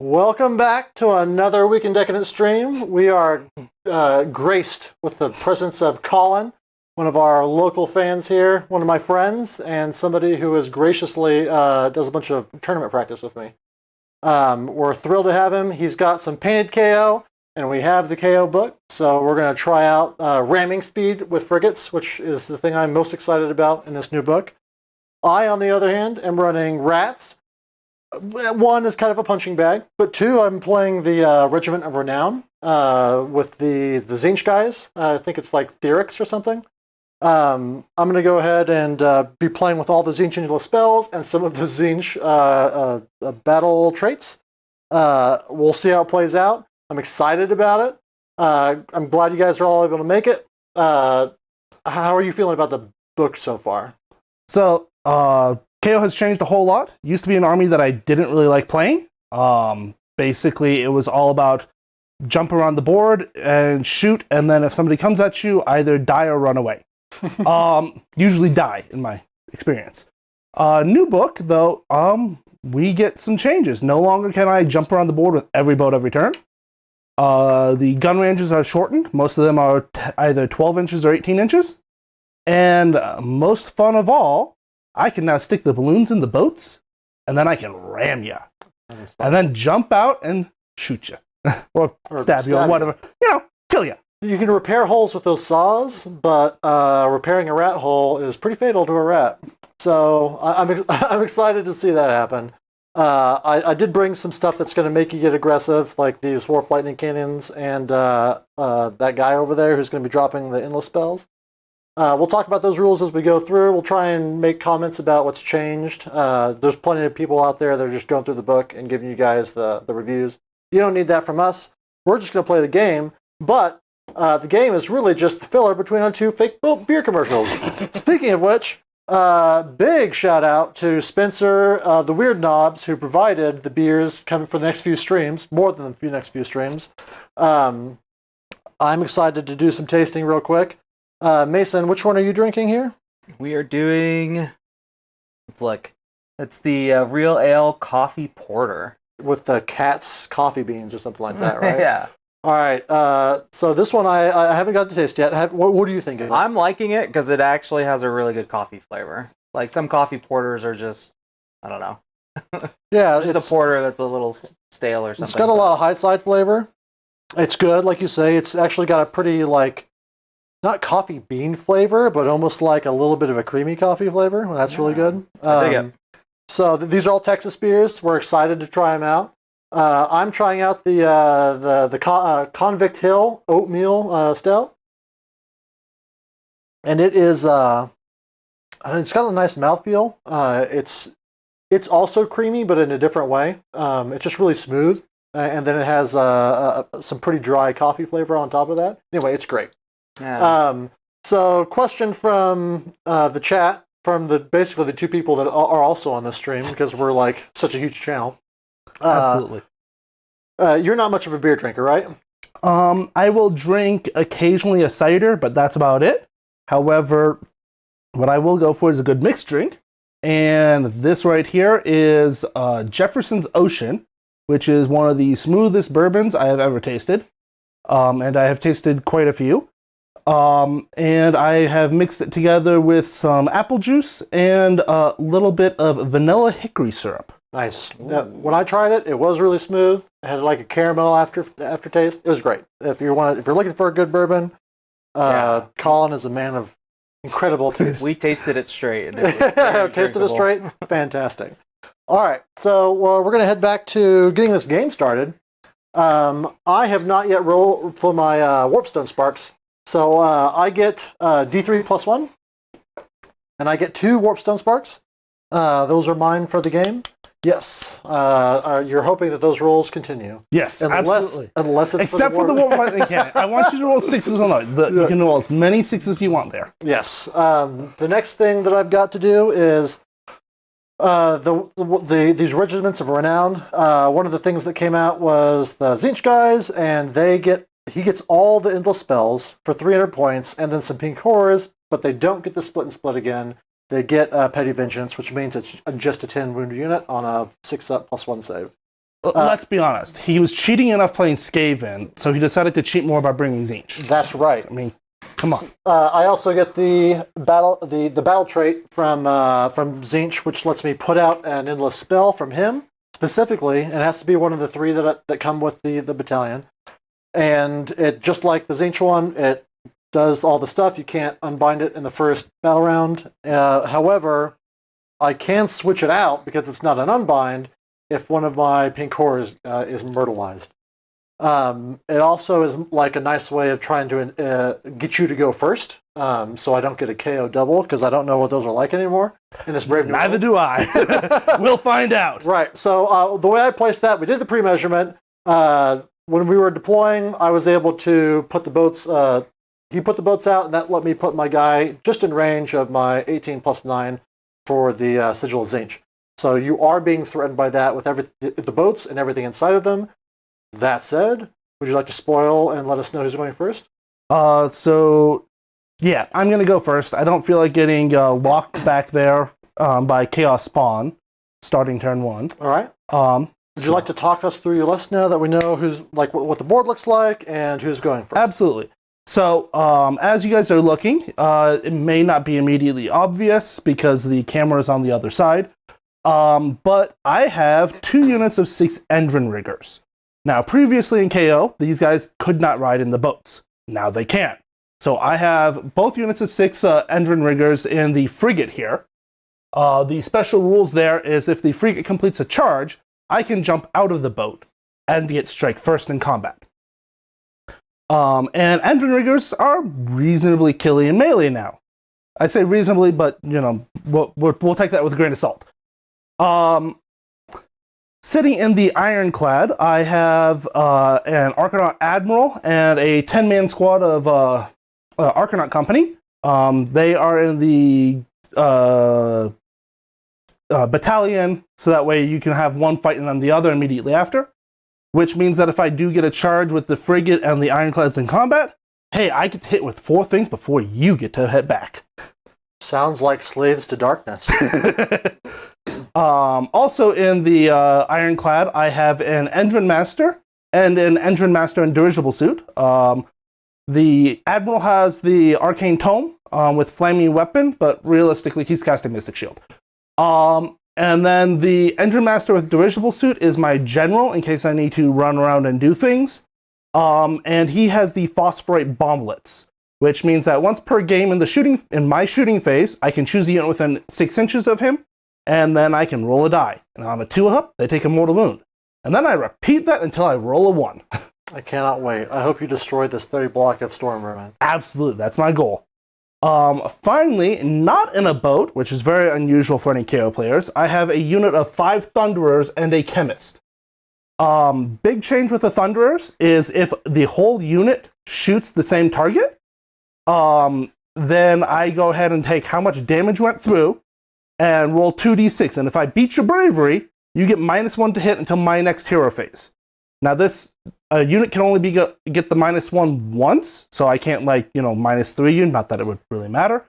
Welcome back to another Week in Decadent stream. We are graced with the presence of Colin, one of our local fans here, one of my friends, and somebody who is graciously does a bunch of tournament practice with me. We're thrilled to have him. He's got some painted KO, and we have the KO book, so we're going to try out ramming speed with frigates, which is the thing I'm most excited about in this new book. I, on the other hand, am running rats. One is kind of a punching bag, but two, I'm playing the Regiment of Renown with the Tzeentch guys. I think it's like Theorix or something. I'm going to go ahead and be playing with all the Tzeentch spells and some of the Tzeentch battle traits. We'll see how it plays out. I'm excited about it. I'm glad you guys are all able to make it. How are you feeling about the book so far? So, KO has changed a whole lot. Used to be an army that I didn't really like playing. Basically, it was all about jump around the board and shoot, and then if somebody comes at you, either die or run away. Usually die, in my experience. New book, though, we get some changes. No longer can I jump around the board with every boat every turn. The gun ranges are shortened. Most of them are either 12 inches or 18 inches. And most fun of all, I can now stick the balloons in the boats, and then I can ram you. And then jump out and shoot you. or stab you, or whatever. Kill you. You can repair holes with those saws, but repairing a rat hole is pretty fatal to a rat. So I'm excited to see that happen. I did bring some stuff that's going to make you get aggressive, like these Warp Lightning Cannons and that guy over there who's going to be dropping the endless spells. We'll talk about those rules as we go through. We'll try and make comments about what's changed. There's plenty of people out there that are just going through the book and giving you guys the reviews. You don't need that from us. We're just going to play the game, but the game is really just the filler between our two fake beer commercials. Speaking of which, big shout out to Spencer, the Weird Knobs, who provided the beers coming for the next few streams, more than the next few streams. I'm excited to do some tasting real quick. Mason, which one are you drinking here? We are doing, let's look, it's the Real Ale Coffee Porter. With the cat's coffee beans or something like that, right? Yeah. All right, so this one I haven't got to taste yet. What are you thinking? I'm liking it because it actually has a really good coffee flavor. Like some coffee porters are just, I don't know. Yeah, it's a porter that's a little stale or something. It's got a lot of high side flavor. It's good, like you say. It's actually got a pretty, not coffee bean flavor, but almost like a little bit of a creamy coffee flavor. Well, that's really good. I dig it. So these are all Texas beers. We're excited to try them out. I'm trying out the Convict Hill Oatmeal Stout, and it is it's got a nice mouthfeel. It's also creamy, but in a different way. It's just really smooth, and then it has some pretty dry coffee flavor on top of that. Anyway, it's great. Yeah. So question from the chat, from basically the two people that are also on this stream, because we're like such a huge channel. Absolutely. You're not much of a beer drinker, right? I will drink occasionally a cider, but that's about it. However, what I will go for is a good mixed drink. And this right here is Jefferson's Ocean, which is one of the smoothest bourbons I have ever tasted. And I have tasted quite a few. And I have mixed it together with some apple juice and a little bit of vanilla hickory syrup. Nice. When I tried it, it was really smooth. It had like a caramel aftertaste. It was great. If you're looking for a good bourbon, Colin is a man of incredible taste. We tasted it straight. And it was tasted it straight. Fantastic. All right, so we're going to head back to getting this game started. I have not yet rolled for my Warpstone Sparks. So I get D3 plus 1, and I get 2 Warpstone Sparks. Those are mine for the game. Yes. You're hoping that those rolls continue. Yes, absolutely. Unless it's except for the Warp Lightning Cannon. I want you to roll 6s on it. You can roll as many 6s you want there. Yes. The next thing that I've got to do is these Regiments of Renown. One of the things that came out was the Tzeentch guys, and he gets all the endless spells for 300 points, and then some pink horrors, but they don't get the split and split again. They get Petty Vengeance, which means it's just a 10 wound unit on a 6-up plus 1 save. Let's be honest. He was cheating enough playing Skaven, so he decided to cheat more by bringing Tzeentch. That's right. I mean, come on. I also get the battle trait from Tzeentch, which lets me put out an endless spell from him specifically, and it has to be one of the 3 that come with the battalion. And it, just like the Tzeentch one, it does all the stuff. You can't unbind it in the first battle round. However, I can switch it out because it's not an unbind if one of my pink cores is myrtleized. It also is like a nice way of trying to get you to go first, so I don't get a KO double, because I don't know what those are like anymore in this Brave New World. Neither do I. We'll find out. Right, so the way I placed that, we did the pre-measurement. When we were deploying, I was able to put the boats, he put the boats out, and that let me put my guy just in range of my 18 plus 9 for the Sigil of Tzeentch. So you are being threatened by that with the boats and everything inside of them. That said, would you like to spoil and let us know who's going first? So, yeah, I'm going to go first. I don't feel like getting locked back there by Chaos Spawn starting turn 1. All right. Would you like to talk us through your list now that we know who's like what the board looks like and who's going first? Absolutely. So, as you guys are looking, it may not be immediately obvious because the camera is on the other side. But I have 2 units of 6 Endrin Riggers. Now, previously in KO, these guys could not ride in the boats. Now they can. So I have both units of 6 Endrin Riggers in the frigate here. The special rules there is if the frigate completes a charge, I can jump out of the boat and get strike first in combat. And Endrin Riggers are reasonably killy in melee now. I say reasonably, but, you know, we'll take that with a grain of salt. Sitting in the Ironclad, I have an Archanaut Admiral and a 10-man squad of Archanaut Company. They are in the battalion, so that way you can have one fight and then the other immediately after. Which means that if I do get a charge with the frigate and the Ironclads in combat, hey, I get to hit with 4 things before you get to hit back. Sounds like Slaves to Darkness. Also in the Ironclad, I have an Endrin Master and an Endrin Master in dirigible suit. The Admiral has the Arcane Tome with Flaming Weapon, but realistically, he's casting Mystic Shield. And then the Endrin Master with dirigible suit is my General in case I need to run around and do things. And he has the Phosphorite Bomblets, which means that once per game in my shooting phase, I can choose a unit within 6 inches of him, and then I can roll a die. And on a 2-up, they take a mortal wound. And then I repeat that until I roll a 1. I cannot wait. I hope you destroy this 30 block of Storm Vermin. Absolutely, that's my goal. Finally, not in a boat, which is very unusual for any KO players, I have a unit of 5 Thunderers and a Chemist. Big change with the Thunderers is if the whole unit shoots the same target, then I go ahead and take how much damage went through and roll 2d6. And if I beat your bravery, you get -1 to hit until my next hero phase. Now this unit can only get the -1 once, so I can't -3 you, not that it would really matter.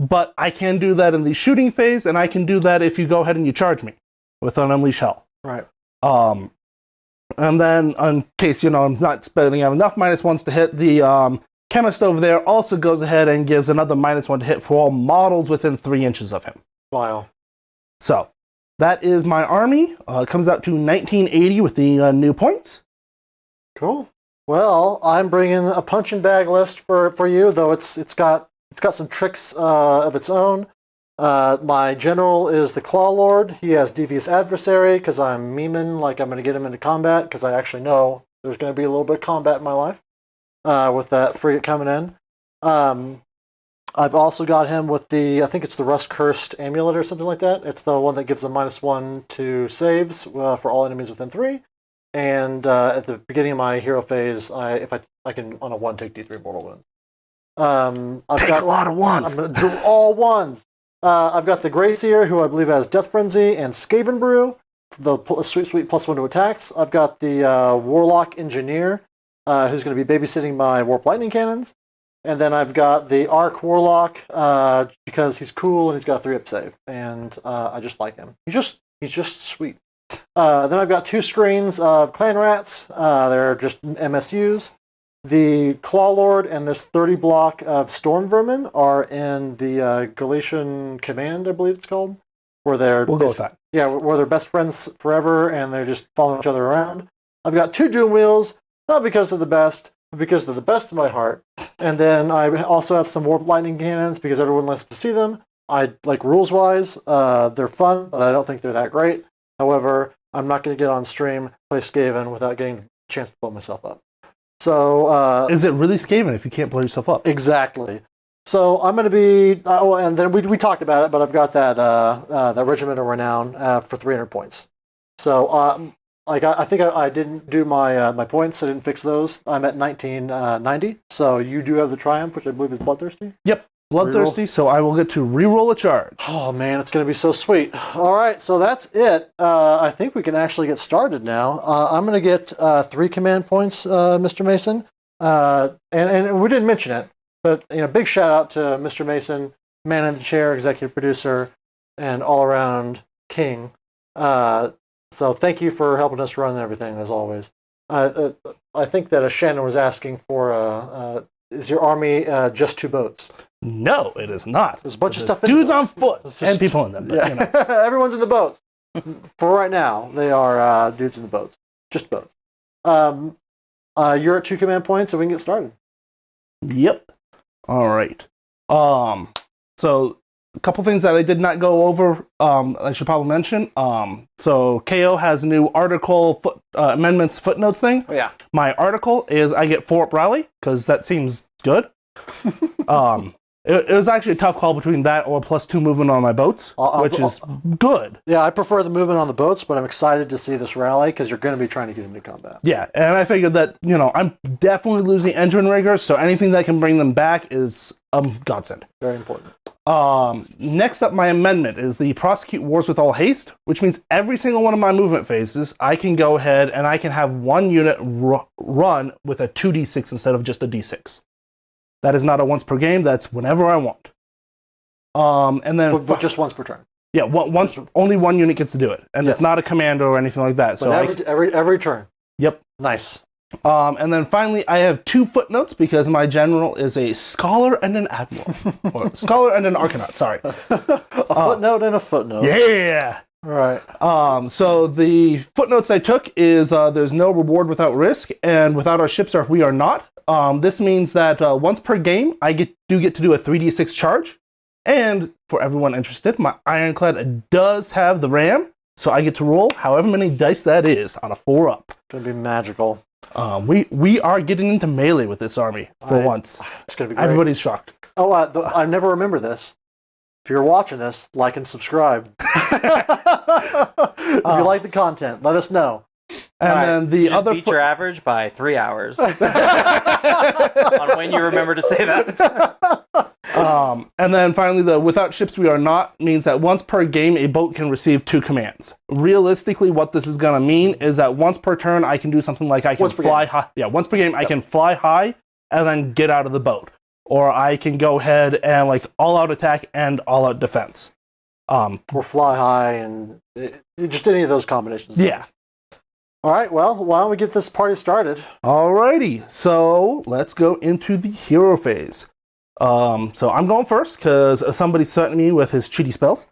But I can do that in the shooting phase, and I can do that if you go ahead and you charge me with an Unleash Hell. Right. And then in case, I'm not spending out enough -1s to hit, the Chemist over there also goes ahead and gives another -1 to hit for all models within 3 inches of him. Wow. So, that is my army. It comes out to 1980 with the new points. Cool. Well, I'm bringing a punching bag list for you, though it's got some tricks of its own. My general is the Claw Lord. He has Devious Adversary because I'm memeing like I'm going to get him into combat because I actually know there's going to be a little bit of combat in my life with that frigate coming in. I've also got him with I think it's the Rust Cursed Amulet or something like that. It's the one that gives a -1 to saves for all enemies within 3. And at the beginning of my hero phase, if I can on a 1 take D3 mortal wound. I've got a lot of ones. I'm going to do all 1s. I've got the Gracier, who I believe has Death Frenzy and Skaven Brew, the sweet +1 to attacks. I've got the Warlock Engineer, who's going to be babysitting my Warp Lightning Cannons. And then I've got the Arc Warlock, because he's cool and he's got a 3-up save. And I just like him. He's just sweet. Then I've got 2 screens of clan rats. They're just MSUs. The Claw Lord and this 30 block of Storm Vermin are in the Galatian Command, I believe it's called, where they're We'll go with that. yeah, where they're best friends forever and they're just following each other around. I've got 2 Doom Wheels, not because of the best, but because of the best of my heart. And then I also have some Warp Lightning Cannons because everyone likes to see them. I like rules-wise, they're fun, but I don't think they're that great. However, I'm not going to get on stream, play Skaven without getting a chance to blow myself up. So is it really Skaven if you can't blow yourself up? Exactly. So I'm going to be, and then we talked about it, but I've got that Regiment of Renown for 300 points. So I think I didn't do my points. I didn't fix those. I'm at 1990. So you do have the Triumph, which I believe is Bloodthirsty. Yep. Bloodthirsty, so I will get to re-roll a charge. Oh man, it's going to be so sweet. All right, so that's it. I think we can actually get started now. I'm going to get 3 command points, Mr. Mason. And we didn't mention it, but big shout out to Mr. Mason, man in the chair, executive producer, and all around king. So thank you for helping us run everything as always. I think that Shannon was asking for is your army just 2 boats? No, it is not. There's a bunch of stuff. Dudes on foot and people in them. But, yeah. Everyone's in the boats. For right now, they are dudes in the boats. Just boats. You're at 2 command points, so we can get started. Yep. All right. So a couple things that I did not go over. I should probably mention. So KO has a new article amendments footnotes thing. Oh yeah. My article is I get 4 up rally because that seems good. It was actually a tough call between that or +2 movement on my boats, which is good. Yeah, I prefer the movement on the boats, but I'm excited to see this rally because you're going to be trying to get into combat. Yeah, and I figured that, I'm definitely losing engine riggers, so anything that can bring them back is godsend. Very important. Next up, my amendment is the prosecute wars with all haste, which means every single one of my movement phases, I can go ahead and I can have 1 unit run with a 2d6 instead of just a d6. That is not a once per game. That's whenever I want. And then but just once per turn. Yeah, only 1 unit gets to do it, and Yes. it's not a commander or anything like that. But So every turn. Yep. Nice. And then finally, I have 2 footnotes because my general is a scholar and an admiral, or scholar and an arcanaut. Sorry. A footnote and a footnote. Yeah. All right. So the footnotes I took is there's no reward without risk, and without our ships we are not. This means that once per game, I do get to do a 3d6 charge. And for everyone interested, my Ironclad does have the ram, so I get to roll however many dice that is on a 4-up. Gonna be magical. We are getting into melee with this army for once. It's gonna be great. Everybody's shocked. Oh, I never remember this. If you're watching this, like and subscribe. If you like the content, let us know. And then the other beat your average by 3 hours. On when you remember to say that. And then finally, the without ships we are not means that once per game a boat can receive 2 commands. Realistically, what this is going to mean is that once per turn I can do something like I can fly high. Yeah, once per game I can fly high and then get out of the boat, or I can go ahead and all out attack and all out defense. Or fly high and just any of those combinations. Yeah. All right, well, why don't we get this party started? Alrighty, so let's go into the hero phase. So I'm going first because somebody's threatening me with his cheaty spells.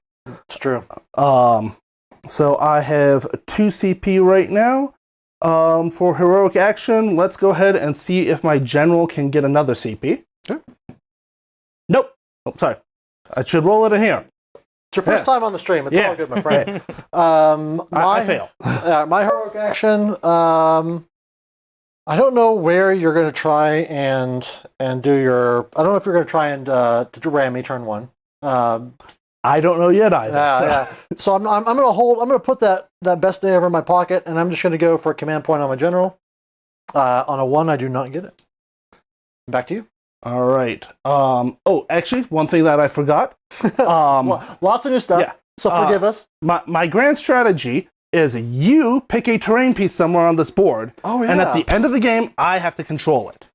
It's true. So I have 2 CP right now. For heroic action, let's go ahead and see if my general can get another CP. Sure. Nope. Oh, sorry. I should roll it in here. It's your first time on the stream. It's all good, my friend. I fail. My heroic action, I don't know where you're going to try and do your... I don't know if you're going to try and to ram me turn 1. I don't know yet either. Yeah. So I'm going to hold... I'm going to put that best day over in my pocket, and I'm just going to go for a command point on my general. On a 1, I do not get it. Back to you. All right. Actually, one thing that I forgot. Lots of new stuff. Yeah. So forgive us. My grand strategy is you pick a terrain piece somewhere on this board. Oh, yeah. And at the end of the game, I have to control it.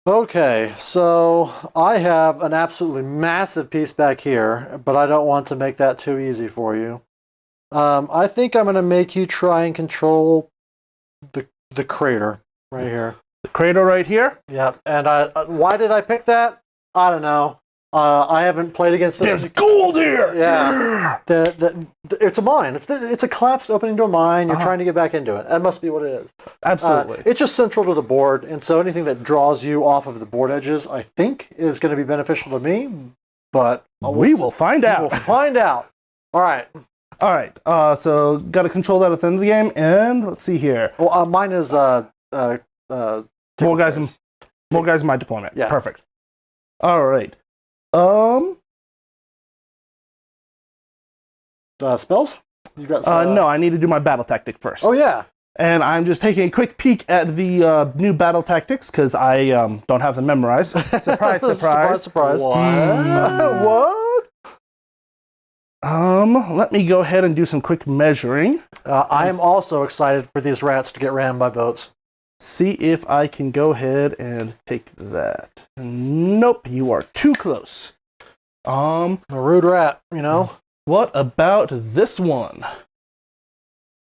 Okay, so I have an absolutely massive piece back here, but I don't want to make that too easy for you. I think I'm going to make you try and control the crater right here. The crater right here. Yeah, and why did I pick that? I don't know. I haven't played against this. There's gold here. Yeah, it's a mine. It's a collapsed opening to a mine. You're trying to get back into it. That must be what it is. Absolutely. It's just central to the board, and so anything that draws you off of the board edges, I think, is going to be beneficial to me. But we will find out. We'll find out. All right. All right. So got to control that at the end of the game, and let's see here. Well, mine is more guys in my deployment. Yeah. Perfect. All right. Spells? You got no, I need to do my battle tactic first. Oh yeah. And I'm just taking a quick peek at the new battle tactics because I don't have them memorized. Surprise, surprise. Surprise. What? What? Let me go ahead and do some quick measuring. I am also excited for these rats to get ran by boats. See if I can go ahead and take that. Nope, you are too close. A rude rat, you know? What about this one?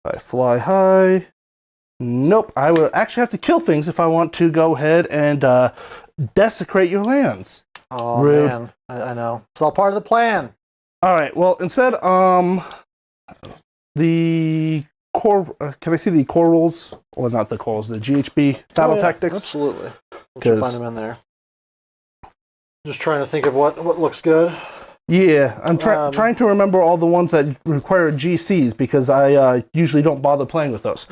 I fly high. Nope, I would actually have to kill things if I want to go ahead and desecrate your lands. Oh, Rude. man. I know. It's all part of the plan. All right, well, instead, the core, can I see the core rules? Or not the core rules, the GHB battle tactics? Absolutely. We can find them in there. Just trying to think of what looks good. Yeah, I'm trying to remember all the ones that require GCs because I usually don't bother playing with those.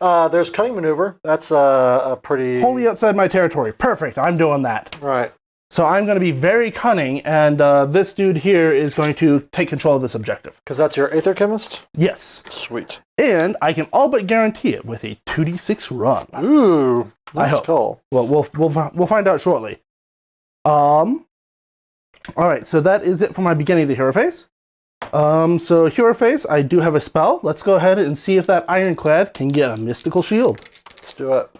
There's cunning maneuver. That's a pretty... Wholly outside my territory. Perfect, I'm doing that. Right. So I'm going to be very cunning, and this dude here is going to take control of this objective. Because that's your Aether Chemist? Yes. Sweet. And I can all but guarantee it with a 2d6 run. Ooh, I hope. Cool. Well, we'll find out shortly. All right, so that is it for my beginning of the hero phase. So hero phase, I do have a spell. Let's go ahead and see if that ironclad can get a mystical shield. Let's do it.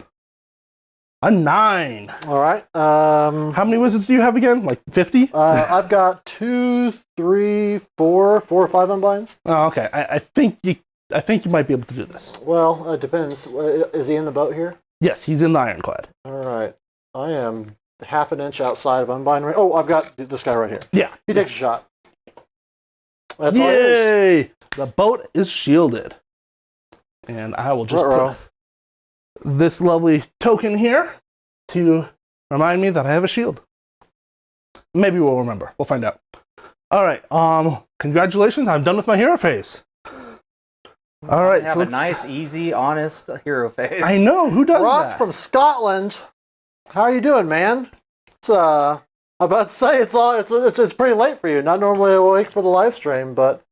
A 9. All right. How many wizards do you have again? Like 50? I've got 2, 3, 4 or 5 unbinds. Oh, okay. I think you might be able to do this. Well, it depends. Is he in the boat here? Yes, he's in the ironclad. All right. I am half an inch outside of unbind range. Oh, I've got this guy right here. Yeah. He takes a shot. That's all it Yay! is. The boat is shielded. And I will just put this lovely token here to remind me that I have a shield. Maybe we'll remember. We'll find out. All right. Congratulations. I'm done with my hero phase. All right. Have a nice, easy, honest hero phase. I know. Who does Ross that? from Scotland. How are you doing, man? It's I'm about to say it's pretty late for you. Not normally awake for the live stream, but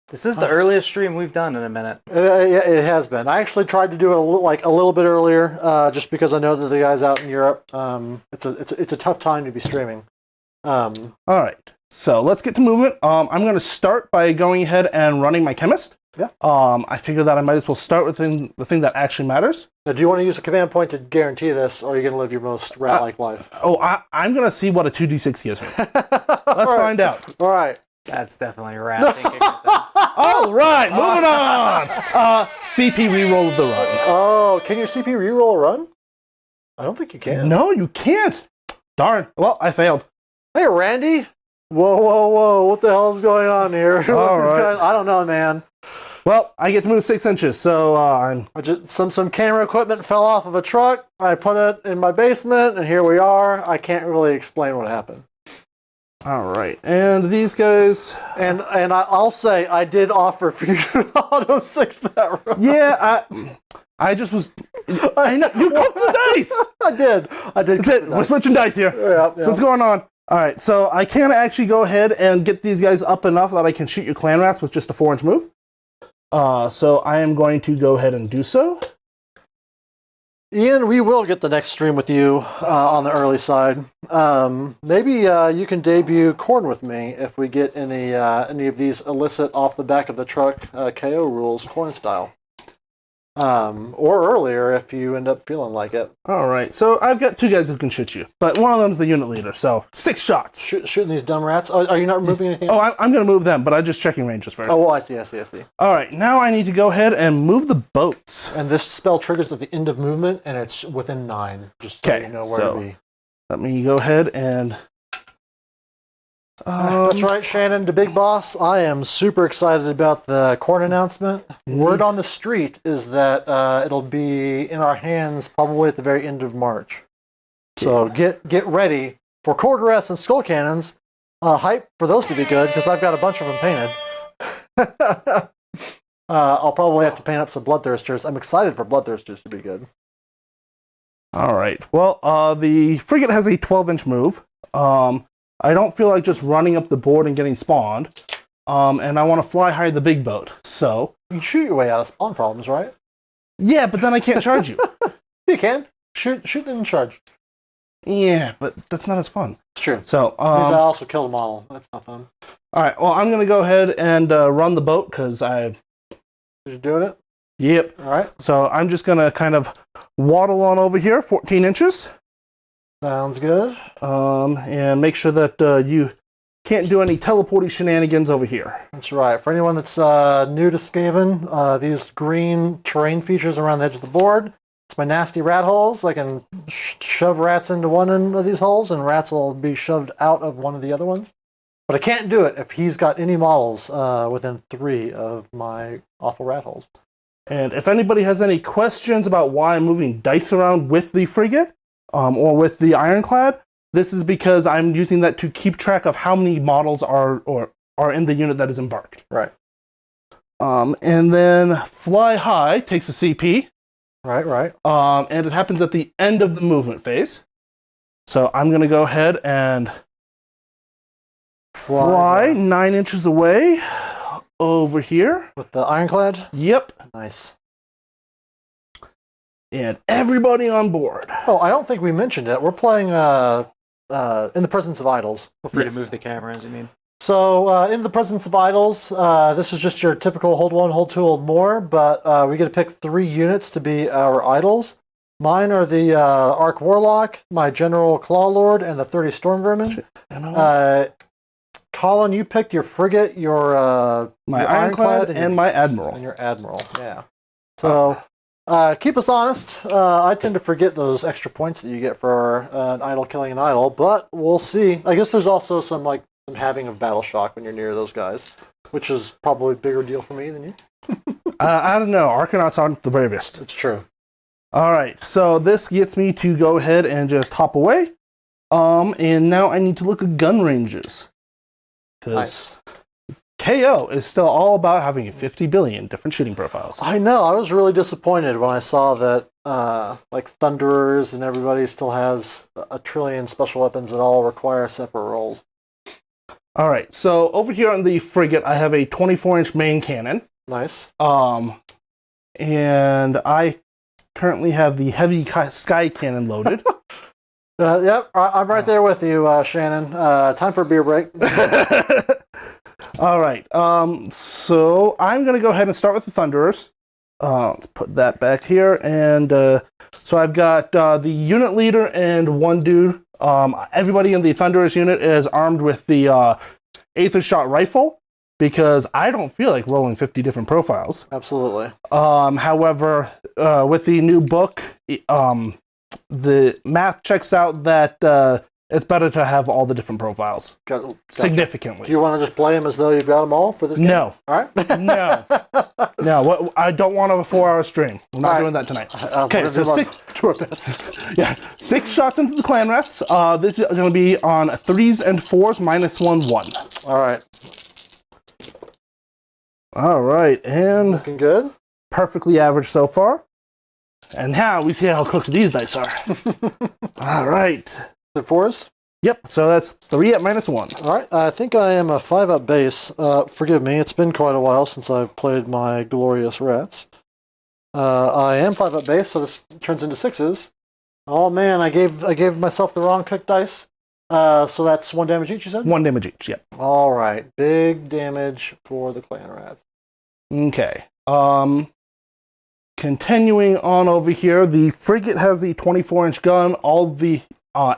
this is the earliest stream we've done in a minute. It has been. I actually tried to do it a little bit earlier, just because I know that the guys out in Europe. It's a tough time to be streaming. All right. So let's get to movement. I'm going to start by going ahead and running my chemist. Yeah. I figure that I might as well start with the thing that actually matters. Now, do you want to use a command point to guarantee this, or are you going to live your most rat-like life? I'm going to see what a 2d6 gives me. Let's find out. All right. That's definitely rat thinking. All right, moving on. CP reroll of the run. Oh, can your CP reroll a run? I don't think you can. No, you can't. Darn. Well, I failed. Hey, Randy. Whoa. What the hell is going on here? All right. Guys, I don't know, man. Well, I get to move 6 inches, so I'm... Some camera equipment fell off of a truck. I put it in my basement, and here we are. I can't really explain what happened. All right, and these guys... And I'll say I did offer for you to auto 6 that round. Yeah, I just was... I know, you cooked the dice! I did. That's it, we're switching dice here. Yeah. So what's going on? All right, so I can actually go ahead and get these guys up enough that I can shoot your clan rats with just a 4-inch move. So I am going to go ahead and do so. Ian, we will get the next stream with you on the early side. Maybe you can debut Corn with me if we get any of these illicit off the back of the truck KO rules Corn style. or earlier if you end up feeling like it. All right, so I've got 2 guys who can shoot you, but one of them's the unit leader, so 6 shots. Shooting these dumb rats. Are you not removing anything? Oh, I'm going to move them, but I'm just checking ranges first. Oh, well, I see. All right, now I need to go ahead and move the boats. And this spell triggers at the end of movement, and it's within 9, just so you know where to be. Let me go ahead and... That's right, Shannon, the big boss. I am super excited about the corn announcement. Word on the street is that it'll be in our hands probably at the very end of March. So get ready for Korgoraths and Skull Cannons. Hype for those to be good, because I've got a bunch of them painted. I'll probably have to paint up some Bloodthirsters. I'm excited for Bloodthirsters to be good. All right. Well, the frigate has a 12-inch move. I don't feel like just running up the board and getting spawned. And I want to fly high the big boat. So You can shoot your way out of spawn problems, right? yeah, but then I can't charge you. You can. Shoot and charge. Yeah, but that's not as fun. It's true. So Means I also killed a model. That's not fun. all right. Well, I'm gonna go ahead and run the boat because I. You're doing it? Yep. All right. So I'm just gonna kind of waddle on over here, 14 inches. Sounds good. And make sure that you can't do any teleporty shenanigans over here. That's right. For anyone that's new to Skaven, these green terrain features around the edge of the board, it's my nasty rat holes. I can shove rats into one end of these holes, and rats will be shoved out of one of the other ones. But I can't do it if he's got any models within 3 of my awful rat holes. And if anybody has any questions about why I'm moving dice around with the frigate or with the ironclad, this is because I'm using that to keep track of how many models are in the unit that is embarked. Right. And then fly high takes a CP. Right. And it happens at the end of the movement phase. So I'm going to go ahead and fly 9 inches away over here. With the ironclad? Yep. Nice. And everybody on board. Oh, I don't think we mentioned it. We're playing In the Presence of Idols. Feel free Yes. to move the cameras, you mean? So, In the Presence of Idols, this is just your typical hold 1, hold 2, hold more, but we get to pick 3 units to be our idols. Mine are the Arc Warlock, my General Claw Lord, and the 30 Storm Vermin. Colin, you picked your frigate, your Ironclad and my Admiral. And your Admiral, yeah. So, keep us honest. I tend to forget those extra points that you get for an idol killing an idol, but we'll see. I guess there's also some having of battle shock when you're near those guys, which is probably a bigger deal for me than you. I don't know. Arcanauts aren't the bravest. It's true. All right. So this gets me to go ahead and just hop away. And now I need to look at gun ranges. Because KO is still all about having 50 billion different shooting profiles. I know. I was really disappointed when I saw that Thunderers and everybody still has a trillion special weapons that all require separate rolls. All right. So over here on the frigate, I have a 24-inch main cannon. Nice. And I currently have the heavy sky cannon loaded. Yep, I'm right there with you, Shannon. Time for a beer break. All right. So I'm going to go ahead and start with the Thunderers. Let's put that back here. And so I've got the unit leader and one dude. Everybody in the Thunderers unit is armed with the Aether Shot rifle because I don't feel like rolling 50 different profiles. Absolutely. However, with the new book, the math checks out that it's better to have all the different profiles. Gotcha. Significantly. Do you want to just play them as though you've got them all for this game? No. All right. No. No. I don't want a 4-hour stream. We're not doing that tonight. Okay, so yeah, 6 shots into the clan rats. This is going to be on 3s and 4s, -1/1. All right. All right, and Looking good. perfectly average so far. And now we see how cooked these dice are. All right. The 4s? Yep, so that's 3 at -1. All right. I think I am a 5-up base. Forgive me. It's been quite a while since I've played my glorious rats. I am 5-up base, so this turns into 6s. Oh man, I gave myself the wrong cooked dice. So that's 1 damage each, you said? 1 damage each, yep. All right. Big damage for the clan rats. Okay. continuing on over here, the frigate has the 24-inch gun. All the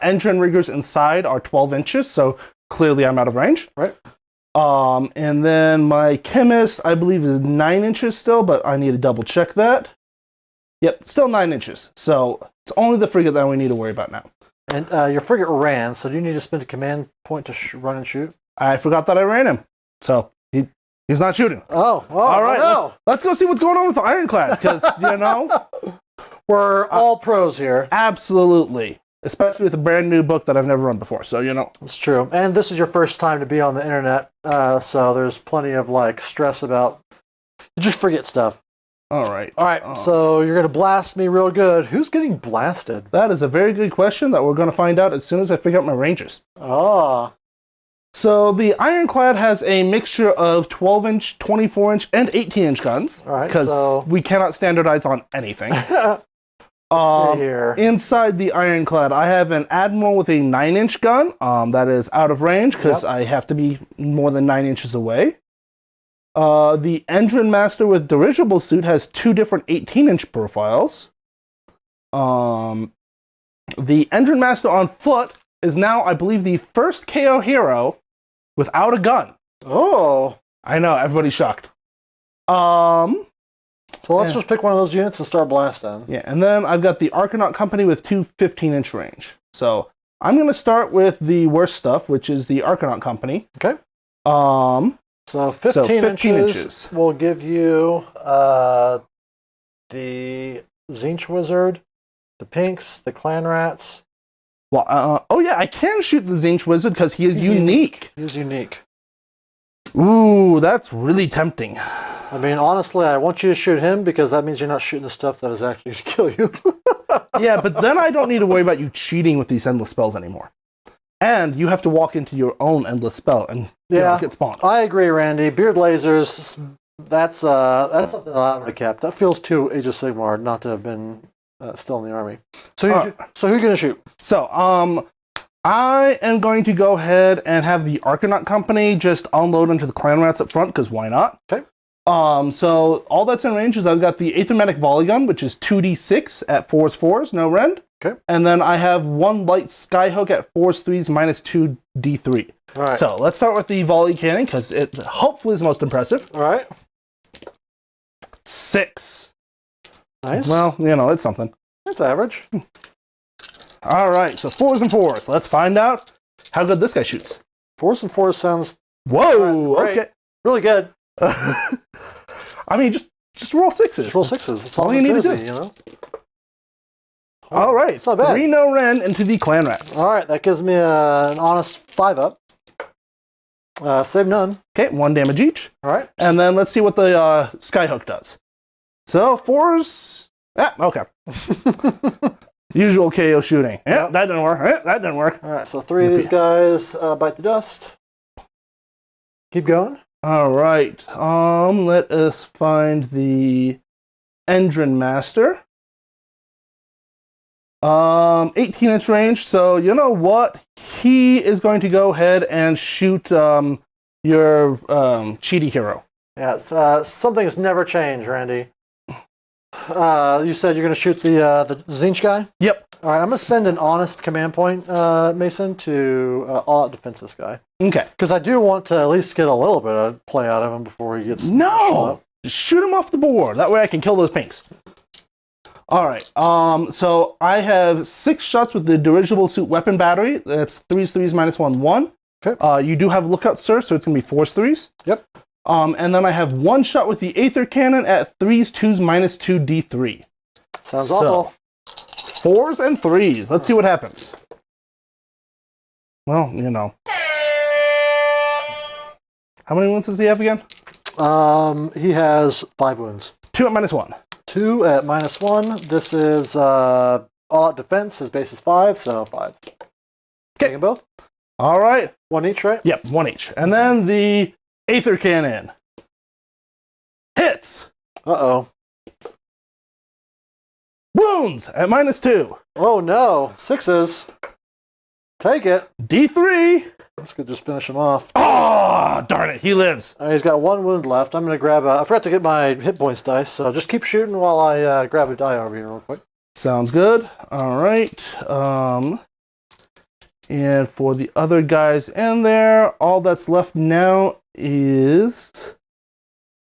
engine riggers inside are 12 inches, so clearly I'm out of range. Right. And then my chemist, I believe, is 9 inches still, but I need to double check that. Yep, still 9 inches. So it's only the frigate that we need to worry about now. And your frigate ran, so do you need to spend a command point to run and shoot? I forgot that I ran him, so he's not shooting. Oh, all right. No. Let's go see what's going on with the Ironclad, because, you know, we're all pros here. Absolutely. Especially with a brand new book that I've never run before, so, you know. It's true. And this is your first time to be on the internet, so there's plenty of, like, stress about... Just forget stuff. All right. So you're going to blast me real good. Who's getting blasted? That is a very good question that we're going to find out as soon as I figure out my ranges. Oh. So the Ironclad has a mixture of 12-inch, 24-inch, and 18-inch guns. All right, because we cannot standardize on anything. Let's see here. Inside the Ironclad, I have an Admiral with a 9-inch gun. That is out of range because I have to be more than 9 inches away. The Engine Master with dirigible suit has 2 different 18-inch profiles. The Engine Master on foot is now, I believe, the first KO hero without a gun. Oh. I know, everybody's shocked. So let's just pick one of those units and start blasting. Yeah, and then I've got the Argonaut Company with 2 15-inch range. So I'm going to start with the worst stuff, which is the Argonaut Company. Okay. So 15 inches will give you the Tzeentch Wizard, the Pinks, the Clan Rats. Well, oh yeah, I can shoot the Tzeentch Wizard because he is unique. He's unique. Ooh, that's really tempting. I mean, honestly, I want you to shoot him because that means you're not shooting the stuff that is actually going to kill you. Yeah, but then I don't need to worry about you cheating with these endless spells anymore. And you have to walk into your own endless spell and get spawned. I agree, Randy. Beard lasers, that's something that I would have kept. That feels too Age of Sigmar not to have been still in the army. So who are you going to shoot? So, I am going to go ahead and have the Argonaut Company just unload into the Clan Rats up front, because why not? Okay. So all that's in range is I've got the Aethermatic Volley Gun, which is 2d6 at 4s, no rend. Okay. And then I have 1 light Skyhook at 4s, minus 2d3. All right. So let's start with the Volley Cannon, because it hopefully is most impressive. All right. 6. Nice. Well, you know, it's something. That's average. All right, so 4s and 4s. Let's find out how good this guy shoots. 4s and 4s sounds... Whoa, okay. Really good. I mean, just roll 6s. Just roll 6s. That's all you need to do. You know? All right, it's not bad. 3 no rend into the Clan Rats. All right, that gives me an honest 5 up. Save none. Okay, 1 damage each. All right. And then let's see what the Skyhook does. So 4s. Okay. Usual KO shooting. That didn't work. That didn't work. All right, so 3 of these guys bite the dust. Keep going. All right. Let us find the Engine Master. 18-inch range. So you know what? He is going to go ahead and shoot your cheaty hero. Yeah, something has never changed, Randy. You said you're going to shoot the Tzeentch guy? Yep. All right, I'm going to spend an honest command point, Mason, to all-out defense this guy. Okay. Because I do want to at least get a little bit of play out of him before he gets... No! Just shoot him off the board. That way I can kill those pinks. All right. So I have 6 shots with the dirigible suit weapon battery. That's 3s, minus 1. Okay. You do have lookout, sir, so it's going to be 4s, 3s. Yep. And then I have 1 shot with the Aether Cannon at 3s, 2s, minus 2, D3. Sounds awful. 4s and 3s. Let's see what happens. Well, you know. How many wounds does he have again? He has 5 wounds. 2 at minus 1. 2 at minus 1. This is all-out defense. His base is 5, so 5. Okay. Take them both? All right. 1 each, right? Yep, 1 each. And then the Aether Cannon. Hits. Uh-oh. Wounds at minus 2. Oh, no. 6s. Take it. D3. This could just finish him off. Oh, darn it, he lives. He's got 1 wound left. I'm going to grab I forgot to get my hit points dice, so just keep shooting while I grab a die over here real quick. Sounds good. All right. And for the other guys in there, all that's left now is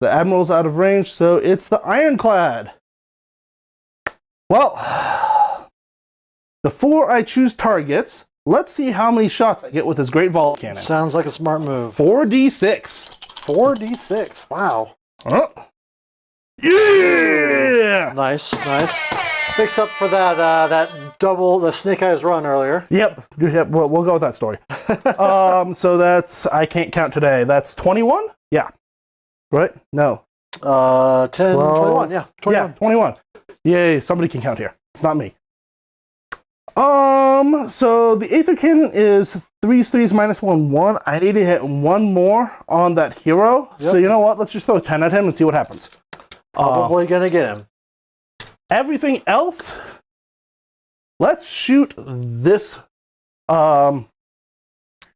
the Admiral's out of range, so it's the Ironclad. Well, before I choose targets, let's see how many shots I get with this great volley cannon. Sounds like a smart move. 4d6. 4d6. Wow. Oh. Yeah! Nice, nice. Fix up for that double, the Snake Eyes run earlier. Yep. We'll go with that story. So that's, I can't count today. That's 21? Yeah. Right? No. 10, 21, yeah. 21. Yeah, 21. Yay, somebody can count here. It's not me. So the Aether Cannon is 3s minus 1. I need to hit 1 more on that hero. Yep. So you know what? Let's just throw 10 at him and see what happens. Probably gonna get him. Everything else, let's shoot this cannon.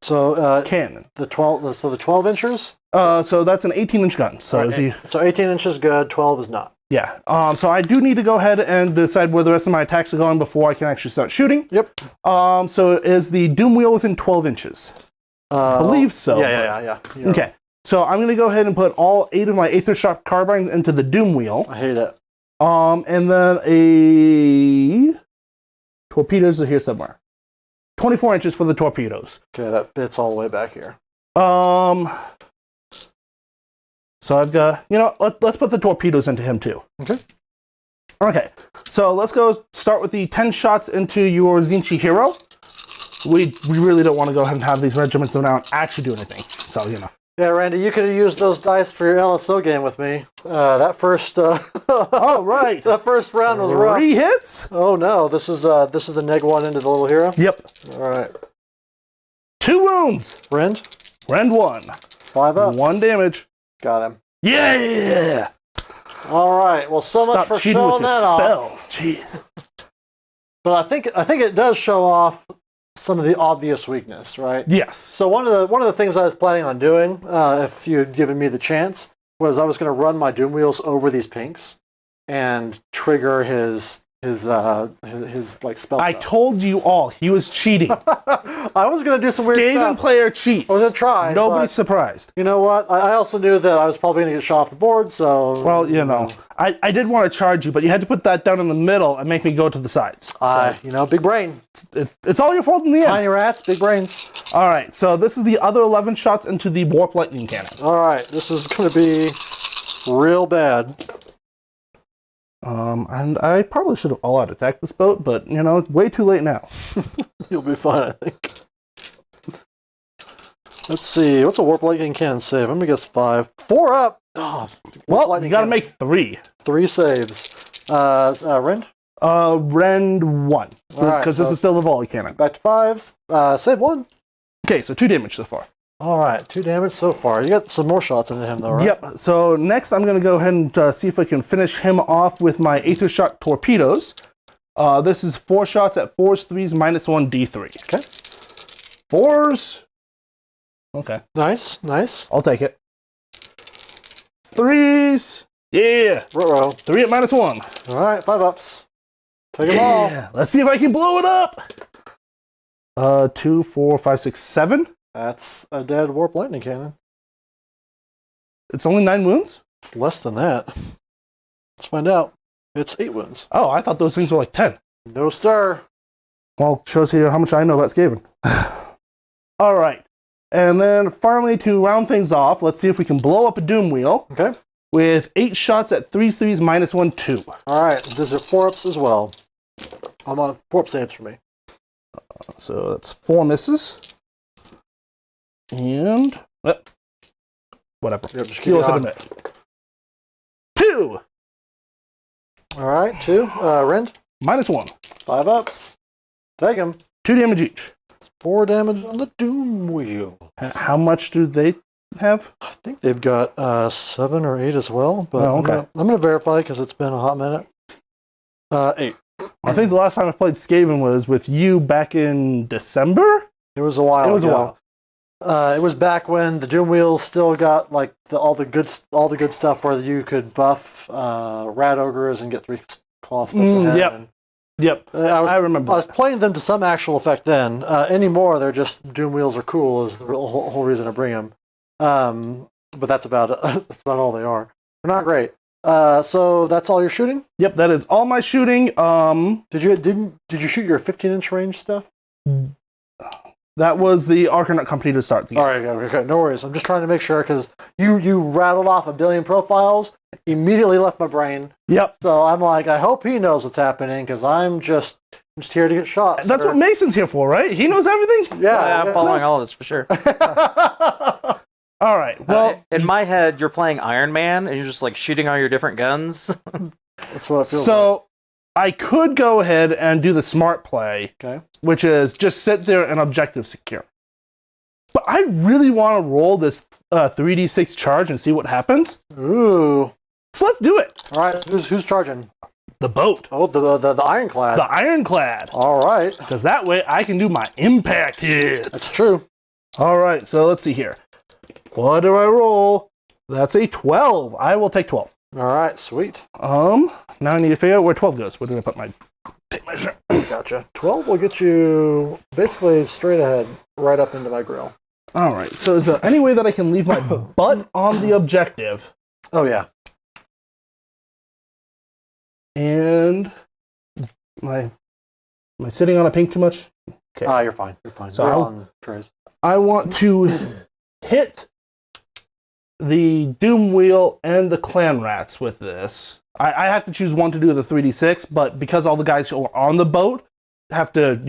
The 12 inches? So that's an 18-inch gun. So Right, is he? So 18 inches good, 12 is not. Yeah. So I do need to go ahead and decide where the rest of my attacks are going before I can actually start shooting. Yep. So is the Doom Wheel within 12 inches? I believe so. Yeah. You're Okay. So I'm going to go ahead and put all 8 of my Aether Shock carbines into the Doom Wheel. I hate it. And then a torpedoes are here somewhere. 24 inches for the torpedoes. Okay, that fits all the way back here. So I've got, let's put the torpedoes into him too. Okay. Okay, so let's go start with the 10 shots into your Tzeentch hero. We really don't want to go ahead and have these regiments of Renown actually do anything. So, Yeah, Randy, you could have used those dice for your LSO game with me. That first oh, right. that first round was rough. 3 hits? Oh no, this is the neg 1 into the little hero? Yep. Alright. 2 wounds. Rend? Rend 1. 5 up. 1 damage. Got him. Yeah! Alright, well so much Stop for cheating with showing your that off. spells. Jeez. But I think it does show off some of the obvious weakness, right? Yes. So one of the things I was planning on doing, if you'd given me the chance, was I was going to run my Doom Wheels over these pinks and trigger his like spell. I told you all, he was cheating. I was going to do some weird Skaven stuff. player cheats. I was going to try. Nobody's but surprised. you know what? I also knew that I was probably going to get shot off the board, so... Well, I did want to charge you, but you had to put that down in the middle and make me go to the sides. big brain. It's all your fault in the end. Tiny rats, big brains. All right, so this is the other 11 shots into the Warp Lightning Cannon. All right, this is going to be real bad. And I probably should have all-out attacked this boat, but, way too late now. You'll be fine, I think. Let's see, what's a Warp Lightning Cannon save? Let me guess 5. 4 up! Oh, Well, you gotta make 3. 3 saves. Rend? Rend 1, Alright, because so this is still the volley cannon. Back to 5. Save 1. Okay, so 2 damage so far. Alright, 2 damage so far. You got some more shots into him, though, right? Yep, so next I'm gonna go ahead and see if I can finish him off with my Aether Shock torpedoes. This is 4 shots at 4s, 3s, minus 1 D3. Okay. 4s. Okay. Nice. I'll take it. 3s. Yeah. Ruh-roh. 3 at minus 1. Alright, 5 ups. Take them all. Yeah. Let's see if I can blow it up. 2, 4, 5, 6, 7. That's a dead Warp Lightning Cannon. It's only 9 wounds? It's less than that. Let's find out. It's 8 wounds. Oh, I thought those things were like 10. No, sir. Well, shows you how much I know about Skaven. All right. And then finally, to round things off, let's see if we can blow up a Doom Wheel. Okay. With 8 shots at 3s, 3s, minus 1, 2. Alright, these are 4 ups as well. I'm on 4 up saves for me. So that's 4 misses. And... whatever. Yep, just keep Deal with it in going. a minute. 2! Alright, 2. Rend. Minus 1. 5 ups. Take them. 2 damage each. 4 damage on the Doom Wheel. How much do they have? I think they've got 7 or 8 as well, but Oh, okay. I'm gonna verify because it's been a hot minute. 8. I think the last time I played Skaven was with you back in December? It was a while It was a ago. while. It was back when the Doom Wheels still got like all the good stuff where you could buff rat ogres and get 3 claw stuff ahead. Yep. Yep. I remember. I was playing them to some actual effect then. Anymore, they're just Doom Wheels are cool is the whole reason I bring them. But that's about it. That's about all they are. They're not great. So that's all your shooting? Yep, that is all my shooting. Did you shoot your 15-inch range stuff? That was the Arcanut company to start. All right, okay, no worries. I'm just trying to make sure because you rattled off a billion profiles, immediately left my brain. Yep. So I'm like, I hope he knows what's happening because I'm just here to get shot. That's what Mason's here for, right? He knows everything. Yeah, I'm following all of this for sure. All right. Well, in my head, you're playing Iron Man and you're just like shooting all your different guns. That's what I feel. So I could go ahead and do the smart play, okay, which is just sit there and objective secure. But I really want to roll this 3d6 charge and see what happens. Ooh. So let's do it. All right, who's charging? The boat. Oh, the ironclad. The ironclad. All right. Because that way I can do my impact hits. That's true. All right, so let's see here. What do I roll? That's a 12. I will take 12. All right, sweet. Now I need to figure out where 12 goes. Where did I put my tape measure? Gotcha. 12 will get you basically straight ahead, right up into my grill. All right, so is there any way that I can leave my butt on the objective? Oh, yeah. And am I sitting on a pink too much? Okay. You're fine. You're fine. So They're on trays. I want to hit the Doom Wheel and the Clan Rats with this. I have to choose one to do the 3d6, but because all the guys who are on the boat have to,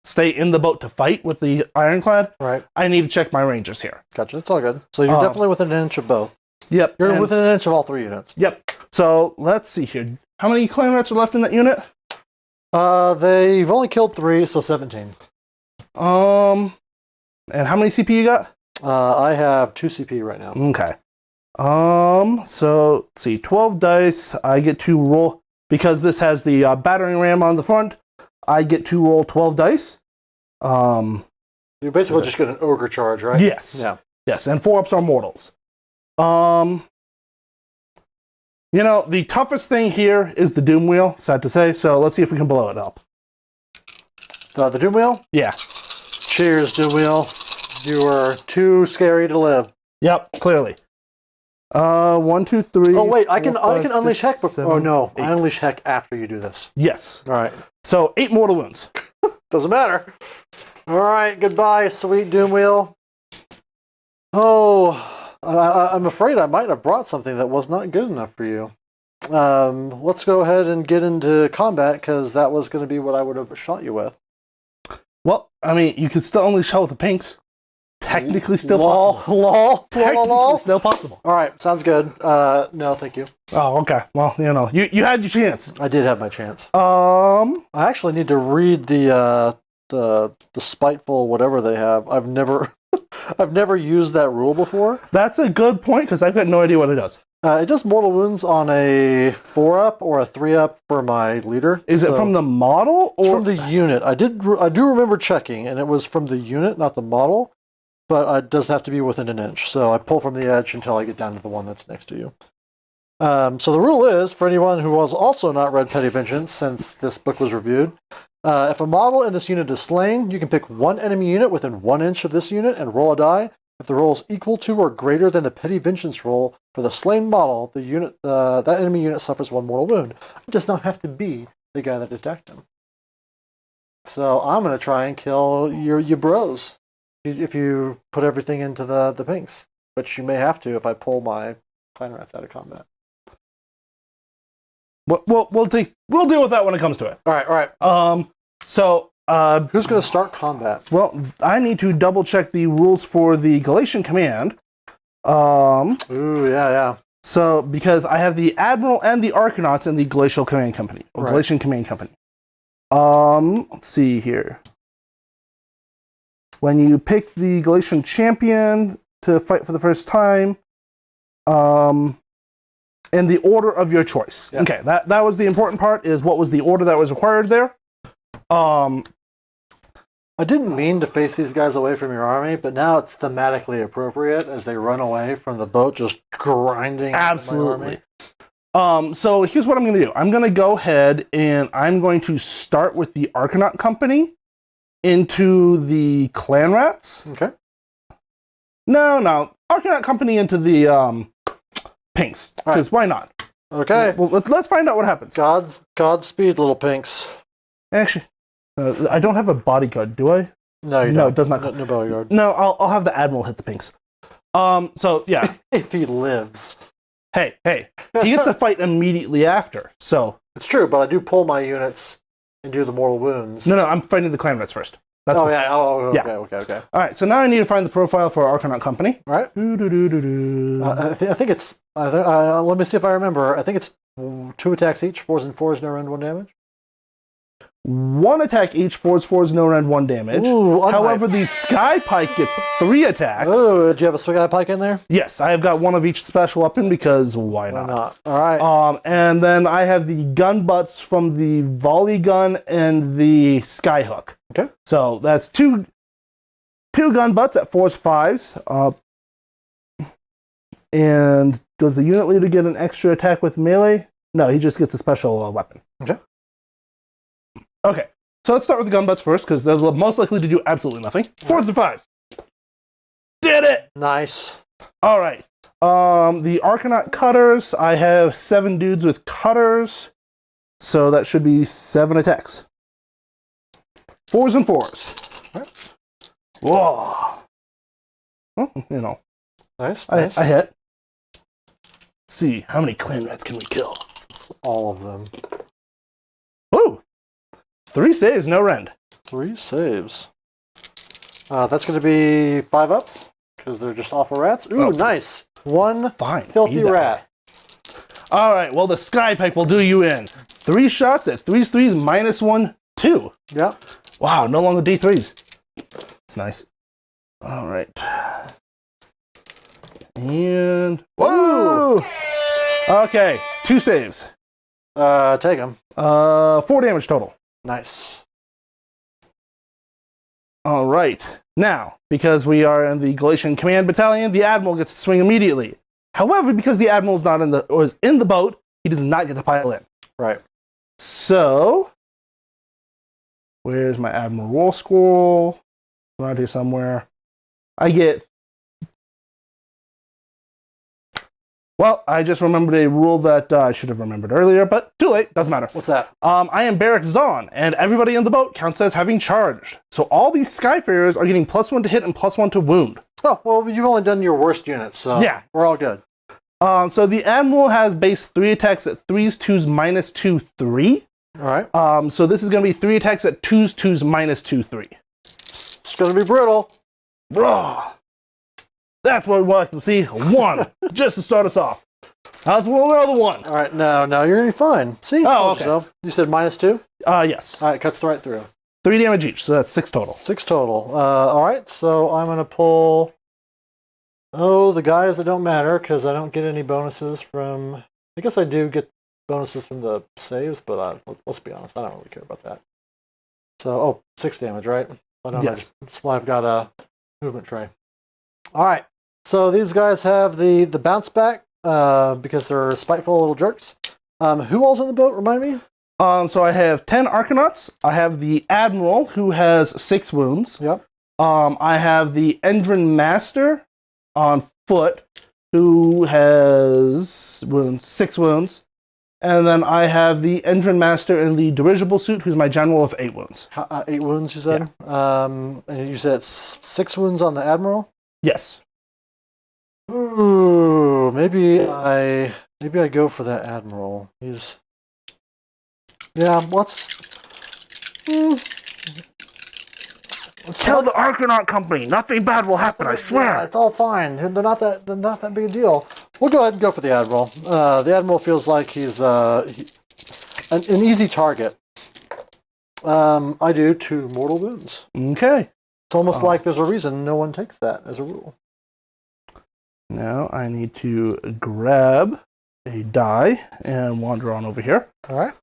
stay in the boat to fight with the Ironclad, right, I need to check my rangers here. Gotcha. It's all good. So you're definitely within an inch of both. Yep. You're within an inch of all 3 units. Yep. So let's see here. How many Clan Rats are left in that unit? They've only killed 3, so 17. And how many CP you got? I have 2 CP right now. Okay. So let's see, 12 dice. I get to roll because this has the battering ram on the front. I get to roll 12 dice. You basically just get an ogre charge, right? Yes. Yeah. Yes, and 4-ups are mortals. The toughest thing here is the Doom Wheel, sad to say, so let's see if we can blow it up. The Doom Wheel? Yeah. Cheers, Doom Wheel. You are too scary to live. Yep, clearly. 1, 2, 3. Oh wait, 4, I can 5, unleash 6, heck. 7, Oh no, 8. I unleash heck after you do this. Yes. All right. So 8 mortal wounds. Doesn't matter. All right, goodbye, sweet Doom Wheel. Oh, I'm afraid I might have brought something that was not good enough for you. Let's go ahead and get into combat because that was going to be what I would have shot you with. Well, I mean, you can still only shot with the pinks. Technically still possible. Lol. Technically still possible. All right, sounds good. No, thank you. Oh, okay. Well, you had your chance. I did have my chance. I I actually need to read the spiteful whatever they have. I've never used that rule before. That's a good point because I've got no idea what it does. It does mortal wounds on a 4-up or a 3-up for my leader. Is it from the model or from the unit? I do remember checking, and it was from the unit, not the model. But it does have to be within an inch. So I pull from the edge until I get down to the one that's next to you. So the rule is, for anyone who has also not read Petty Vengeance since this book was reviewed, if a model in this unit is slain, you can pick one enemy unit within 1 inch of this unit and roll a die. If the roll is equal to or greater than the Petty Vengeance roll for the slain model, that enemy unit suffers 1 mortal wound. It does not have to be the guy that attacked them. So I'm going to try and kill your bros. If you put everything into the pinks, which you may have to if I pull my Clan Rats out of combat. We'll deal with that when it comes to it. All right. So who's going to start combat? Well, I need to double check the rules for the Galatian command. Ooh, yeah. So because I have the Admiral and the Arcanauts in the Glacial Command Company, or right. Galatian Command Company. Let's see here. When you pick the Galatian champion to fight for the first time, in the order of your choice. Yeah. Okay, that was the important part, is what was the order that was required there. I didn't mean to face these guys away from your army, but now it's thematically appropriate as they run away from the boat, just grinding. Absolutely. So here's what I'm going to do. I'm going to go ahead and I'm going to start with the Arcanaut Company into the Clan Rats. Okay. No. Arcanaut Company into the Pinks. Because why not? Okay. Well, let's find out what happens. Godspeed, little pinks. Actually, I don't have a bodyguard, do I? No, you don't. No, it does not. No bodyguard. No, I'll have the Admiral hit the Pinks. So, yeah. If he lives. Hey. He gets to fight immediately after, so... It's true, but I do pull my units and do the mortal wounds. No, I'm fighting the Clan Rats first. That's okay. Okay. Alright, so now I need to find the profile for our Arcanaut Company. All right. I think it's... let me see if I remember. I think it's 2 attacks each, 4s and 4s, no rend 1 damage. 1 attack each, 4s, no rend 1 damage. Ooh, however, the Sky Pike gets 3 attacks. Oh, did you have a Sky Pike in there? Yes, I have got one of each special weapon because why not? Why not? All right. And then I have the gun butts from the volley gun and the Skyhook. Okay. So that's two gun butts at 4s, 5s. And does the unit leader get an extra attack with melee? No, he just gets a special weapon. Okay, so let's start with the gun butts first, because they're most likely to do absolutely nothing. 4s and 5s. Did it! Nice. All right. The Arcanaut cutters, I have 7 dudes with cutters, so that should be 7 attacks. 4s and 4s. Right. Whoa. Well, Nice. I hit. Let's see, how many Clan Rats can we kill? All of them. Ooh! 3 saves, no rend. 3 saves. That's going to be 5 ups, because they're just awful rats. Ooh, nice. 1 filthy rat. All right, well, the Sky Pike will do you in. 3 shots at 3s, minus 1, 2. Yep. Wow, no longer D3s. It's nice. All right. And... Whoa! Okay, 2 saves. Take them. 4 damage total. Nice. All right. Now, because we are in the Galatian Command Battalion, the Admiral gets to swing immediately. However, because the Admiral's not is in the boat, he does not get to pile in. Right. So, where's my Admiral roll scroll? Around here somewhere. I get... Well, I just remembered a rule that I should have remembered earlier, but too late, doesn't matter. What's that? I am Barrack Zahn, and everybody in the boat counts as having charged. So all these Skyfarers are getting +1 to hit and +1 to wound. Oh, well, you've only done your worst units, so yeah, we're all good. So the Admiral has base 3 attacks at 3s, 2s, minus 2, 3. All right. So this is going to be 3 attacks at 2s, 2s, minus 2, 3. It's going to be brutal. Bro. That's what we like to see. 1, just to start us off. That's another 1. All right, no, you're going to be fine. See? Oh, okay. So you said minus 2? Yes. All right, cuts right through. 3 damage each, so that's 6 total. 6 total. All right, so I'm going to pull... Oh, the guys that don't matter, because I don't get any bonuses from... I guess I do get bonuses from the saves, but let's be honest, I don't really care about that. So, 6 damage, right? Yes. That's why I've got a movement tray. All right, so these guys have the bounce back because they're spiteful little jerks. Who all's in the boat? Remind me. So I have 10 Arcanauts. I have the Admiral, who has 6 wounds. Yep. I have the Endrin Master on foot, who has 6 wounds. And then I have the Endrin Master in the dirigible suit, who's my general of 8 wounds. 8 wounds, you said? Yeah. And you said it's 6 wounds on the Admiral? Yes. Ooh, maybe I go for that Admiral. He's... Yeah, let's Tell the Arcanaut Company. Nothing bad will happen, I swear. Yeah, it's all fine. They're not that big a deal. We'll go ahead and go for the Admiral. The Admiral feels like he's an easy target. I do 2 mortal wounds. Okay. It's almost like there's a reason no one takes that as a rule. Now I need to grab a die and wander on over here. All right.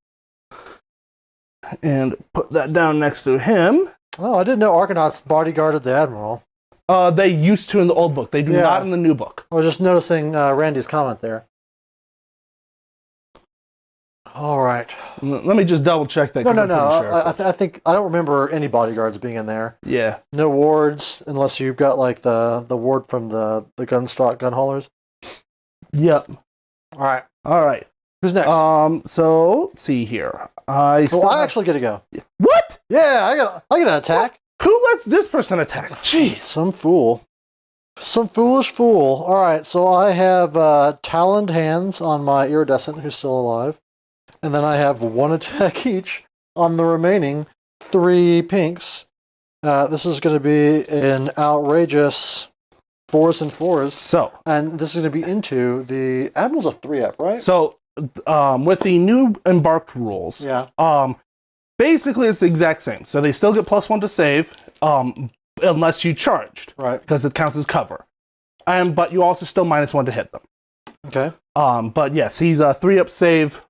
And put that down next to him. Oh, I didn't know Argonauts bodyguarded the admiral. They used to in the old book. They do not in the new book. I was just noticing Randy's comment there. All right. Let me just double check that. No. Sure. I think I don't remember any bodyguards being in there. Yeah. No wards, unless you've got like the ward from the gunstock gun haulers. Yep. All right. Who's next? So let's see here. I actually get to go. What? Yeah, I get an attack. Who lets this person attack? Gee, some fool. Some foolish fool. All right, so I have taloned hands on my iridescent, who's still alive. And then I have one attack each on the remaining 3 pinks. This is going to be an outrageous 4s and 4s. So, and this is going to be into the Admiral's a 3-up, right? So, with the new embarked rules, basically it's the exact same. So they still get +1 to save, unless you charged, right? Because it counts as cover. But you also still -1 to hit them. Okay. But yes, he's a 3-up save.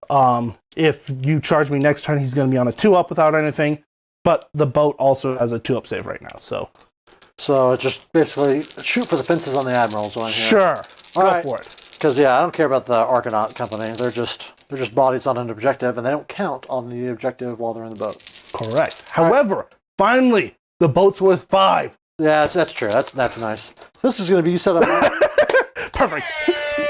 If you charge me next turn, he's going to be on a 2-up without anything. But the boat also has a 2-up save right now. So just basically shoot for the fences on the Admirals. Sure, go for it. Because I don't care about the Argonaut company. They're just bodies on an objective, and they don't count on the objective while they're in the boat. Correct. However, finally, the boat's worth 5. Yeah, that's true. That's nice. So this is going to be you set up. Perfect.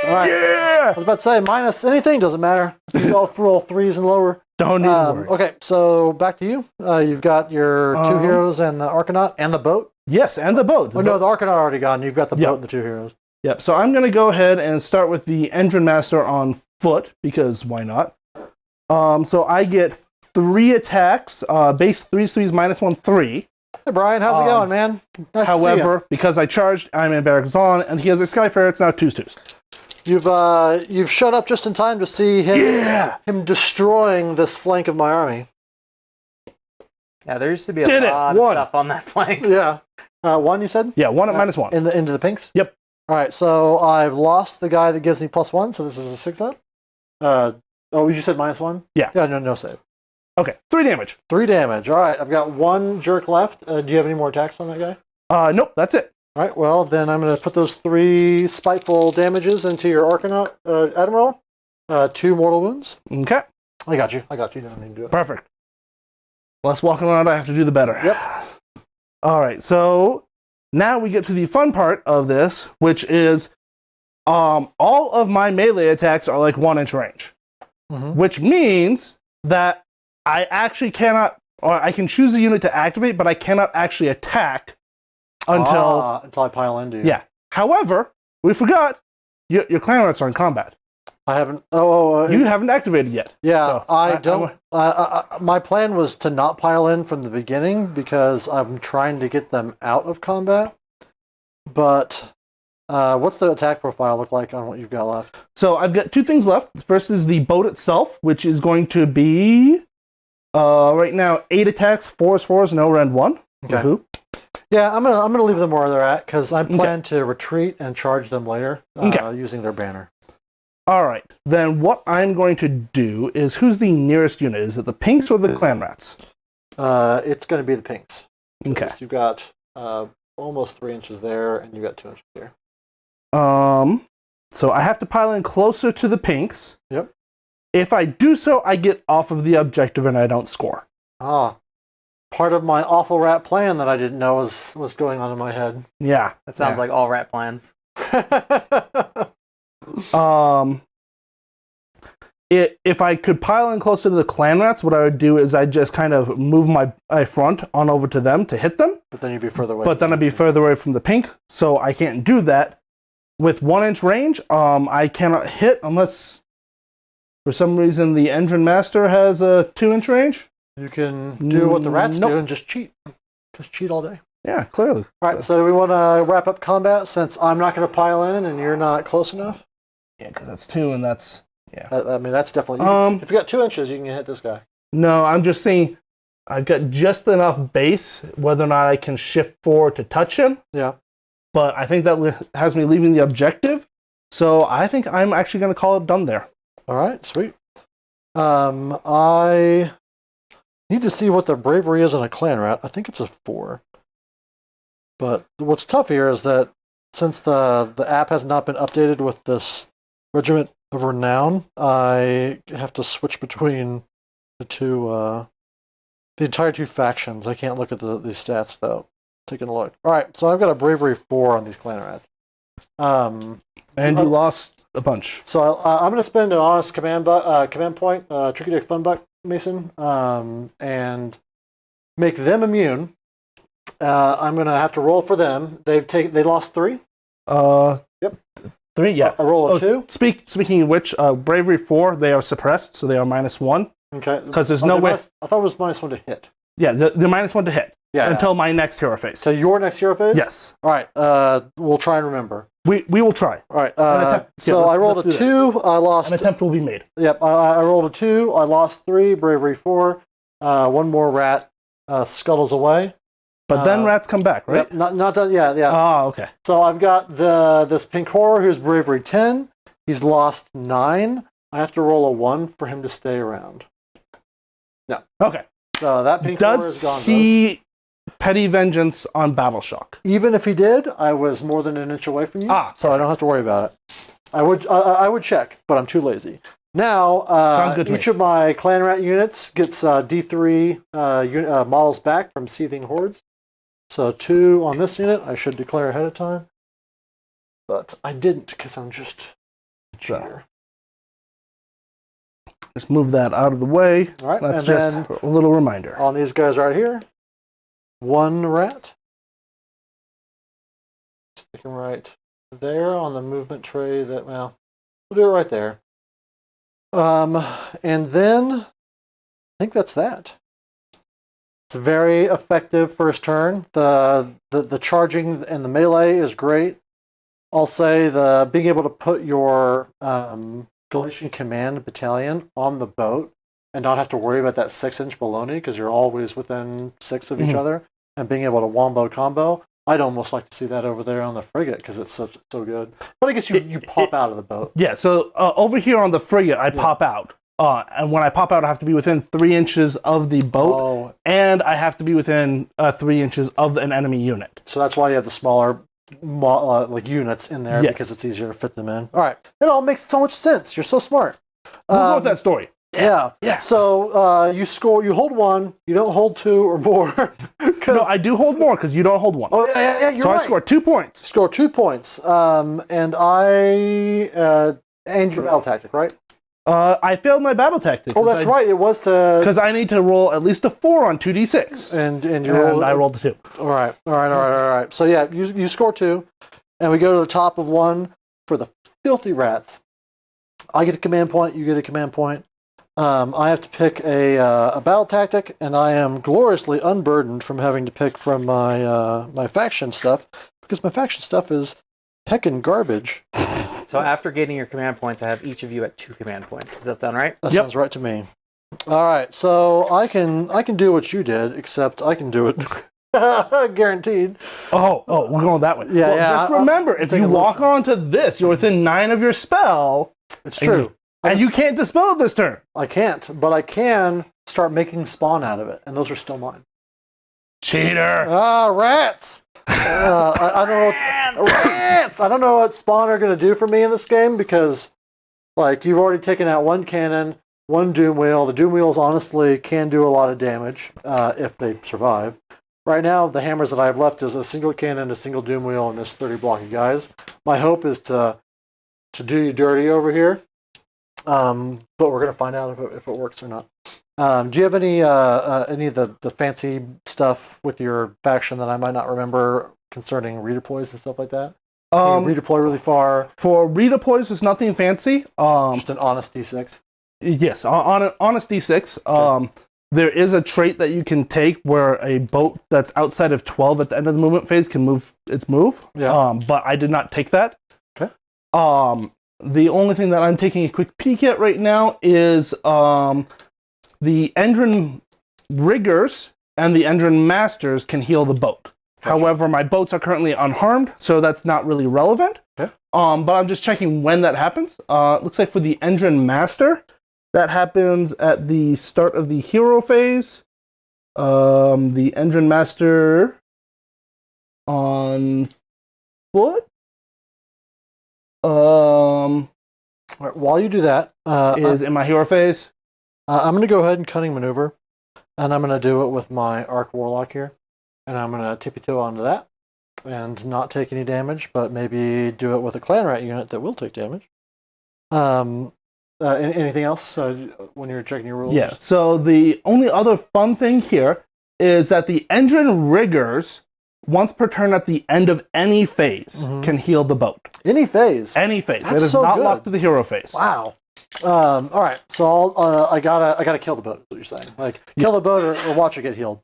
All right. Yeah. I was about to say minus anything doesn't matter. You go for all 3s and lower. Don't need to worry. Okay, so back to you. You've got your 2 heroes and the Argonaut and the boat. Yes, and the boat. No, the Argonaut already gone. You've got the boat and the 2 heroes. Yep. So I'm going to go ahead and start with the Engine Master on foot because why not? So I get 3 attacks. Base 3s, -1, 3. Hey Brian, how's it going, man? Nice however, to see you. because I charged, I'm in Barracks on, and he has a Skyfarer. It's now 2s. You've showed up just in time to see him destroying this flank of my army. Yeah, there used to be a lot of stuff on that flank. Yeah. 1, you said? Yeah, 1 at -1. Into the pinks? Yep. All right, so I've lost the guy that gives me +1, so this is a 6-up. You said -1? Yeah. Yeah, no save. Okay, 3 damage. 3 damage. All right, I've got 1 jerk left. Do you have any more attacks on that guy? Nope, that's it. All right, well, then I'm going to put those 3 spiteful damages into your Argonaut, Admiral. 2 mortal wounds. Okay. I got you. You don't need to do it. Perfect. Less walking around I have to do, the better. Yep. All right, so now we get to the fun part of this, which is all of my melee attacks are like 1-inch range, which means that I actually cannot, or I can choose a unit to activate, but I cannot actually attack until I pile into you. Yeah. However, we forgot your clan rats are in combat. I haven't. You haven't activated yet. Yeah, so I don't. My plan was to not pile in from the beginning because I'm trying to get them out of combat. But what's the attack profile look like on what you've got left? So I've got 2 things left. The first is the boat itself, which is going to be right now 8 attacks, 4s, no rend 1. Okay. Woohoo. Yeah, I'm gonna leave them where they're at because I plan to retreat and charge them later using their banner. All right. Then what I'm going to do is, who's the nearest unit? Is it the pinks or the clan rats? It's going to be the pinks. Okay. You've got almost 3 inches there, and you've got 2 inches here. So I have to pile in closer to the pinks. Yep. If I do so, I get off of the objective and I don't score. Part of my awful rat plan that I didn't know was going on in my head. Yeah. That sounds like all rat plans. If I could pile in closer to the clan rats, what I would do is I'd just kind of move my front on over to them to hit them. But then you'd be further away. But then I'd be further away from the pink, so I can't do that. With 1-inch range, I cannot hit unless, for some reason, the Engine Master has a 2-inch range. You can do what the rats do and just cheat. Just cheat all day. Yeah, clearly. All right, so do we want to wrap up combat since I'm not going to pile in and you're not close enough? Yeah, because that's 2 and that's... Yeah. I mean, that's definitely... if you got 2 inches, you can hit this guy. No, I'm just saying I've got just enough base, whether or not I can shift forward to touch him. Yeah. But I think that has me leaving the objective. So I think I'm actually going to call it done there. All right, sweet. I Need to see what the bravery is on a clan rat. I think it's a 4. But what's tough here is that since the app has not been updated with this Regiment of Renown, I have to switch between the two, the entire two factions. I can't look at the stats though. Taking a look. All right, so I've got a bravery 4 on these clan rats. And you lost a bunch. So I'm going to spend an honest command point, Tricky Dick Fun Buck Mason, and make them immune. I'm going to have to roll for them. They lost 3. Yep. 3, yeah. I roll a 2. Speaking of which, bravery 4, they are suppressed, so they are -1. Okay. Because there's no way. I thought it was -1 to hit. Yeah, they're -1 to hit. Yeah. Until my next hero phase. So your next hero phase? Yes. All right. We'll try and remember. We will try. All right. I rolled a 2. I lost. An attempt will be made. Yep. I rolled a 2. I lost 3. Bravery 4. One more rat scuttles away. But then rats come back, right? Yep. Not done. Yeah. Oh, okay. So I've got this pink horror who's bravery 10. He's lost 9. I have to roll a 1 for him to stay around. Yeah. Okay. So that pink horror is gone. Does he petty vengeance on battle shock? Even if he did, I was more than an inch away from you, so I don't have to worry about it. I would check, but I'm too lazy. Now, Sounds good to each me. of my clan rat units gets D3 models back from seething hordes. So 2 on this unit. I should declare ahead of time, but I didn't because I'm just a cheater. Just move that out of the way. All right, That's and just then a little reminder. on these guys right here, 1 rat. Stick him right there on the movement tray. We'll do it right there. And then I think that's that. It's a very effective first turn. The charging and the melee is great. I'll say the being able to put your Galatian Command Battalion on the boat and not have to worry about that 6-inch baloney because you're always within 6 of each other, and being able to wombo combo. I'd almost like to see that over there on the frigate because it's so good. But I guess you pop out of the boat. Yeah, so over here on the frigate, I pop out. And when I pop out, I have to be within 3 inches of the boat, and I have to be within 3 inches of an enemy unit. So that's why you have the smaller units in there, because it's easier to fit them in. All right. It all makes so much sense. You're so smart. We'll go with that story. Yeah. So you hold 1, you don't hold 2 or more. No, I do hold more because you don't hold 1. Oh, yeah, you're right. So I score 2 points. Score 2 points. And and your battle tactic, right? I failed my battle tactic. Oh, that's right. It was to... Because I need to roll at least a 4 on 2d6. And I rolled a 2. All right. So yeah, you score 2, and we go to the top of 1 for the filthy rats. I get a command point. You get a command point. I have to pick a battle tactic, and I am gloriously unburdened from having to pick from my faction stuff because my faction stuff is heckin' garbage. So after getting your command points, I have each of you at 2 command points. Does that sound right? That sounds right to me. All right, so I can do what you did, except I can do it guaranteed. Oh, we're going that way. Yeah, Just remember, if you lock onto this, you're within 9 of your spell. It's true. And you can't dispel it this turn. I can't, but I can start making spawn out of it, and those are still mine. Cheater. Rats! I don't know. Rats! I don't know what spawn are going to do for me in this game because, you've already taken out 1 cannon, 1 doom wheel. The doom wheels honestly can do a lot of damage if they survive. Right now, the hammers that I have left is a single cannon, a single doom wheel, and this 30 block of guys. My hope is to do you dirty over here, but we're going to find out if it works or not. Do you have any of the fancy stuff with your faction that I might not remember concerning redeploys and stuff like that? Redeploy really far. For redeploys, there's nothing fancy. Just an honest D6. Yes, on an honest D6. Okay. There is a trait that you can take where a boat that's outside of 12 at the end of the movement phase can move its move. Yeah. But I did not take that. Okay. The only thing that I'm taking a quick peek at right now is the Endrin riggers and the Endrin masters can heal the boat. Gotcha. However, my boats are currently unharmed, so that's not really relevant. Okay. But I'm just checking when that happens. Looks like for the Endrin master, that happens at the start of the hero phase. The engine master on foot. All right, while you do that, Is in my hero phase. I'm going to go ahead and cunning maneuver, and I'm going to do it with my Arc Warlock here, and I'm going to tippy-toe onto that, and not take any damage, but maybe do it with a Clan Rat unit that will take damage. Anything else when you're checking your rules? Yeah, so the only other fun thing here is that the engine riggers, once per turn at the end of any phase, can heal the boat. Any phase? Any phase. That's It is so not good. locked to the hero phase. Wow. All right, so I gotta kill the boat, is what you're saying. Like, kill the boat or watch it get healed.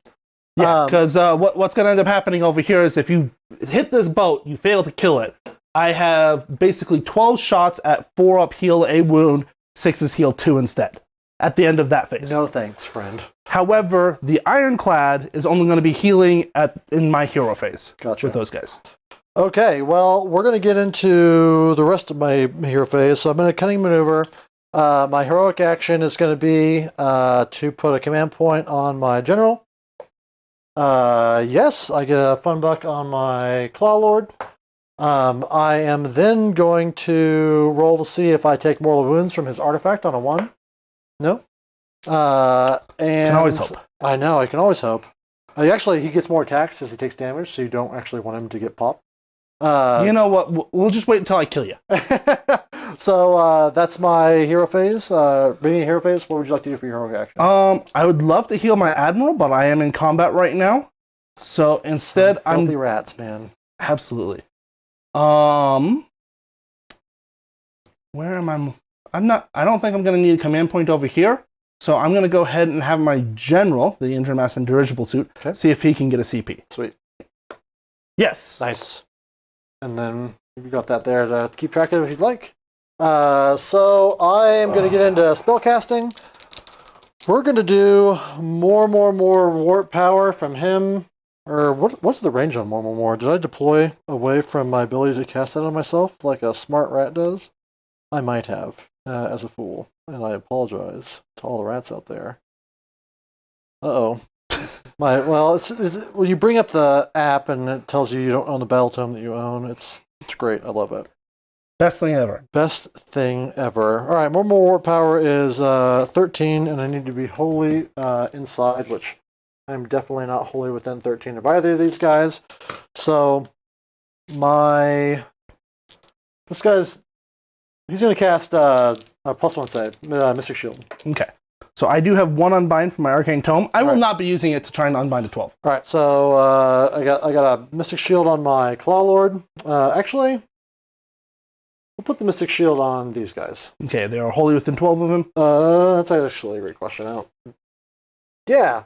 Yeah, because what's going to end up happening over here is if you hit this boat, you fail to kill it. I have basically 12 shots at 4 up heal a wound, 6 is heal 2 instead at the end of that phase. No thanks, friend. However, the Ironclad is only going to be healing in my hero phase Gotcha. with those guys. Okay, well, we're going to get into the rest of my hero phase, so I'm going to cunning maneuver. My heroic action is going to be to put a command point on my general. Yes, I get a fun buck on my Claw Lord. I am then going to roll to see if I take mortal wounds from his artifact on a 1. No. And Can always hope. I know, I can always hope. Actually, he gets more attacks as he takes damage, so you don't actually want him to get popped. You know what? We'll just wait until I kill you. So that's my hero phase. Beginning of hero phase, what would you like to do for your heroic action? I would love to heal my Admiral, but I am in combat right now. So instead, Filthy rats, man. Absolutely. Where am I? I don't think I'm going to need a command point over here. So I'm going to go ahead and have my general, the Engine Master in dirigible suit, see if he can get a CP. Sweet. Yes. Nice. And then you got that there to keep track of if you'd like. So I am going to get into spellcasting. We're going to do more warp power from him. Or what's the range on more? Did I deploy away from my ability to cast that on myself like a smart rat does? I might have, as a fool. And I apologize to all the rats out there. Uh-oh. When you bring up the app and it tells you don't own the battle tome that you own, it's great. I love it. Best thing ever. Best thing ever. All right, more warp power is 13, and I need to be wholly inside, which I'm definitely not wholly within 13 of either of these guys. So this guy's he's going to cast a +1 save, Mystic Shield. Okay. So I do have 1 unbind from my Arcane Tome. I will not be using it to try and unbind a 12. All right, so I got a Mystic Shield on my Claw Lord. Actually, we'll put the Mystic Shield on these guys. Okay, they are wholly within 12 of him. That's actually a great question. Yeah,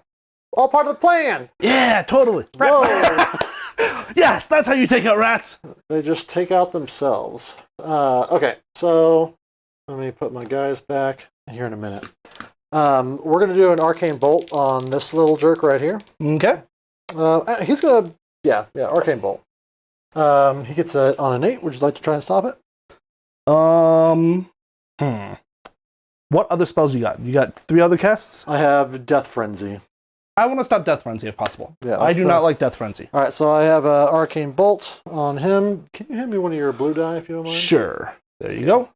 all part of the plan. Yeah, totally. Whoa. Yes, that's how you take out rats. They just take out themselves. Okay, so let me put my guys back here in a minute. We're going to do an Arcane Bolt on this little jerk right here. Okay. He's going to, yeah, Arcane Bolt. He gets it on an 8. Would you like to try and stop it? What other spells you got? You got 3 other casts? I have Death Frenzy. I want to stop Death Frenzy if possible. Yeah, I do not like Death Frenzy. All right, so I have an Arcane Bolt on him. Can you hand me one of your blue die if you don't mind? Sure. There you go.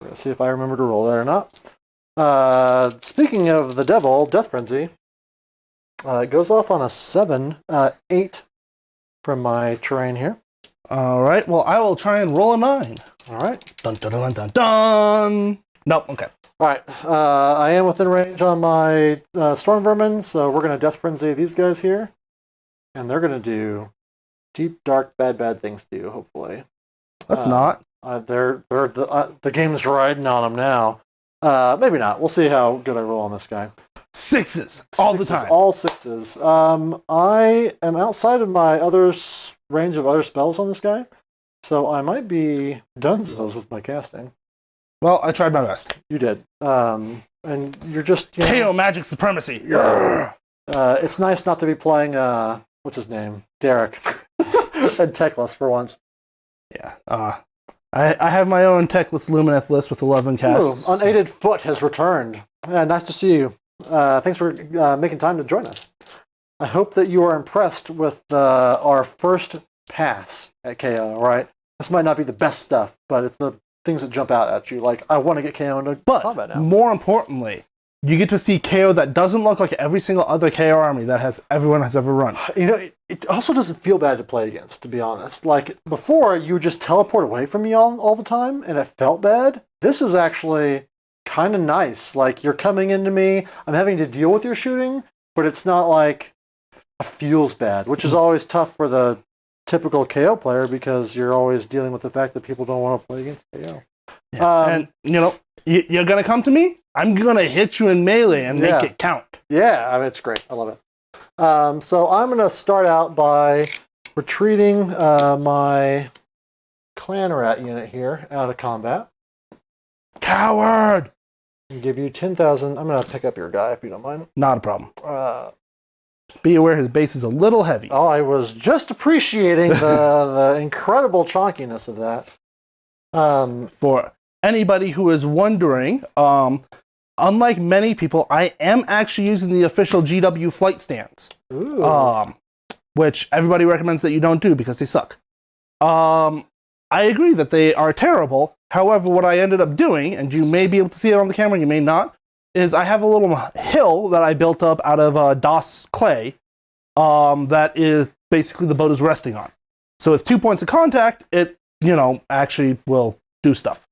Let's see if I remember to roll that or not. Speaking of the devil, Death Frenzy, it goes off on a 7, 8 from my terrain here. All right. Well, I will try and roll a 9. All right. Dun dun dun dun dun. Nope. Okay. All right. I am within range on my Storm Vermin, so we're going to Death Frenzy these guys here. And they're going to do deep, dark, bad things to you, hopefully. That's not. The game's riding on them now. Maybe not. We'll see how good I roll on this guy. 6s all the time. All 6s. I am outside of my range of other spells on this guy, so I might be dunzos with my casting. Well, I tried my best. You did. And you're just... KO magic supremacy. It's nice not to be playing, what's his name? Derek. And Techless for once. Yeah. I have my own Techless Lumineth list with 11 casts. Ooh, Unaided Foot has returned. Yeah, nice to see you. Thanks for making time to join us. I hope that you are impressed with our first pass at KO, all right? This might not be the best stuff, but it's the things that jump out at you. Like, I want to get KO into combat now. But more importantly, you get to see KO that doesn't look like every single other KO army that everyone has ever run. You know, it also doesn't feel bad to play against, to be honest. Like, before, you would just teleport away from me all the time, and it felt bad. This is actually kind of nice. Like, you're coming into me, I'm having to deal with your shooting, but it's not like it feels bad, which is always tough for the typical KO player because you're always dealing with the fact that people don't want to play against KO. Yeah. And, you know, you're going to come to me, I'm going to hit you in melee and make it count. Yeah, I mean, it's great. I love it. So I'm going to start out by retreating my clan rat unit here out of combat. Coward! And give you 10,000. I'm going to pick up your guy if you don't mind. Not a problem. Be aware his base is a little heavy. Oh, I was just appreciating the incredible chonkiness of that. For anybody who is wondering, unlike many people, I am actually using the official GW flight stands. Ooh. Which everybody recommends that you don't do because they suck. I agree that they are terrible. However, what I ended up doing, and you may be able to see it on the camera, you may not, is I have a little hill that I built up out of DOS clay that is basically the boat is resting on. So with 2 points of contact, it, you know, actually will do stuff.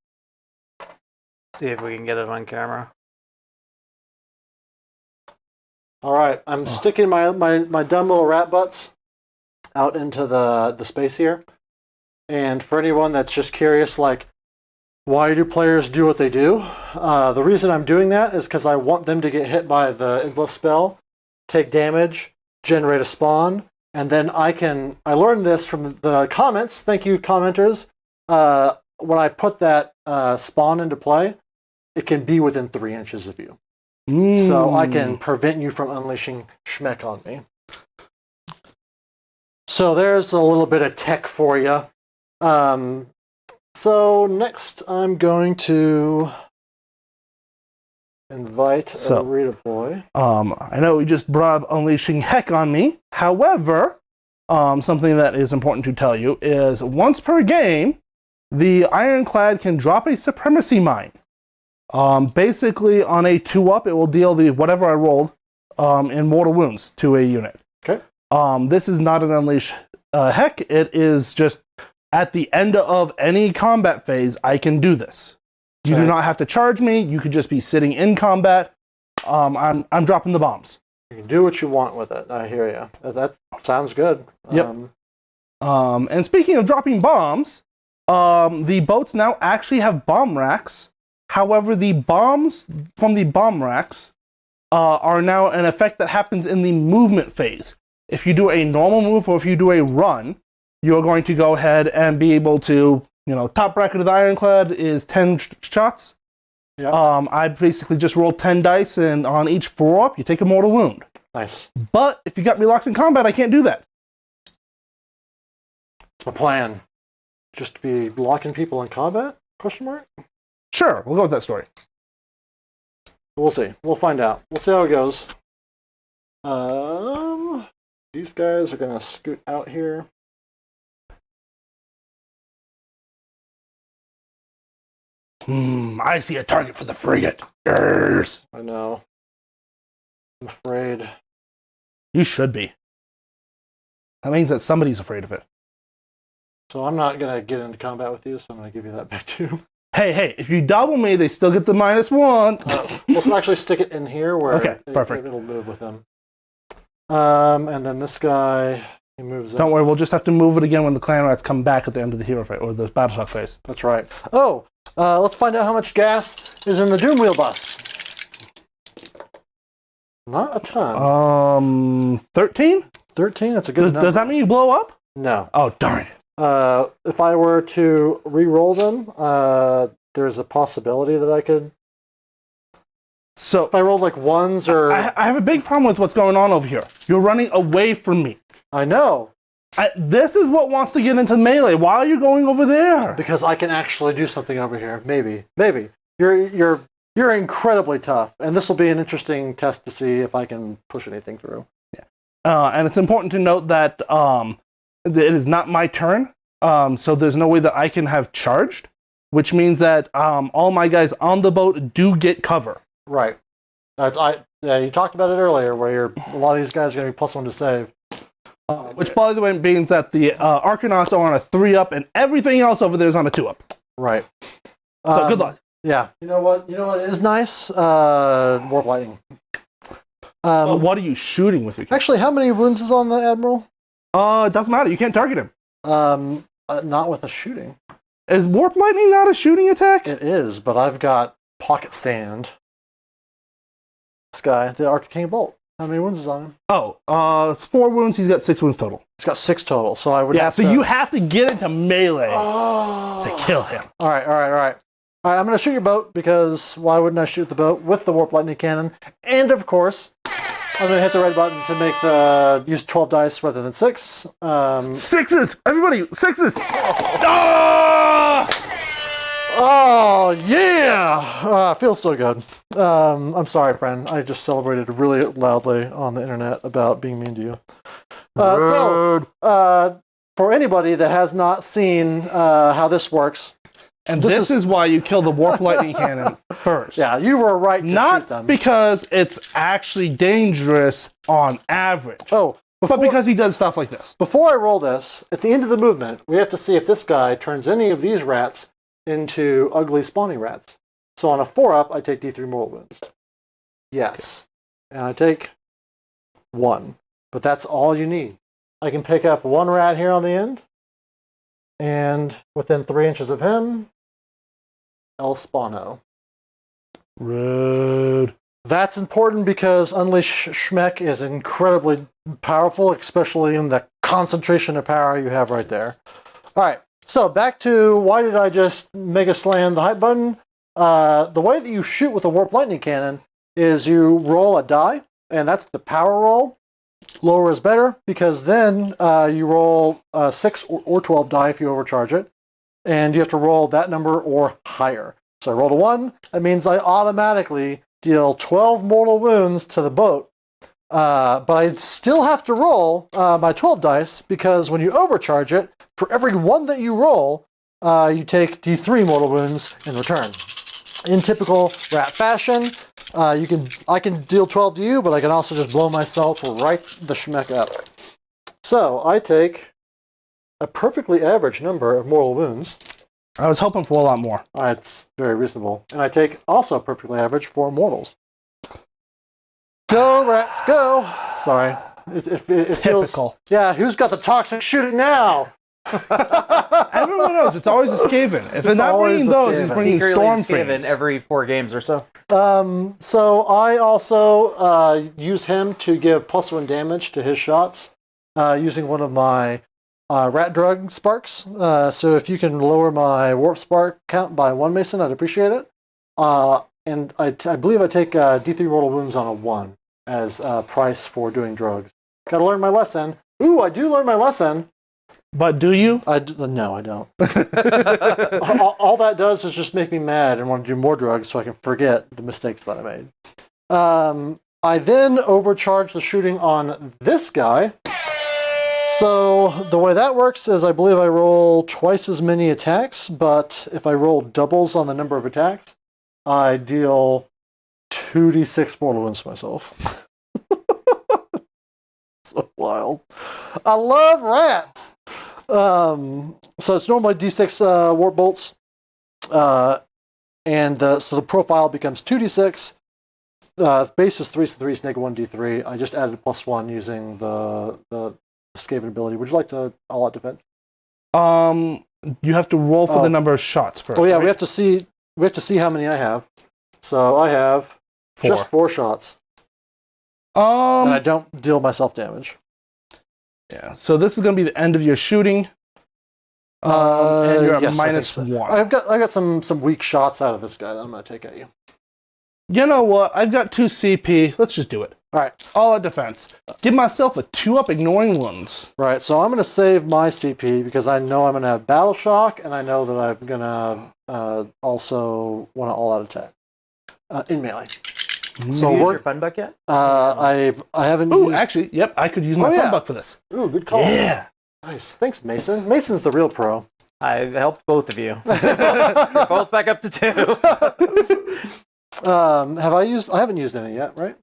See if we can get it on camera. All right, I'm sticking my dumb little rat butts out into the space here. And for anyone that's just curious, like, why do players do what they do? The reason I'm doing that is because I want them to get hit by the Endless Spell, take damage, generate a spawn, and then I learned this from the comments, thank you commenters, when I put that spawn into play, it can be within 3 inches of you. So I can prevent you from unleashing Schmeck on me. So there's a little bit of tech for you. So next I'm going to invite a redeploy. I know we just brought up unleashing heck on me. However, something that is important to tell you is once per game, the Ironclad can drop a supremacy mine. Basically, on a 2-up, it will deal the whatever I rolled in mortal wounds to a unit. Okay. This is not an unleash heck. It is just at the end of any combat phase, I can do this. You do not have to charge me. You could just be sitting in combat. I'm dropping the bombs. You can do what you want with it. I hear you. That sounds good. Yep. And speaking of dropping bombs, the boats now actually have bomb racks. However, the bombs from the bomb racks are now an effect that happens in the movement phase. If you do a normal move or if you do a run, you're going to go ahead and be able to, you know, top bracket of the Ironclad is 10 shots. Yeah. I basically just roll 10 dice, and on each 4-up, you take a mortal wound. Nice. But if you got me locked in combat, I can't do that. It's my plan. Just to be locking people in combat? Question mark? Sure, we'll go with that story. We'll see. We'll find out. We'll see how it goes. These guys are going to scoot out here. I see a target for the frigate. Yes. I know. I'm afraid. You should be. That means that somebody's afraid of it. So I'm not going to get into combat with you, so I'm going to give you that back too. Hey, if you double me, they still get the -1. We'll actually stick it in here where perfect. It'll move with them. And then this guy, he moves up. Don't worry, we'll just have to move it again when the clan rats come back at the end of the hero phase, or the battle shock phase. That's right. Oh, let's find out how much gas is in the Doom Wheel bus. Not a ton. 13? 13? That's a good number. Does that mean you blow up? No. Oh, darn it. If I were to re-roll them, there's a possibility that I could. So if I rolled like ones or. I have a big problem with what's going on over here. You're running away from me. I know. This is what wants to get into melee. Why are you going over there? Because I can actually do something over here. Maybe. You're You're incredibly tough, and this will be an interesting test to see if I can push anything through. And it's important to note that it is not my turn, so there's no way that I can have charged, which means that all my guys on the boat do get cover. Right. You talked about it earlier, where a lot of these guys are going to be +1 to save. Which, by the way, means that the Arcanauts are on a 3-up, and everything else over there is on a 2-up. Right. So good luck. Yeah. You know what is nice? Warp lightning. What are you shooting with? Actually, how many wounds is on the Admiral? It doesn't matter. You can't target him. Not with a shooting. Is Warp Lightning not a shooting attack? It is, but I've got Pocket Sand. This guy, the Arcane Bolt. How many wounds is on him? It's 4 wounds. He's got 6 wounds total. He's got 6 total, so I would have to... you have to get into melee to kill him. All right, I'm going to shoot your boat, because why wouldn't I shoot the boat with the Warp Lightning Cannon? And, of course, I'm going to hit the red button to use 12 dice rather than 6. 6s! Everybody, 6s! Oh, yeah! Feels so good. I'm sorry, friend. I just celebrated really loudly on the internet about being mean to you. For anybody that has not seen how this works... And this is why you kill the Warp Lightning Cannon first. Yeah, you were right to shoot them. Not because it's actually dangerous on average. But because he does stuff like this. Before I roll this, at the end of the movement, we have to see if this guy turns any of these rats into ugly spawning rats. So on a 4-up, I take D3 mortal wounds. Yes. And I take 1. But that's all you need. I can pick up 1 rat here on the end. And within 3 inches of him, El Spawno. Rude. That's important because Unleash Schmeck is incredibly powerful, especially in the concentration of power you have right there. All right, so back to why did I just Mega Slam the hype button? The way that you shoot with a Warp Lightning Cannon is you roll a die, and that's the power roll. Lower is better, because then you roll 6 or 12 die if you overcharge it, and you have to roll that number or higher. So I rolled a 1. That means I automatically deal 12 mortal wounds to the boat, but I still have to roll my 12 dice, because when you overcharge it, for every 1 that you roll, you take D3 mortal wounds in return. In typical rat fashion, I can deal 12 to you, but I can also just blow myself right the schmeck up. So I take a perfectly average number of mortal wounds. I was hoping for a lot more. It's very reasonable. And I take also perfectly average 4 mortals. Go, rats, go! Sorry. It feels... Typical. Yeah, who's got the toxic shooting now? Everyone knows it's always a Skaven. If it's not bringing those, it's bringing Storm Skaven every 4 games or so. So I also use him to give +1 damage to his shots using one of my rat drug sparks. So if you can lower my warp spark count by 1 Mason, I'd appreciate it. And I believe I take D3 mortal wounds on a 1 as price for doing drugs. Gotta learn my lesson. Ooh, I do learn my lesson. But do you? No, I don't. all that does is just make me mad and want to do more drugs so I can forget the mistakes that I made. I then overcharge the shooting on this guy. So the way that works is I believe I roll twice as many attacks, but if I roll doubles on the number of attacks, I deal 2d6 mortal wounds to myself. So wild. I love rats! So it's normally d6 warp bolts, so the profile becomes 2d6. Base is 3, so 3 is -1 d3. I just added +1 using the Skaven ability. Would you like to all-out defense? You have to roll for the number of shots first. Oh yeah, right? we have to see how many I have. So I have 4. just 4 shots, and I don't deal myself damage. Yeah, so this is going to be the end of your shooting. And you're at yes, -1. I've got some weak shots out of this guy that I'm going to take at you. You know what? I've got 2 CP. Let's just do it. All right. All out defense. Give myself a 2-up ignoring wounds. Right, so I'm going to save my CP because I know I'm going to have Battle Shock, and I know that I'm going to also want to all-out attack. in melee. So So use we're your fun buck yet? I haven't. Ooh, used... actually, yep, I could use my yeah. fun buck for this. Ooh, good call. Yeah. Nice. Thanks, Mason. Mason's the real pro. I helped both of you. You're both back up to 2. I haven't used any yet, right?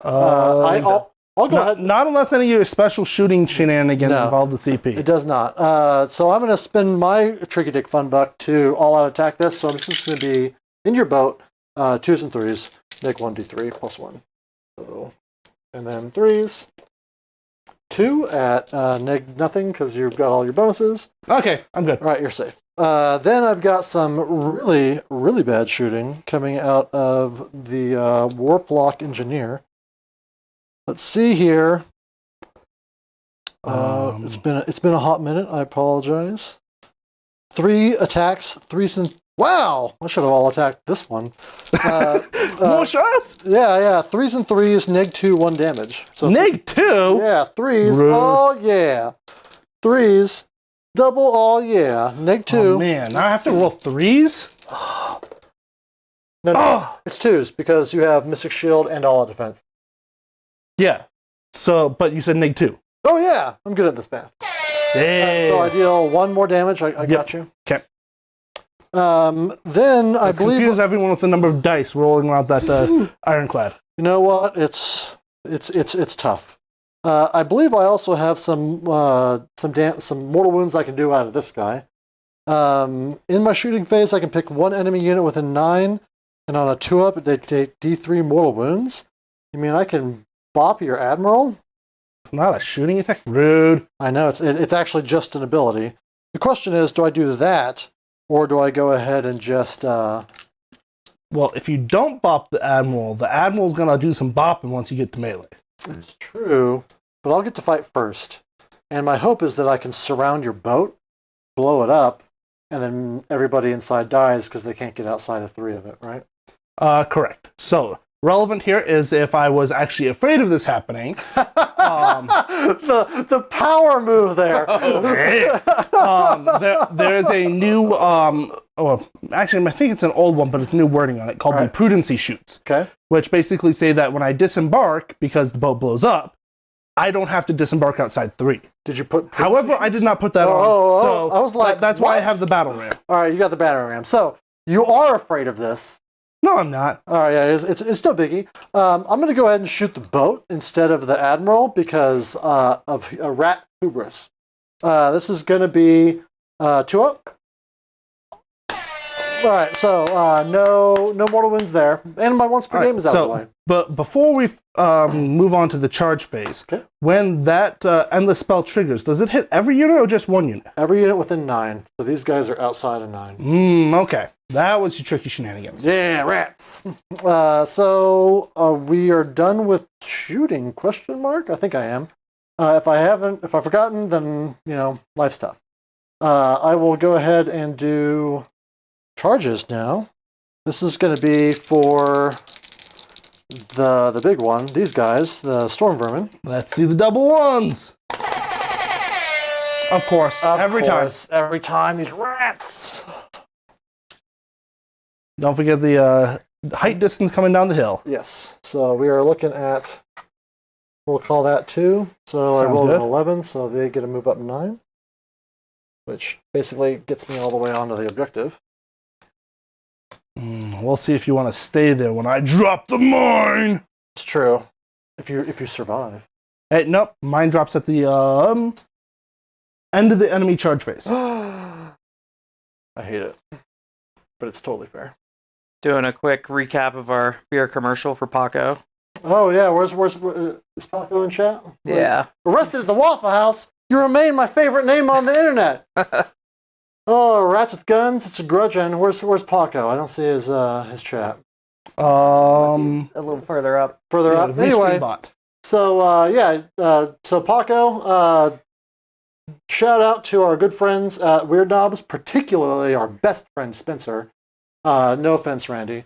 I'll go ahead. Not unless any of your special shooting shenanigans involve the CP. It does not. So I'm going to spend my Tricky Dick Fun Buck to all-out attack this. So I'm just going to be in your boat, 2s and 3s. Make 1d3 plus 1. So, and then 3s. 2 at neg nothing because you've got all your bonuses. Okay, I'm good. All right, you're safe. Then I've got some really, really bad shooting coming out of the Warplock Engineer. Let's see here. It's been a hot minute. I apologize. 3 attacks, 3s and wow! I should have all attacked this one. More shots? Yeah. 3s and 3s, neg 2, 1 damage. So neg 2? Yeah, 3s. Rude. Oh yeah. 3s, double. Oh yeah. Neg 2. Oh man, now I have to roll 3s? No, it's 2s because you have Mystic Shield and all out defense. Yeah. So, but you said neg 2. Oh yeah, I'm good at this math. Yeah. So I deal 1 more damage. I got you. Okay. Then I believe confuse everyone with the number of dice rolling around that ironclad. you know what? It's tough. I believe I also have some mortal wounds I can do out of this guy. In my shooting phase, I can pick 1 enemy unit within 9, and on a 2-up, they take D3 mortal wounds. You mean I can bop your admiral? It's not a shooting attack. Rude. I know it's actually just an ability. The question is, do I do that, or do I go ahead and just? Well, if you don't bop the admiral's gonna do some bopping once you get to melee. It's true, but I'll get to fight first. And my hope is that I can surround your boat, blow it up, and then everybody inside dies because they can't get outside of 3 of it, right? Correct. So, relevant here is if I was actually afraid of this happening. The power move there. There's a new, actually, I think it's an old one, but it's new wording on it called the prudency shoots. Okay. Which basically say that when I disembark, because the boat blows up, I don't have to disembark outside 3. Did you put? However, I did not put that on. So I was like, that's why I have the battle ram. All right, you got the battle ram. So you are afraid of this. No, I'm not. All right, yeah, it's no biggie. I'm going to go ahead and shoot the boat instead of the admiral because of a rat hubris. This is going to be 2-up. All right, so no mortal wounds there, and my once per game is out of the way. But before we move on to the charge phase, when that endless spell triggers, does it hit every unit or just 1 unit? Every unit within 9. So these guys are outside of 9. Okay. That was your tricky shenanigans. Yeah, rats. So we are done with shooting? Question mark? I think I am. If I've forgotten, then life's tough. I will go ahead and do charges now. This is going to be for the big one. These guys, the storm vermin. Let's see the double ones. Of course. Every time these rats. Don't forget the height distance coming down the hill. Yes. So we are looking at, we'll call that 2. So I rolled an 11, so they get to move up 9, which basically gets me all the way onto the objective. We'll see if you want to stay there when I drop the mine. It's true. If you survive. Hey, nope. Mine drops at the end of the enemy charge phase. I hate it, but it's totally fair. Doing a quick recap of our beer commercial for Paco. Oh yeah, where's is Paco in chat? Yeah. Arrested at the Waffle House. You remain my favorite name on the internet. Oh, rats with guns. It's a grudgeon. Where's Paco? I don't see his chat. A little further up. Further up. Anyway. So so Paco. Shout out to our good friends at Weird Knobs, particularly our best friend Spencer. No offense, Randy.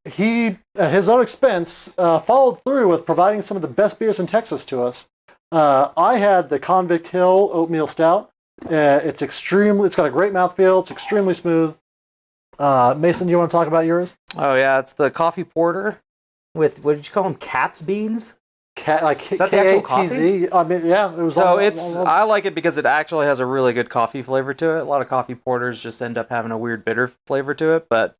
He, at his own expense, followed through with providing some of the best beers in Texas to us. I had the Convict Hill Oatmeal Stout. It's got a great mouthfeel. It's extremely smooth. Mason, you want to talk about yours? Oh yeah, it's the coffee porter with what did you call them? Cat's beans. Like Is that the actual coffee? KATZ. I mean, yeah, it was. So I like it because it actually has a really good coffee flavor to it. A lot of coffee porters just end up having a weird bitter flavor to it, but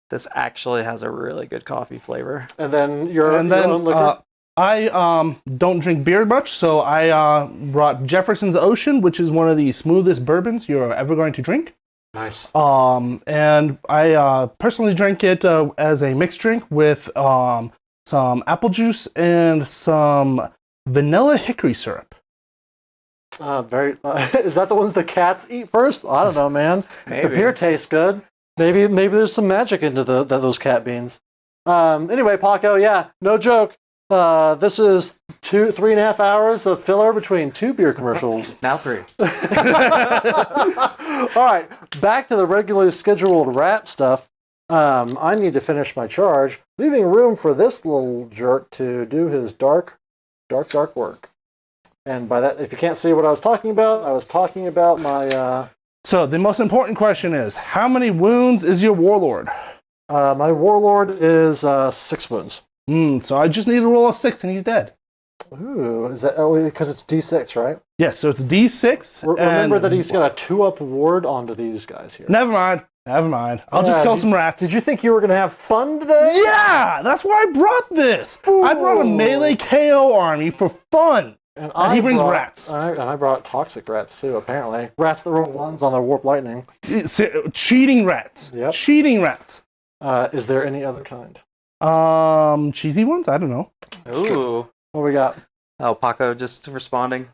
this actually has a really good coffee flavor. And then your own liquor. I don't drink beer much, so I brought Jefferson's Ocean, which is one of the smoothest bourbons you're ever going to drink. Nice. And I personally drink it as a mixed drink with some apple juice and some vanilla hickory syrup. Is that the ones the cats eat first? I don't know, man. Maybe. The beer tastes good. Maybe there's some magic into those cat beans. Anyway, Paco, yeah, no joke. This is 3.5 hours of filler between 2 beer commercials. Now 3. All right, back to the regularly scheduled rat stuff. I need to finish my charge, leaving room for this little jerk to do his dark work. And by that, if you can't see what I was talking about my... So the most important question is, how many wounds is your warlord? My warlord is 6 wounds. So I just need to roll a 6 and he's dead. Ooh, is that because it's D6, right? Yes, so it's D6. Remember that he's got a 2-up ward onto these guys here. Never mind. I'll just kill some rats. Did you think you were going to have fun today? Yeah, that's why I brought this. Ooh. I brought a melee KO army for fun. And he brings rats. And I brought toxic rats too, apparently. Rats that roll 1s on their warp lightning. Cheating rats. Yep. Cheating rats. Is there any other kind? Cheesy ones? I don't know. Ooh. What we got? Oh, Paco just responding.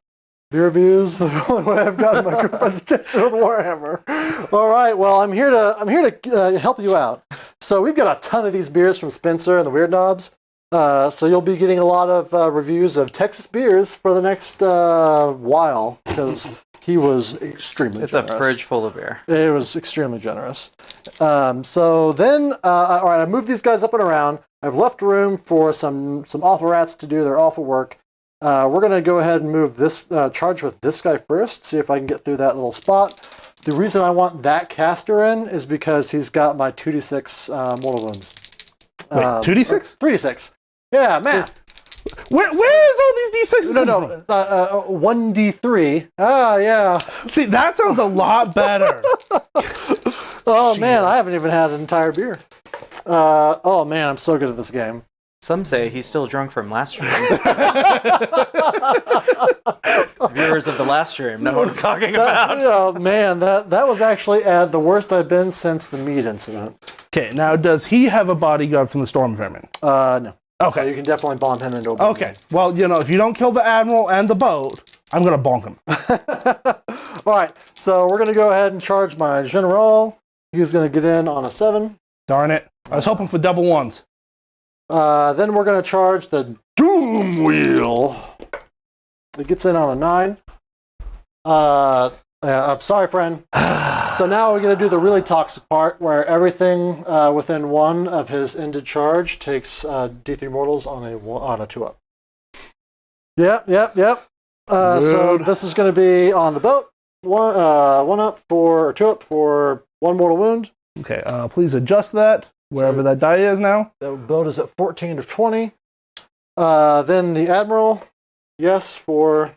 Beer reviews. The only way I've gotten my group presentation with Warhammer. All right. Well, I'm here to help you out. So we've got a ton of these beers from Spencer and the Weird Knobs. So you'll be getting a lot of reviews of Texas beers for the next while because he was extremely generous. It's a fridge full of beer. It was extremely generous. So then, all right, I moved these guys up and around. I've left room for some awful rats to do their awful work. We're going to go ahead and move this charge with this guy first, see if I can get through that little spot. The reason I want that caster in is because he's got my 2d6 mortal wounds. Wait, 2d6? 3d6. Yeah, math. Where is all these d6s coming from? 1d3. Ah, yeah. See, that sounds a lot better. Oh, man, I haven't even had an entire beer. Oh, man, I'm so good at this game. Some say he's still drunk from last stream. Viewers of the last stream know what I'm talking about. Oh, man, that was actually the worst I've been since the meat incident. Okay, now does he have a bodyguard from the Storm Vermin? No. Okay. So you can definitely bomb him into a boat. Okay. Well, if you don't kill the Admiral and the boat, I'm going to bonk him. All right. So we're going to go ahead and charge my General. He's going to get in on a 7. Darn it. I was hoping for double ones. Then we're going to charge the Doom Wheel. It gets in on a 9. I'm sorry, friend. So now we're going to do the really toxic part where everything within 1 of his ended charge takes D3 mortals on a 2-up. Yep. So this is going to be on the boat. 1 up for, or 2 up for 1 mortal wound. Okay, please adjust that wherever that die is now. The boat is at 14 to 20. Then the Admiral, yes, for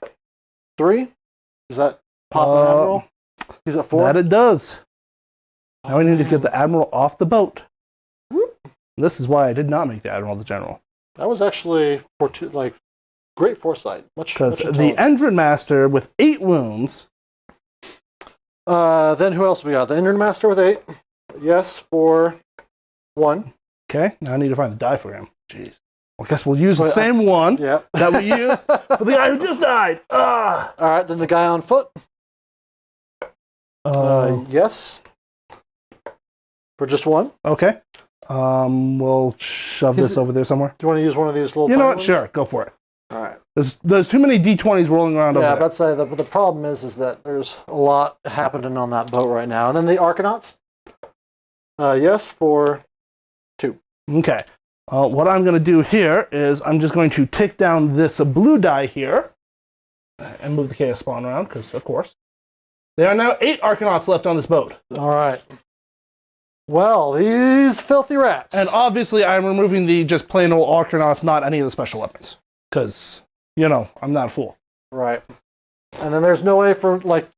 3. Is that pop an Admiral? He's at 4. That it does. Now we need to get the Admiral off the boat. Whoop. This is why I did not make the Admiral the General. That was actually great foresight. Because the Endrin Master with 8 wounds. Then who else we got? The Endrin Master with 8. Yes, for 1. Okay, now I need to find a die for him. Jeez. Well, I guess we'll use the same one that we used for the guy who just died. All right, then the guy on foot. Yes. For just 1. Okay. We'll shove this over there somewhere. Do you want to use one of these little? You know what? ones? Sure, go for it. All right. There's too many D20s rolling around over there. Yeah, I'd say the problem is that there's a lot happening on that boat right now. And then the Arcanauts. Yes, for 2. Okay. What I'm going to do here is I'm just going to tick down this blue die here and move the chaos spawn around, because, of course. There are now 8 Arcanauts left on this boat. All right. Well, these filthy rats. And obviously, I'm removing the just plain old Arcanauts, not any of the special weapons. Because, I'm not a fool. Right. And then there's no way for, like,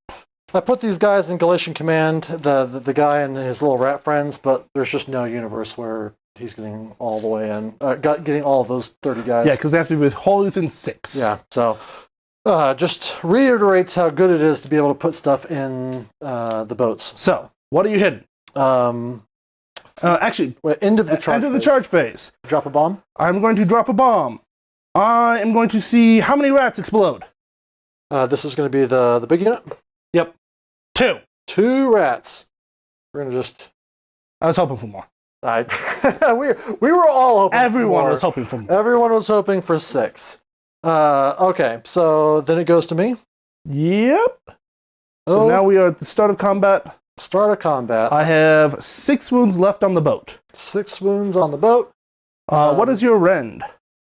I put these guys in Galatian Command, the guy and his little rat friends, but there's just no universe where he's getting all the way in, getting all of those 30 guys. Yeah, because they have to be with wholly within 6. Yeah, so just reiterates how good it is to be able to put stuff in the boats. So, what are you hitting? Actually, End of the charge end of the phase. charge phase. Drop a bomb? I'm going to drop a bomb. I am going to see how many rats explode. This is going to be the big unit? Yep. 2. 2 rats. We're going to just... I was hoping for more. we were all hoping Everyone for more. was hoping for more. Everyone was hoping for 6. Okay, so then it goes to me. Yep. So now we are at the start of combat. Start of combat. I have 6 wounds left on the boat. 6 wounds on the boat. What is your rend?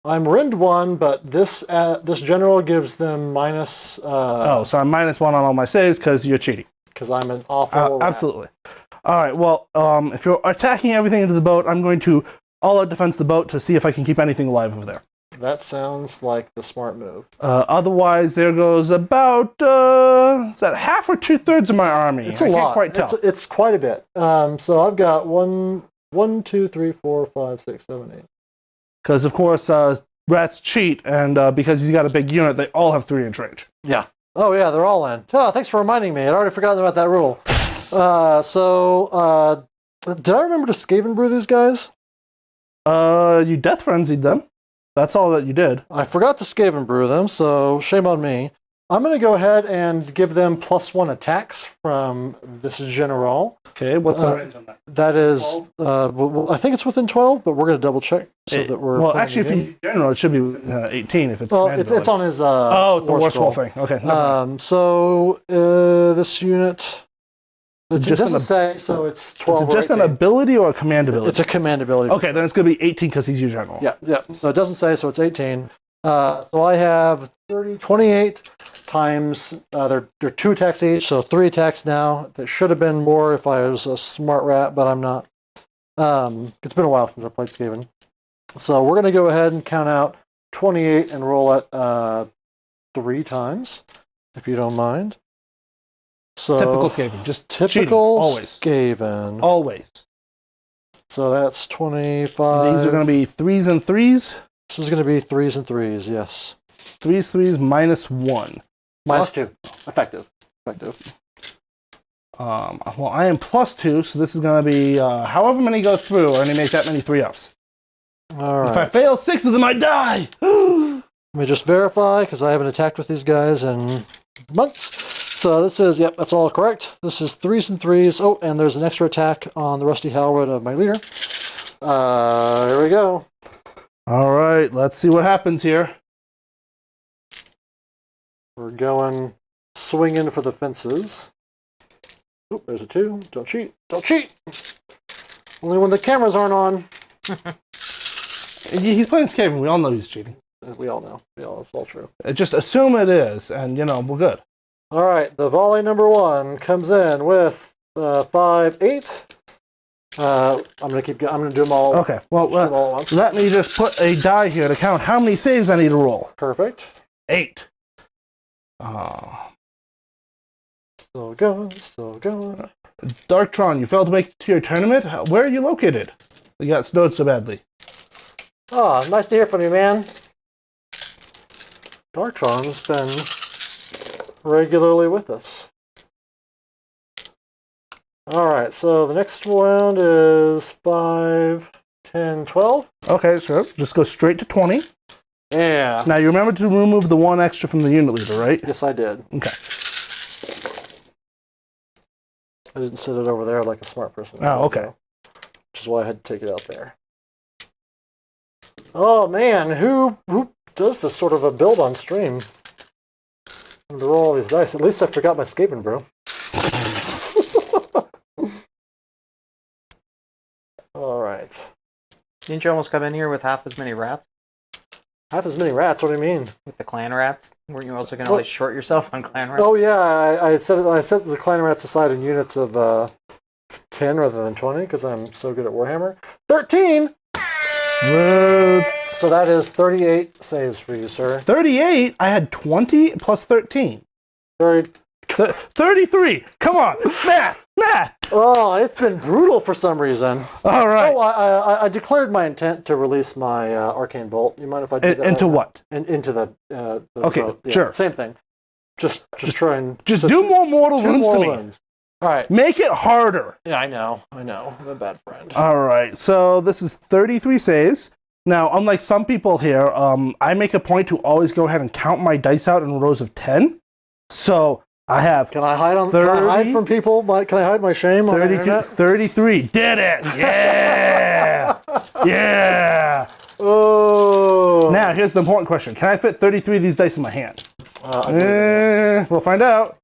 I'm rend 1, but this general gives them minus... so I'm -1 on all my saves because you're cheating. Because I'm an awful rat. Absolutely. All right, well, if you're attacking everything into the boat, I'm going to all-out defense the boat to see if I can keep anything alive over there. That sounds like the smart move. Otherwise, there goes about, is that half or 2/3 of my army? It's a lot. Can't quite tell. It's quite a bit. So I've got 1, 2, 3, 4, 5, 6, 7, 8. Because, of course, rats cheat, and because he's got a big unit, they all have 3-inch range. Yeah. Oh, yeah, they're all in. Oh, thanks for reminding me. I'd already forgotten about that rule. Did I remember to Skaven brew these guys? You death frenzied them. That's all that you did. I forgot to Skaven brew them, so shame on me. I'm going to go ahead and give them +1 attacks from this general. Okay, what's the range on that? That is, I think it's within 12, but we're going to double check so that we're. Well, actually, if you general, it should be 18 if it's. Well, command it's on his. it's the war scroll scroll. thing. Okay. This unit. It doesn't say, so it's 12. Is it just an ability or a command ability? It's a command ability. Okay, then it's going to be 18 because he's your general. Yeah. So it doesn't say, so it's 18. So I have 28 times, they're 2 attacks each, so 3 attacks now. There should have been more if I was a smart rat, but I'm not. It's been a while since I played Skaven. So we're going to go ahead and count out 28 and roll it 3 times, if you don't mind. So Typical Skaven, just typical cheating, always. Skaven. Always. So that's 25. These are going to be 3s and 3s. This is going to be 3s and 3s, yes. 3s, 3s, -1. -2. Effective. Well, I am +2, so this is going to be however many go through, or any make that many 3-ups. All right. If I fail 6 of them, I die! Let me just verify, because I haven't attacked with these guys in months. So this is, yep, that's all correct. This is 3s and 3s. Oh, and there's an extra attack on the Rusty Halberd of my leader. Here we go. All right, let's see what happens here. We're going swinging for the fences. Oh, there's a 2. Don't cheat. Don't cheat! Only when the cameras aren't on. He's playing Skaven. We all know he's cheating. We all know. It's all true. Just assume it is, and, we're good. All right, the volley number 1 comes in with 5, 8. I'm gonna do them all. Okay, well, all at once. let me just put a die here to count how many saves I need to roll. Perfect. 8. Still going. Darktron, you failed to make it to your tournament. Where are you located? You got snowed so badly. Ah, nice to hear from you, man. Darktron's been regularly with us. Alright, so the next round is 5, 10, 12. Okay, so just go straight to 20. Yeah. Now, you remember to remove the 1 extra from the unit leader, right? Yes, I did. Okay. I didn't sit it over there like a smart person. Oh, okay. Which is why I had to take it out there. Oh, man, who does this sort of a build on stream? I'm gonna roll all these dice. At least I forgot my Skaven brew. All right. Didn't you almost come in here with half as many rats? Half as many rats? What do you mean? With the clan rats? Weren't you also going to short yourself on clan rats? Oh yeah, I set the clan rats aside in units of 10 rather than 20 because I'm so good at Warhammer. 13! Rude. So that is 38 saves for you, sir. 38? I had 20 plus 13. 33! Come on! Math! Oh, it's been brutal for some reason. All right. Oh, I declared my intent to release my Arcane Bolt. You mind if I do that? Into what? Into the Okay, boat. Yeah, sure. Same thing. Just try and... Just do more mortal wounds to me. Wounds. All right. Make it harder. Yeah, I know. I'm a bad friend. All right. So this is 33 saves. Now, unlike some people here, I make a point to always go ahead and count my dice out in rows of 10. So I have Can I hide from people? Can I hide my shame on the 32, internet? 33. Did it. Yeah. Yeah. Oh. Now, here's the important question. Can I fit 33 of these dice in my hand? We'll find out.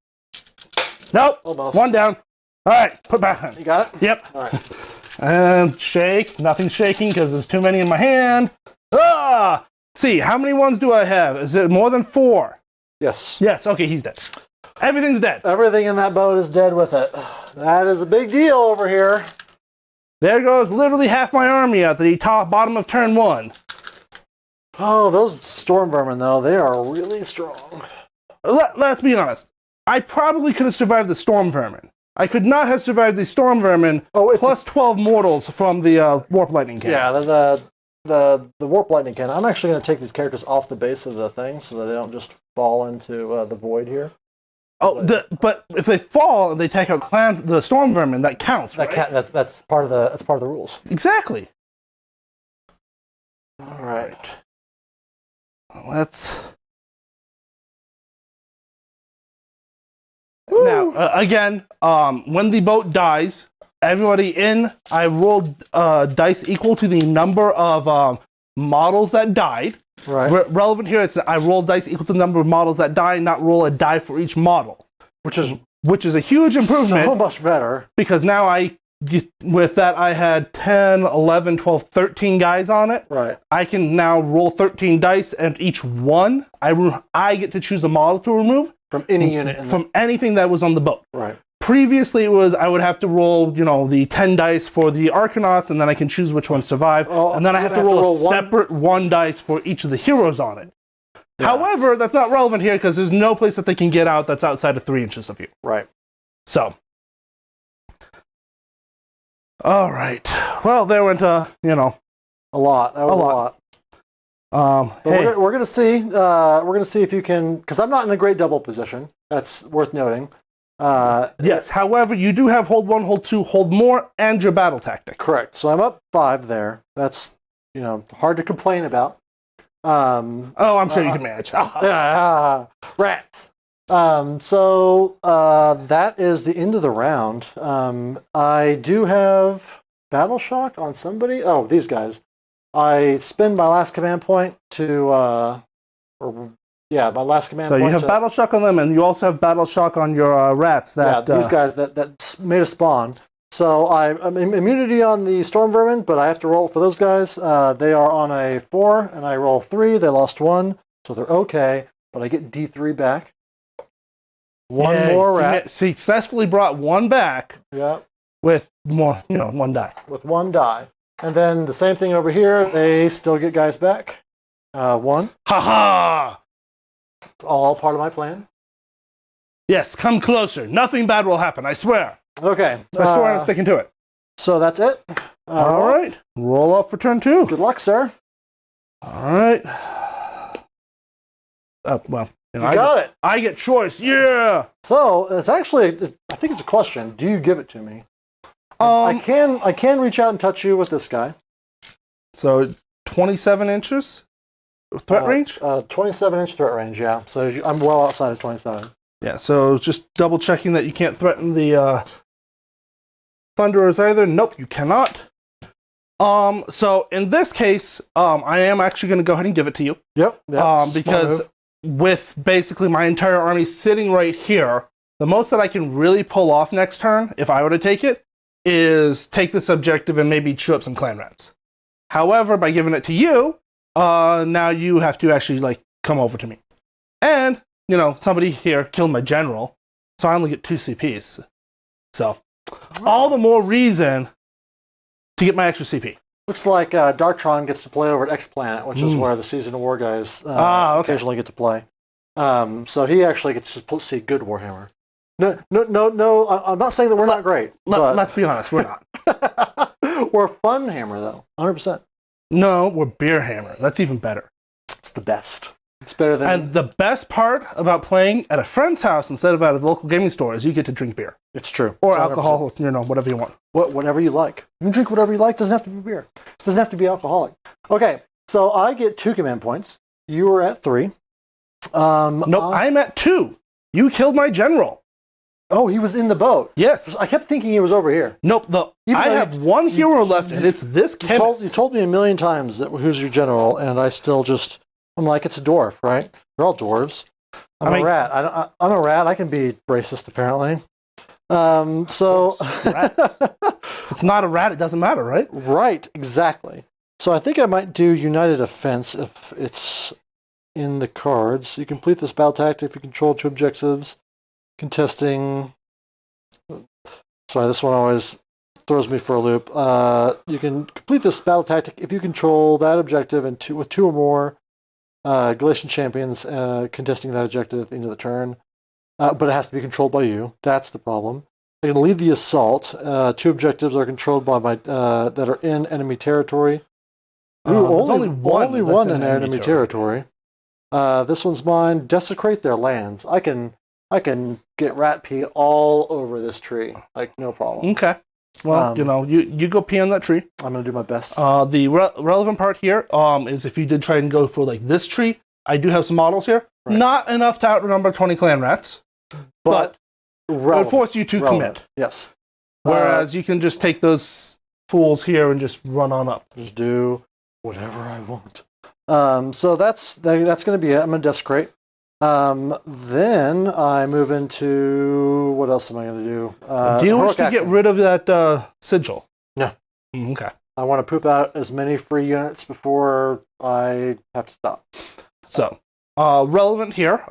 Nope. Almost. One down. All right. Put back on. You got it? Yep. All right. And shake. Nothing's shaking because there's too many in my hand. Ah! See, how many ones do I have? Is it more than 4? Yes. Yes. Okay, he's dead. Everything's dead. Everything in that boat is dead with it. That is a big deal over here. There goes literally half my army at the bottom of turn 1. Oh, those storm vermin, though, they are really strong. Let's be honest. I probably could have survived the storm vermin. I could not have survived the storm vermin plus 12 mortals from the warp lightning cannon. Yeah, the warp lightning cannon. I'm actually going to take these characters off the base of the thing so that they don't just fall into the void here. Oh, but if they fall and they take out the storm vermin, that counts, right? That's part of the rules. Exactly. All right. Let's. Now, again, when the boat dies, everybody in, I rolled dice equal to the number of models that died. Right. Relevant here, it's I roll dice equal to the number of models that die, not roll a die for each model. Which is a huge improvement. So much better. Because now with that, I had 10, 11, 12, 13 guys on it. Right. I can now roll 13 dice, and each one, I get to choose a model to remove. From any unit. From anything that was on the boat. Right. Previously, it was I would have to roll, the 10 dice for the Arcanauts, and then I can choose which ones survive. And then I have to roll a separate one dice for each of the heroes on it. Yeah. However, that's not relevant here because there's no place that they can get out that's outside of 3 inches of you. Right. So. All right. Well, there went, a lot. That was a lot. Hey. We're gonna see. We're gonna see if you can, because I'm not in a great double position. That's worth noting. Yes. However, you do have hold 1, hold 2, hold more, and your battle tactic. Correct. So I'm up 5 there. That's hard to complain about. I'm sure you can manage. Rats. So that is the end of the round. I do have battle shock on somebody. Oh, these guys. I spend my last command point to, my last command point. So you have battle shock on them, and you also have battle shock on your rats. These guys that made a spawn. So I'm immunity on the storm vermin, but I have to roll for those guys. They are on a 4, and I roll 3. They lost 1, so they're okay. But I get D3 back. One more rat. Successfully brought 1 back. Yeah. With more, 1 die. With 1 die. And then the same thing over here. They still get guys back. 1. Ha ha! It's all part of my plan. Yes, come closer. Nothing bad will happen, I swear. Okay. I swear I'm sticking to it. So that's it. All right. Roll off for turn 2. Good luck, sir. All right. Well, you got it. I get choice. Yeah. So it's actually, I think it's a question. Do you give it to me? I can reach out and touch you with this guy. So 27 inches threat range? 27-inch threat range, yeah. So I'm well outside of 27. Yeah, so just double checking that you can't threaten the Thunderers either. Nope, you cannot. So in this case, I am actually going to go ahead and give it to you. Yep. Because with basically my entire army sitting right here, the most that I can really pull off next turn, if I were to take it, is take this objective and maybe chew up some clan rats. However, by giving it to you, now you have to actually come over to me. And, somebody here killed my general, so I only get 2 CPs. So All the more reason to get my extra CP. Looks like Darktron gets to play over at X Planet, which is where the Season of War guys occasionally get to play. So he actually gets to see good Warhammer. No. I'm not saying that we're not great. Let's be honest, we're not. We're fun hammer though, 100%. No, we're beer hammer. That's even better. It's the best. It's better than. And the best part about playing at a friend's house instead of at a local gaming store is you get to drink beer. It's true. Or It's 100%. alcohol, whatever you want. Whatever you like. You can drink whatever you like. Doesn't have to be beer. Doesn't have to be alcoholic. Okay, so I get 2 command points. You were at 3. Nope, I'm at 2. You killed my general. Oh, he was in the boat. Yes. I kept thinking he was over here. Nope, I have one hero left, and it's this chemist. You told me a million times that who's your general, and I still just... I'm like, it's a dwarf, right? They're all dwarves. I'm a rat. I'm a rat. I can be racist, apparently. So... If it's not a rat, it doesn't matter, right? Right, exactly. So I think I might do United Offense if it's in the cards. You complete this battle tactic if you control 2 objectives. Contesting... Sorry, this one always throws me for a loop. You can complete this battle tactic if you control that objective and with 2 or more Galatian champions contesting that objective at the end of the turn. But it has to be controlled by you. That's the problem. I can lead the assault. 2 objectives are controlled by my that are in enemy territory. Only one in enemy territory. This one's mine. Desecrate their lands. I can get rat pee all over this tree, like no problem. Okay. Well, you go pee on that tree. I'm gonna do my best. The relevant part here is if you did try and go for like this tree, I do have some models here. Right. Not enough to outnumber 20 clan rats, but it would force you to commit. Yes. Whereas you can just take those fools here and just run on up. Just do whatever I want. So that's going to be it. I'm going to desecrate. Then I move into... What else am I going to do? Do you wish to get rid of that sigil? No. Okay. I want to poop out as many free units before I have to stop. So, relevant here.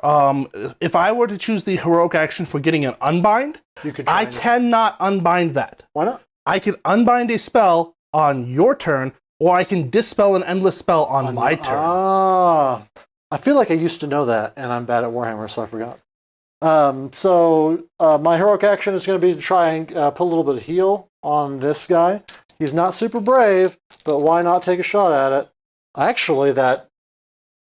If I were to choose the heroic action for getting an unbind, I cannot unbind that. Why not? I can unbind a spell on your turn, or I can dispel an endless spell on my turn. I feel like I used to know that, and I'm bad at Warhammer, so I forgot. So my heroic action is going to be to try and put a little bit of heal on this guy. He's not super brave, but why not take a shot at it? Actually,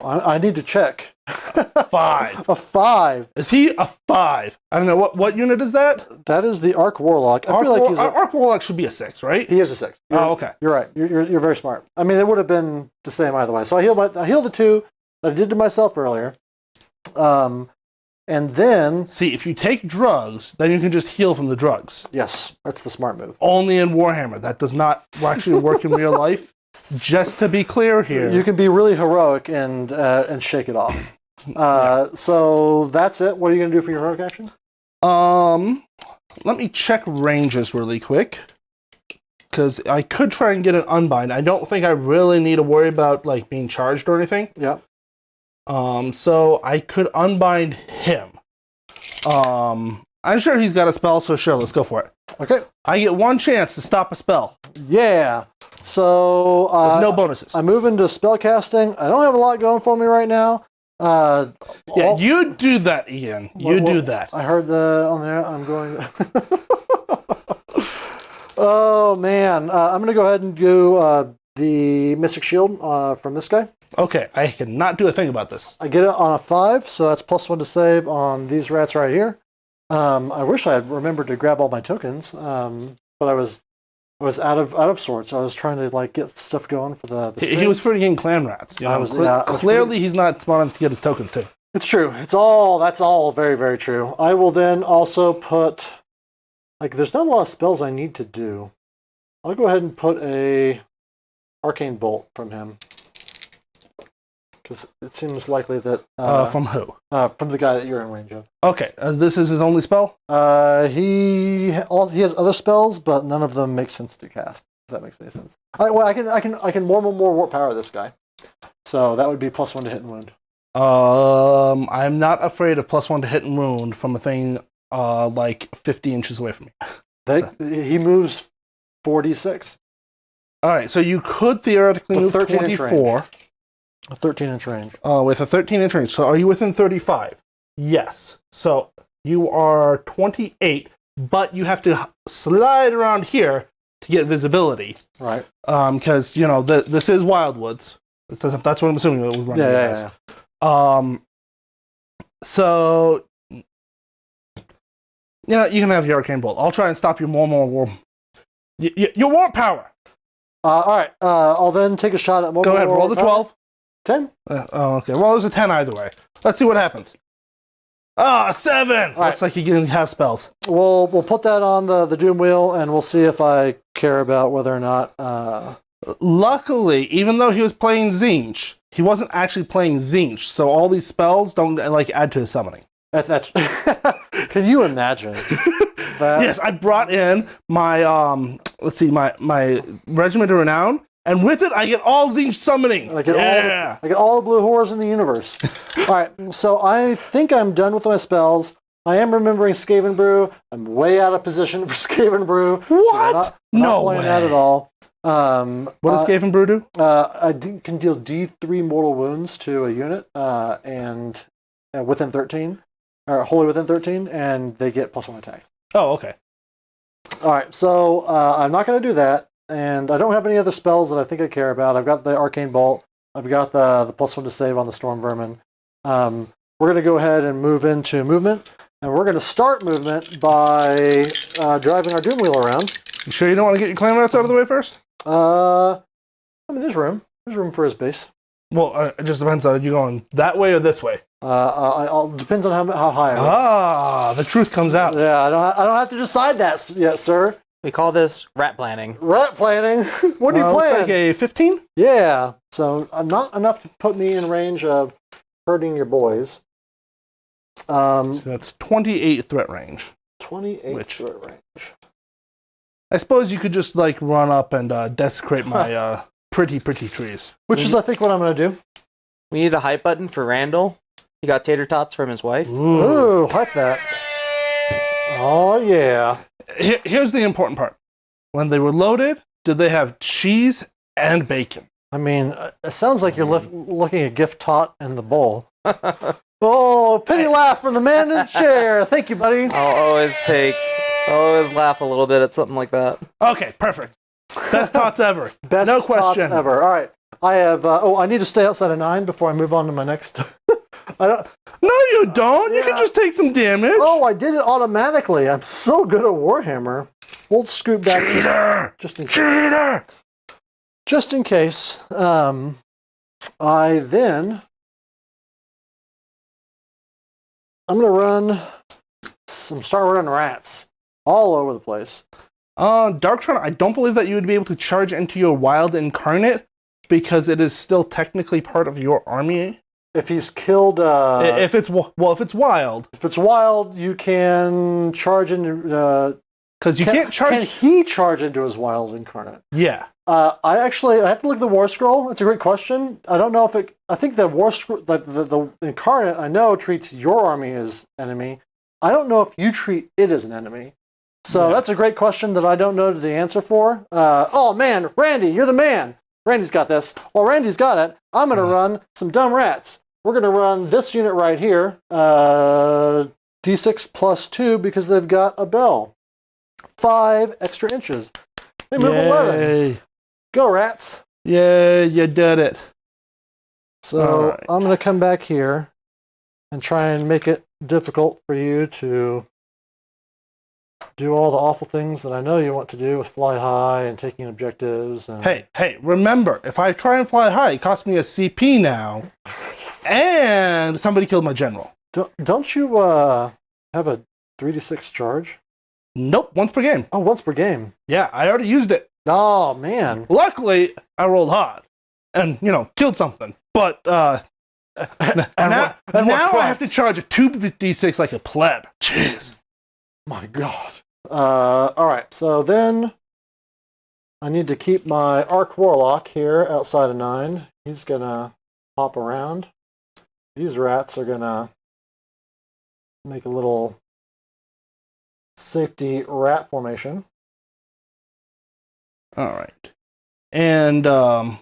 I need to check. 5. A 5. Is he a 5? I don't know. What unit is that? That is the Arc Warlock. I feel like he's Arc Warlock should be a 6, right? He is a 6. Okay. You're right. You're very smart. I mean, it would have been the same either way. So I healed the 2 that I did to myself earlier. And then... See, if you take drugs, then you can just heal from the drugs. Yes, that's the smart move. Only in Warhammer. That does not actually work in real life. Just to be clear here. You can be really heroic and shake it off. So that's it. What are you going to do for your heroic action? Let me check ranges really quick. Because I could try and get an unbind. I don't think I really need to worry about like being charged or anything. Yeah. So I could unbind him. I'm sure he's got a spell, so sure, let's go for it. Okay. I get 1 chance to stop a spell. Yeah. So with no bonuses. I move into spell casting. I don't have a lot going for me right now. You do that, Ian. Do that. I heard on there. I'm going. Oh man, I'm gonna go ahead and do the Mystic Shield from this guy. Okay, I cannot do a thing about this. I get it on a 5, so that's +1 to save on these rats right here. I wish I had remembered to grab all my tokens, but I was out of sorts. I was trying to like get stuff going for the he was freaking clan rats. Clearly, he's not smart enough to get his tokens too. It's true. That's all very, very true. I will then also put there's not a lot of spells I need to do. I'll go ahead and put a Arcane Bolt from him. Because it seems likely that... from who? From the guy that you're in range of. Okay, this is his only spell? He has other spells, but none of them make sense to cast. If that makes any sense. I can more warp power this guy. So that would be +1 to hit and wound. I'm not afraid of +1 to hit and wound from a thing like 50 inches away from me. He moves 46. All right, so you could theoretically move 13-inch 24 range. A 13-inch range. with a 13-inch range. So are you within 35? Yes. So you are 28, but you have to slide around here to get visibility. Right. Because, this is Wildwoods. That's what I'm assuming that we're running. Yeah. So, you can have your Arcane Bolt. I'll try and stop your more. Your warp power! All right. I'll then take a shot at more. Go ahead, roll the 12. 10? Okay. Well, there's a 10 either way. Let's see what happens. 7! Right. Looks like you can have spells. We'll put that on the Doom Wheel, and we'll see if I care about whether or not... Luckily, even though he was playing Tzeentch, he wasn't actually playing Tzeentch, so all these spells don't add to his summoning. That's Can you imagine that? Yes, I brought in my my Regiment of Renown, and with it I get all Tzeentch summoning. I get all the blue horrors in the universe. All right, so I think I'm done with my spells. I am remembering Skaven Brew. I'm way out of position for Skaven Brew. What? Not playing that at all. What does Skaven Brew do? Can deal D3 mortal wounds to a unit, and within 13, or wholly within 13, and they get +1 attack. Oh, okay. All right, so I'm not going to do that, and I don't have any other spells that I think I care about. I've got the Arcane Bolt. I've got the +1 to save on the Storm Vermin. We're going to go ahead and move into movement, and we're going to start movement by driving our Doom Wheel around. You sure you don't want to get your clan rats out of the way first? I mean, there's room. There's room for his base. Well, it just depends on you going that way or this way. Depends on how high. The truth comes out. Yeah, I don't have to decide that yet, sir. We call this rat planning. Rat planning. What do you plan? Looks like a 15. Yeah. So not enough to put me in range of hurting your boys. So that's 28 threat range. 28 threat range. I suppose you could just run up and desecrate my pretty trees. Which is, I think, what I'm going to do. We need a hype button for Randall. He got tater tots from his wife. Ooh, hype that. Oh, yeah. Here's the important part. When they were loaded, did they have cheese and bacon? I mean, it sounds like you're looking at gift tot in the bowl. Oh, penny laugh from the man in the chair. Thank you, buddy. I'll always laugh a little bit at something like that. Okay, perfect. Best tots ever. Best no question. tots ever. All right. I have. I need to stay outside of 9 before I move on to my next. I don't. No, you don't. You can just take some damage. Oh, I did it automatically. I'm so good at Warhammer. We'll scoot back. Just in case. Cheater! Just in case. I then. I'm gonna start running rats all over the place. Darktron, I don't believe that you would be able to charge into your wild incarnate because it is still technically part of your army. If he's killed, if it's wild. If it's wild, you can charge into. Because you can't charge. Can he charge into his wild incarnate? Yeah. I have to look at the War Scroll. It's a great question. I don't know if it. I think the War Scroll, the incarnate, I know treats your army as enemy. I don't know if you treat it as an enemy. So that's a great question that I don't know the answer for. Oh man, Randy, you're the man. Randy's got this. Well, Randy's got it. I'm going to run some dumb rats. We're going to run this unit right here, D6 +2, because they've got a bell. 5 extra inches. They move 11. Go, rats. Yeah, you did it. So I'm going to come back here and try and make it difficult for you to do all the awful things that I know you want to do with fly high and taking objectives. And... Hey, remember, if I try and fly high, it costs me a CP now, and somebody killed my general. Don't you have a 3d6 charge? Nope, once per game. Oh, once per game. Yeah, I already used it. Oh, man. Luckily, I rolled hot and, killed something. But now I have to charge a 2d6 like a pleb. Jeez. My God. All right, so then I need to keep my Arc Warlock here outside of 9. He's going to hop around. These rats are going to make a little safety rat formation. All right. And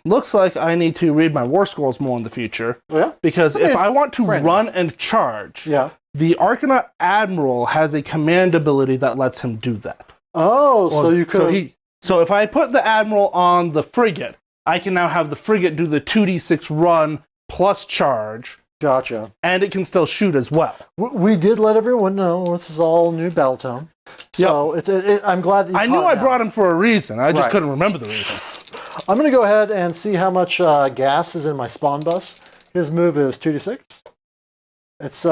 looks like I need to read my war scrolls more in the future. Oh, yeah? Because if I want to Brandon. run and charge, Yeah. the Arcanaut Admiral has a command ability that lets him do that. Oh, so you could. So if I put the Admiral on the frigate, I can now have the frigate do the 2d6 run plus charge. Gotcha. And it can still shoot as well. We did let everyone know this is all new battle tone. So I'm glad that you I knew I brought him for a reason. I just couldn't remember the reason. I'm going to go ahead and see how much gas is in my spawn bus. His move is 2d6. It's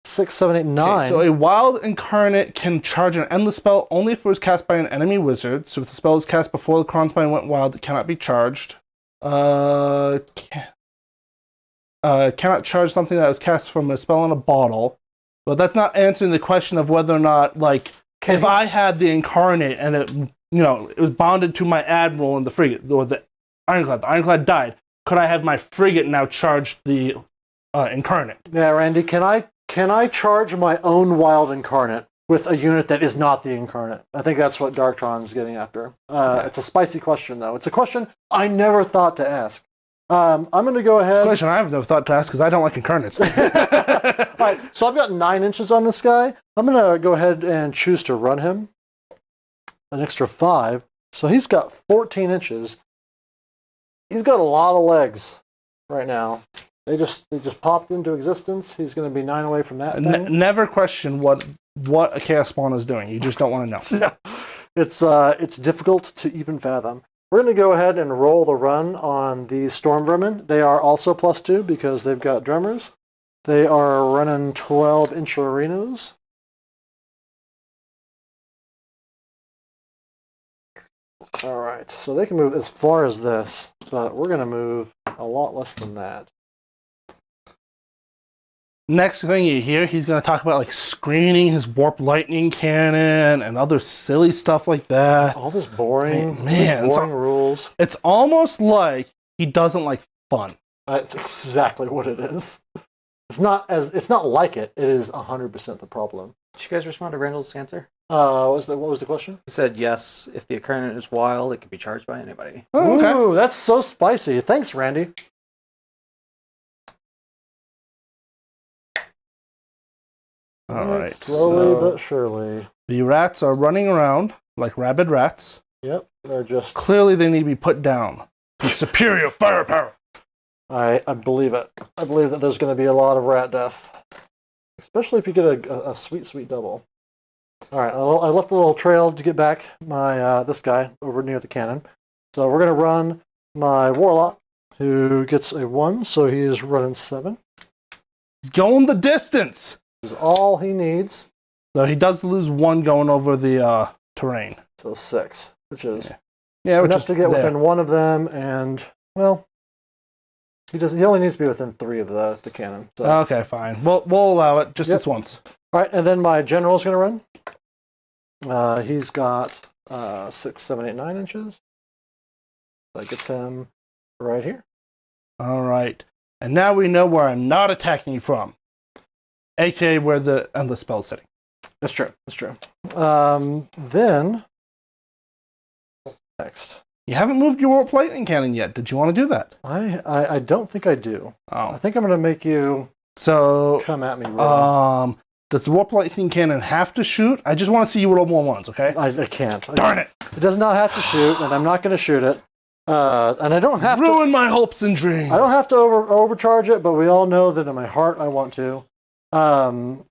6, 7, 8, 9. Okay, so a wild incarnate can charge an endless spell only if it was cast by an enemy wizard. So if the spell is cast before the Kronspine went wild, it cannot be charged. Cannot charge something that was cast from a spell in a bottle. But that's not answering the question of whether or not, like, if I had the incarnate and it, it was bonded to my admiral and the frigate, or the ironclad died, could I have my frigate now charge the incarnate? Yeah, Randy, can I charge my own wild incarnate with a unit that is not the incarnate? I think that's what Darktron's getting after. It's a spicy question, though. It's a question I never thought to ask. I'm going to go ahead. It's a question I've never thought to ask because I don't like incarnates. All right, so I've got 9 inches on this guy. I'm going to go ahead and choose to run him an extra 5. So he's got 14 inches. He's got a lot of legs right now. They just popped into existence. He's going to be 9 away from that thing. Never question what a chaos spawn is doing. You just don't want to know. Yeah. It's difficult to even fathom. We're going to go ahead and roll the run on the Storm Vermin. They are also +2 because they've got drummers. They are running 12-inch arenas. All right, so they can move as far as this, but we're going to move a lot less than that. Next thing you hear, he's going to talk about like screening his warp lightning cannon and other silly stuff like that. All this boring, boring rules. It's almost like he doesn't like fun. That's exactly what it is. It's not like it. It is 100% the problem. Did you guys respond to Randall's answer? What was the question? He said yes. If the incarnate is wild, it can be charged by anybody. Oh, okay. Ooh, that's so spicy. Thanks, Randy. All right. Slowly but surely. The rats are running around like rabid rats. Yep, they're just... Clearly they need to be put down for superior firepower. I believe it. I believe that there's going to be a lot of rat death. Especially if you get a sweet, sweet double. All right, I left a little trail to get back my this guy over near the cannon. So we're going to run my Warlock, who gets a 1, so he is running 7. He's going the distance. Is all he needs. Though he does lose 1 going over the terrain. So 6, which is which enough is to get within 1 of them, and well, he only needs to be within 3 of the cannon. So. Okay, fine. We'll allow it just this once. All right, and then my general's going to run. He's got 6, 7, 8, 9 inches. That gets him right here. All right, and now we know where I'm not attacking you from. AKA where the endless spell's sitting. That's true. That's true. Then next. You haven't moved your warp lightning cannon yet. Did you want to do that? I don't think I do. Oh. I think I'm going to make you come at me. Does the warp lightning cannon have to shoot? I just want to see you roll more ones, okay? I can't. Darn it! It does not have to shoot, and I'm not going to shoot it. And I don't have Ruin my hopes and dreams. I don't have to overcharge it, but we all know that in my heart I want to.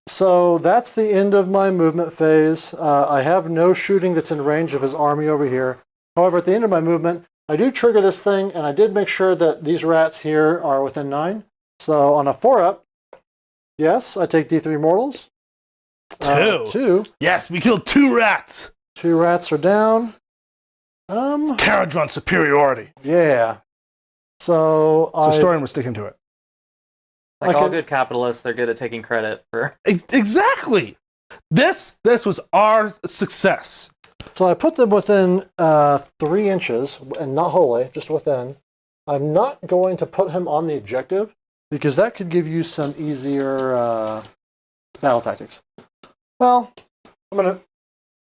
So that's the end of my movement phase. I have no shooting that's in range of his army over here. However, at the end of my movement, I do trigger this thing, and I did make sure that these rats here are within 9. So on a 4-up, yes, I take D3 mortals. 2. Yes, we killed 2 rats. 2 rats are down. Kharadron superiority. Yeah. So Storian was sticking to it. Like all good capitalists, they're good at taking credit for... Exactly! This was our success. So I put them within 3 inches, and not wholly, just within. I'm not going to put him on the objective, because that could give you some easier battle tactics. Well, I'm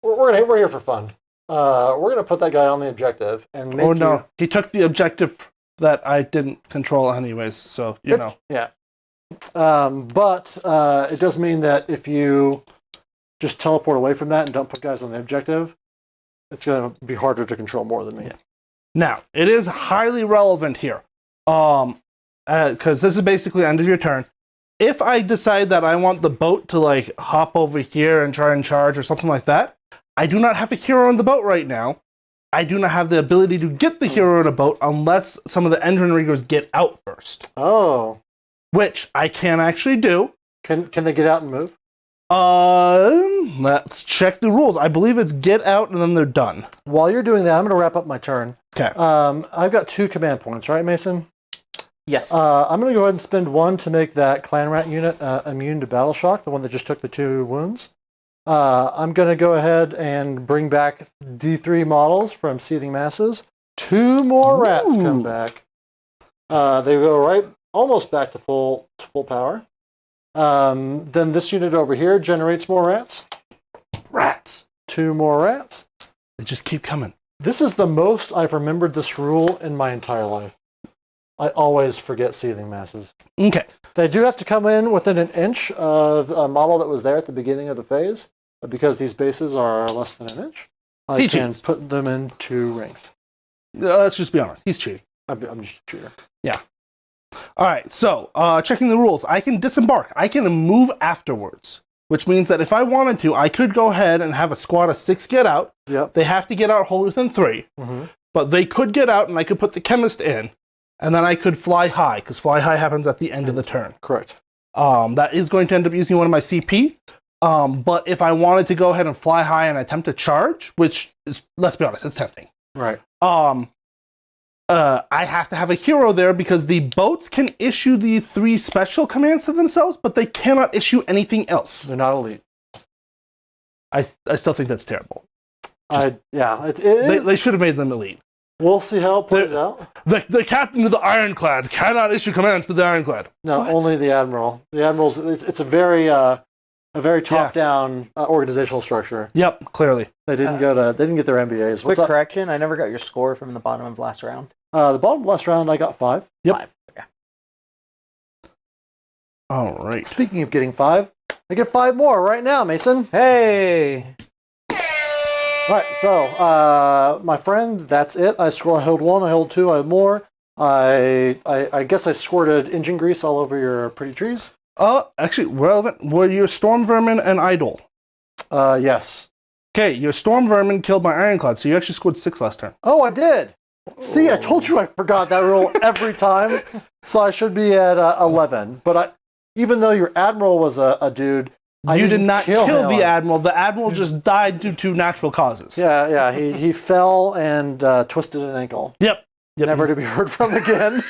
we're here for fun. We're gonna put that guy on the objective and make Oh no, he took the objective that I didn't control anyways, so you know. Yeah. But it does mean that if you just teleport away from that and don't put guys on the objective, it's going to be harder to control more than me. Yeah. Now, it is highly relevant here. Because this is basically end of your turn. If I decide that I want the boat to like hop over here and try and charge or something like that, I do not have a hero on the boat right now. I do not have the ability to get the hero on a boat unless some of the engine riggers get out first. Oh. Which I can actually do. Can they get out and move? Let's check the rules. I believe it's get out and then they're done. While you're doing that, I'm going to wrap up my turn. Okay. I've got 2 command points, right, Mason? Yes. I'm going to go ahead and spend 1 to make that clan rat unit immune to battle shock, the one that just took the 2 wounds. I'm going to go ahead and bring back D3 models from Seething Masses. 2 more rats come back. They go right almost back to full power. Then this unit over here generates more rats. Rats. 2 more rats. They just keep coming. This is the most I've remembered this rule in my entire life. I always forget Seething Masses. Okay. They do have to come in within an inch of a model that was there at the beginning of the phase, but because these bases are less than an inch, I can put them in 2 ranks. Let's just be honest. He's cheating. I'm just a cheater. Yeah. All right. So, checking the rules. I can disembark. I can move afterwards, which means that if I wanted to, I could go ahead and have a squad of 6 get out. Yep. They have to get out wholly within 3, but they could get out, and I could put the chemist in, and then I could fly high, because fly high happens at the end of the turn. Correct. That is going to end up using one of my CP. But if I wanted to go ahead and fly high and attempt to charge, which is, let's be honest, it's tempting. Right. I have to have a hero there because the boats can issue the 3 special commands to themselves, but they cannot issue anything else. They're not elite. I still think that's terrible. They should have made them elite. We'll see how it plays out. The captain of the Ironclad cannot issue commands to the Ironclad. No, only the admiral. The admiral's it's a very top-down organizational structure. Yep, clearly. They didn't get their MBAs. Quick correction, I never got your score from the bottom of last round. The bottom last round, I got 5. Yep. 5. Okay. All right. Speaking of getting 5, I get 5 more right now, Mason. Hey! All right, so my friend, that's it. I held 1, I held 2, I had more. I guess I squirted engine grease all over your pretty trees. Actually, relevant. Were you Storm Vermin and Idol? Yes. Okay, your Storm Vermin killed my Ironclad, so you actually scored 6 last turn. Oh, I did. See, I told you I forgot that rule every time. So I should be at 11. But even though your admiral was a dude, you did not kill the him. admiral. The admiral just died due to natural causes. Yeah. He fell and twisted an ankle. Yep. Never to be heard from again.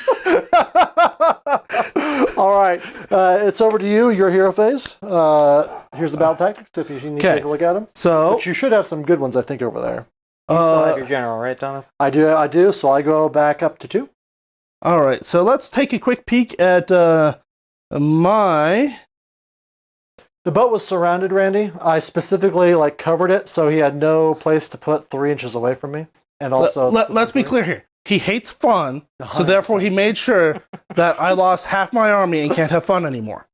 All right. It's over to you, your hero phase. Here's the battle tactics if you need to take a look at them. So, but you should have some good ones, I think, over there. You still have your general, right, Thomas? I do. So I go back up to 2. All right. So let's take a quick peek at my... The boat was surrounded, Randy. I specifically covered it so he had no place to put 3 inches away from me. And also, let's be clear here. He hates fun, so therefore he made sure that I lost half my army and can't have fun anymore.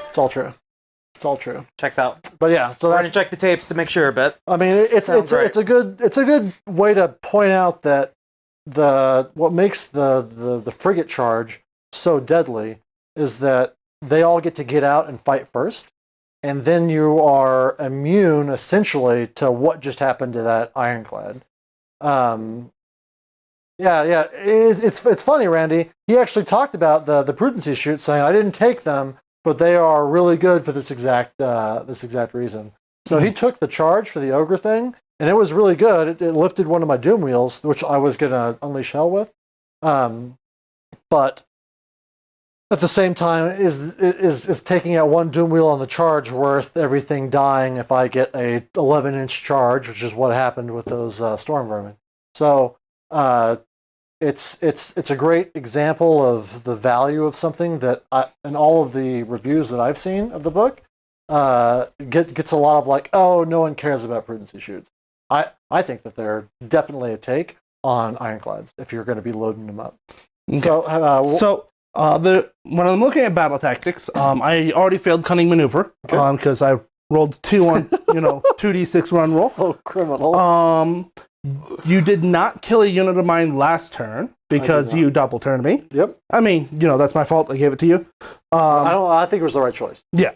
It's all true. Checks out. But yeah, so we're gonna check the tapes to make sure. But I mean, it's a good way to point out that what makes the frigate charge so deadly is that they all get out and fight first, and then you are immune essentially to what just happened to that Ironclad. It's funny, Randy. He actually talked about the prudency shoot, saying I didn't take them, but they are really good for this exact reason. So he took the charge for the ogre thing, and it was really good. It lifted one of my doom wheels, which I was gonna unleash hell with, but at the same time, is taking out 1 doom wheel on the charge worth everything dying if I get a 11-inch charge, which is what happened with those storm vermin. So it's a great example of the value of something that in all of the reviews that I've seen of the book, gets a lot of like, oh, no one cares about prudency shoots. I think that they're definitely a take on ironclads if you're going to be loading them up. Okay. So, when I'm looking at battle tactics, I already failed cunning maneuver because I rolled 2 on 2d6 run roll. so criminal. You did not kill a unit of mine last turn because you double turned me. Yep. I mean, that's my fault. I gave it to you. I think it was the right choice. Yeah.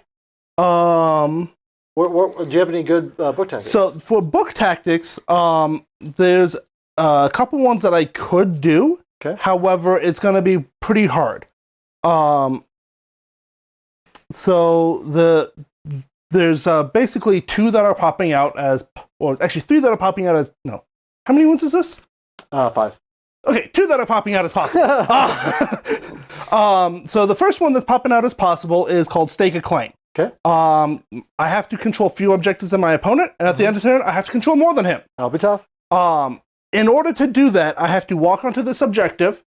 Do you have any good book tactics? So for book tactics, there's a couple ones that I could do. Okay. However, it's going to be pretty hard. So there's basically 2 that are popping out as, or actually 3 that are popping out as. No, how many ones is this? 5. Okay, 2 that are popping out as possible. So the first one that's popping out as possible is called Stake a Claim. Okay. I have to control fewer objectives than my opponent, and at the end of the turn, I have to control more than him. That'll be tough. In order to do that, I have to walk onto this objective,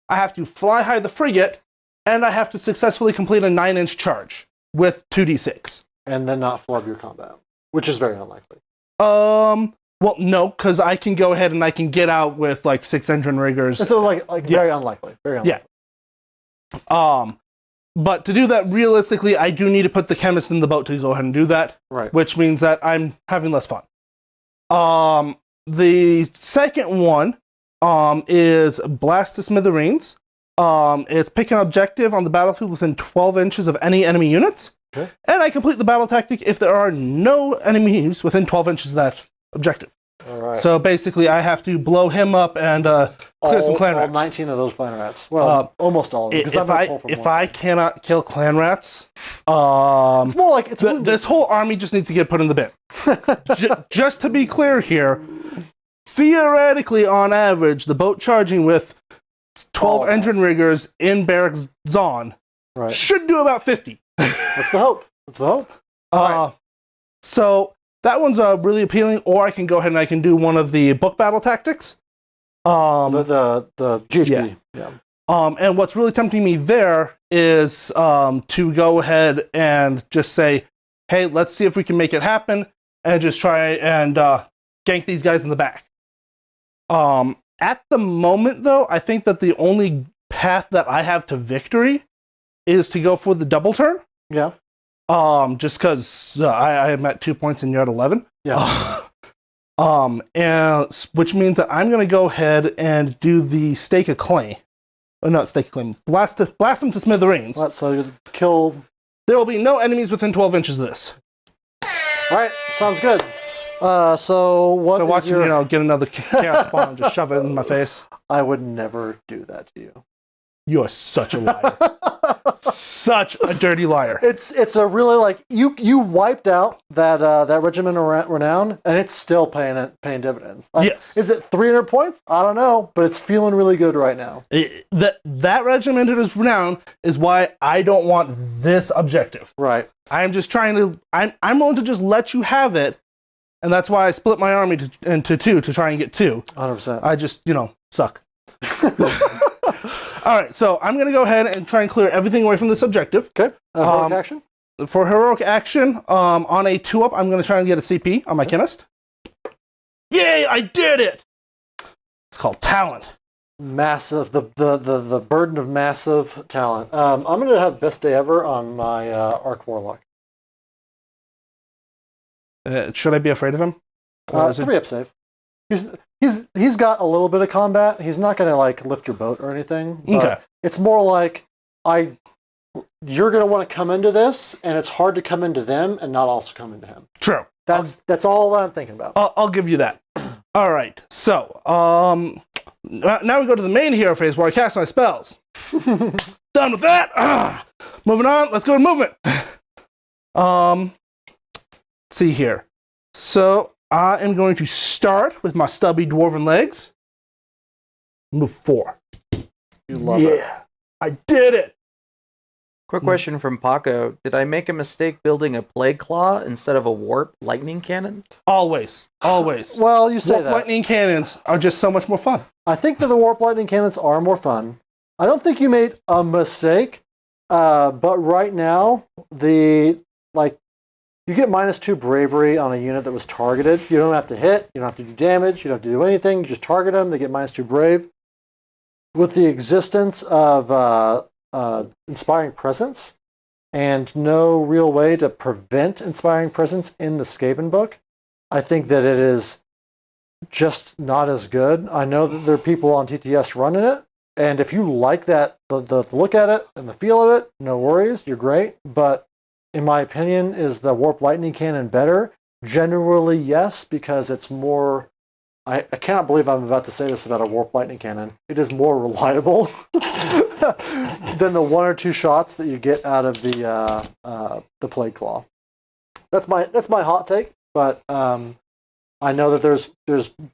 I have to fly high the frigate, and I have to successfully complete a 9-inch charge with 2d6. And then not flub your combat, which is very unlikely. Well, no, because I can go ahead and I can get out with like 6 engine riggers. So very unlikely. Very unlikely. Yeah. But to do that realistically, I do need to put the chemist in the boat to go ahead and do that. Right. Which means that I'm having less fun. The second one is Blast to Smithereens. It's pick an objective on the battlefield within 12 inches of any enemy units. Okay. And I complete the battle tactic if there are no enemies within 12 inches of that objective. All right. So basically, I have to blow him up and clear some clan rats. All 19 of those clan rats. Well, almost all of them. If I cannot kill clan rats, it's more like this whole army just needs to get put in the bin. Just to be clear here, theoretically, on average, the boat charging with 12 engine riggers in Barracks Zon should do about 50. That's the hope. So that one's really appealing, or I can go ahead and I can do one of the book battle tactics. The GHB. Yeah. And what's really tempting me there is to go ahead and just say, hey, let's see if we can make it happen, and just try and gank these guys in the back. At the moment, though, I think that the only path that I have to victory is to go for the double turn. Yeah. Just because I am at 2 points and you're at 11. Yeah. And which means that I'm going to go ahead and do the Stake a Claim. Not Stake a Claim. Blast them to smithereens. So you kill. There will be no enemies within 12 inches of this. All right. Sounds good. So what? So watch is your... get another chaos spawn and just shove it in my face. I would never do that to you. You are such a liar. Such a dirty liar. It's a really like you wiped out that Regiment of Renown, and it's still paying dividends. Like, yes. Is it 300 points? I don't know, but it's feeling really good right now. That Regiment of Renown is why I don't want this objective. Right. I'm just trying to. I'm willing to just let you have it, and that's why I split my army into 2 to try and get 2. 100%. I just suck. All right, so I'm going to go ahead and try and clear everything away from this objective. Okay. Heroic action? For heroic action, on a 2-up, I'm going to try and get a CP on my chemist. Yay, I did it! It's called talent. Massive, the burden of massive talent. I'm going to have best day ever on my Arc Warlock. Should I be afraid of him? 3-up save. He's got a little bit of combat. He's not going to like lift your boat or anything. But okay. It's more like you're going to want to come into this, and it's hard to come into them and not also come into him. True. That's all that I'm thinking about. I'll give you that. All right. So now we go to the main hero phase where I cast my spells. Done with that. Moving on. Let's go to movement. See here. So I am going to start with my stubby dwarven legs. Move 4. You love it. I did it. Quick question from Paco. Did I make a mistake building a Plague Claw instead of a Warp Lightning Cannon? Always. Well, you say Warp that. lightning cannons are just so much more fun. I think that the Warp Lightning Cannons are more fun. I don't think you made a mistake, but right now, you get -2 bravery on a unit that was targeted. You don't have to hit, you don't have to do damage, you don't have to do anything. You just target them, they get -2 brave. With the existence of Inspiring Presence and no real way to prevent Inspiring Presence in the Skaven book, I think that it is just not as good. I know that there are people on TTS running it, and if you like that, the look at it and the feel of it, no worries, you're great. But in my opinion, is the Warp Lightning Cannon better? Generally, yes, because it's more... I cannot believe I'm about to say this about a Warp Lightning Cannon. It is more reliable than the 1 or 2 shots that you get out of the Plague Claw. That's my hot take, but I know that there's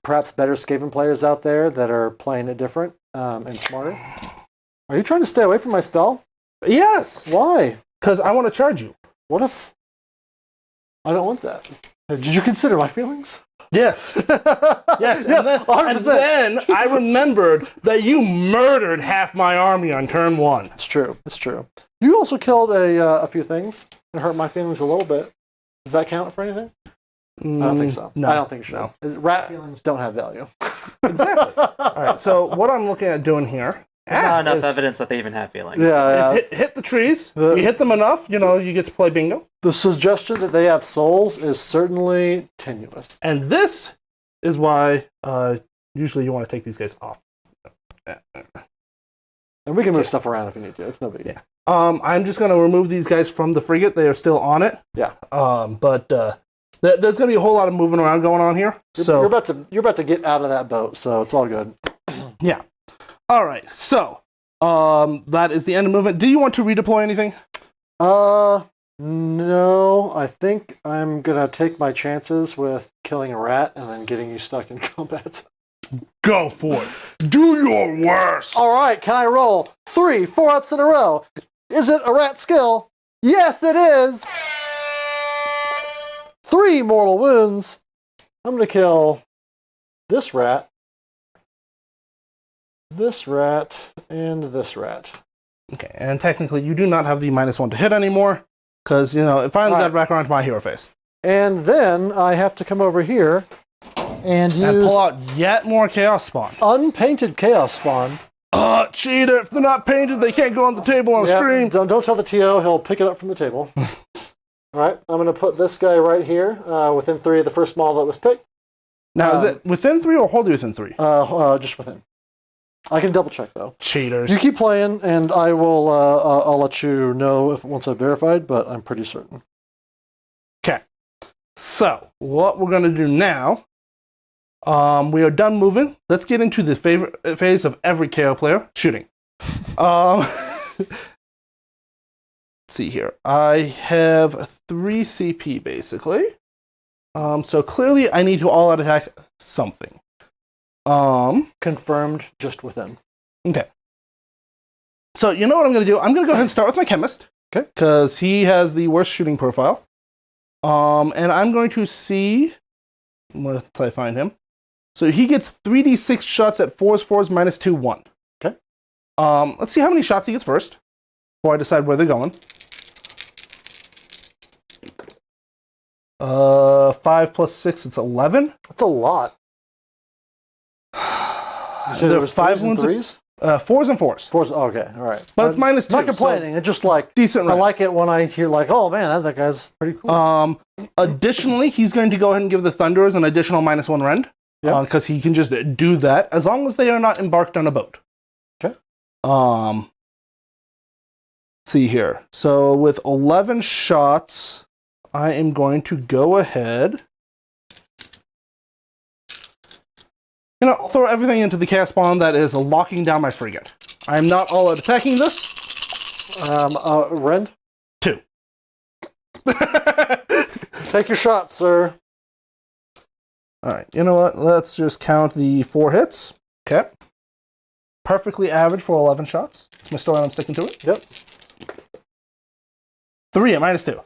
perhaps better Skaven players out there that are playing it different and smarter. Are you trying to stay away from my spell? Yes! Why? Because I want to charge you. What if... I don't want that. Did you consider my feelings? Yes. Yes. Yes, 100%. And then I remembered that you murdered half my army on turn 1. It's true. It's true. You also killed a few things and hurt my feelings a little bit. Does that count for anything? I don't think so. No, I don't think so. No. Rat feelings don't have value. Exactly. All right. So what I'm looking at doing here... There's not enough evidence that they even have feelings. Yeah. Is hit the trees. If you hit them enough, you get to play bingo. The suggestion that they have souls is certainly tenuous. And this is why usually you want to take these guys off. And we can move stuff around if we need to. It's no big deal. Yeah. I'm just going to remove these guys from the frigate. They are still on it. Yeah. But there's going to be a whole lot of moving around going on here. You're about to get out of that boat, so it's all good. Yeah. All right. So that is the end of movement. Do you want to redeploy anything? No. I think I'm gonna take my chances with killing a rat and then getting you stuck in combat. Go for it. Do your worst. All right. Can I roll 3 4-ups in a row? Is it a rat skill? Yes, it is. 3 mortal wounds. I'm gonna kill this rat, this rat, and this rat. Okay, and technically you do not have the -1 to hit anymore, because, it finally got back around to my hero phase. And then I have to come over here and use... pull out yet more Chaos Spawn. Unpainted Chaos Spawn. Cheater! If they're not painted, they can't go on the table on a stream. Don't tell the TO, he'll pick it up from the table. Alright, I'm going to put this guy right here, within 3 of the first model that was picked. Now, is it within 3 or wholly within 3? Just within. I can double check though. Cheaters. You keep playing, and I will. I'll let you know once I've verified, but I'm pretty certain. Okay. So what we're gonna do now? We are done moving. Let's get into the favorite phase of every KO player: shooting. Let's see here. I have 3 CP basically. So clearly, I need to all-out attack something. Confirmed just within. Okay. So you know what I'm going to do? I'm going to go ahead and start with my chemist. Okay. Because he has the worst shooting profile. And I'm going to see... Once I find him. So he gets 3d6 shots at 4s, -2, 1. Okay. Let's see how many shots he gets first. Before I decide where they're going. 5 + 6, it's 11. That's a lot. There were 5 and 3s? 4s and 4s. 4s, okay, all right. But it's -2. Not complaining, it's just like... Decent rank. I like it when I hear like, oh man, that guy's pretty cool. Additionally, he's going to go ahead and give the Thunderers an additional -1 rend. Yeah. Because he can just do that, as long as they are not embarked on a boat. Okay. See here. So with 11 shots, I am going to go ahead... I'll throw everything into the cast spawn that is locking down my frigate. I am not all out attacking this. Rend? 2. Take your shot, sir. Alright, you know what? Let's just count the 4 hits. Okay. Perfectly average for 11 shots. That's my story, I'm sticking to it. Yep. 3 at -2.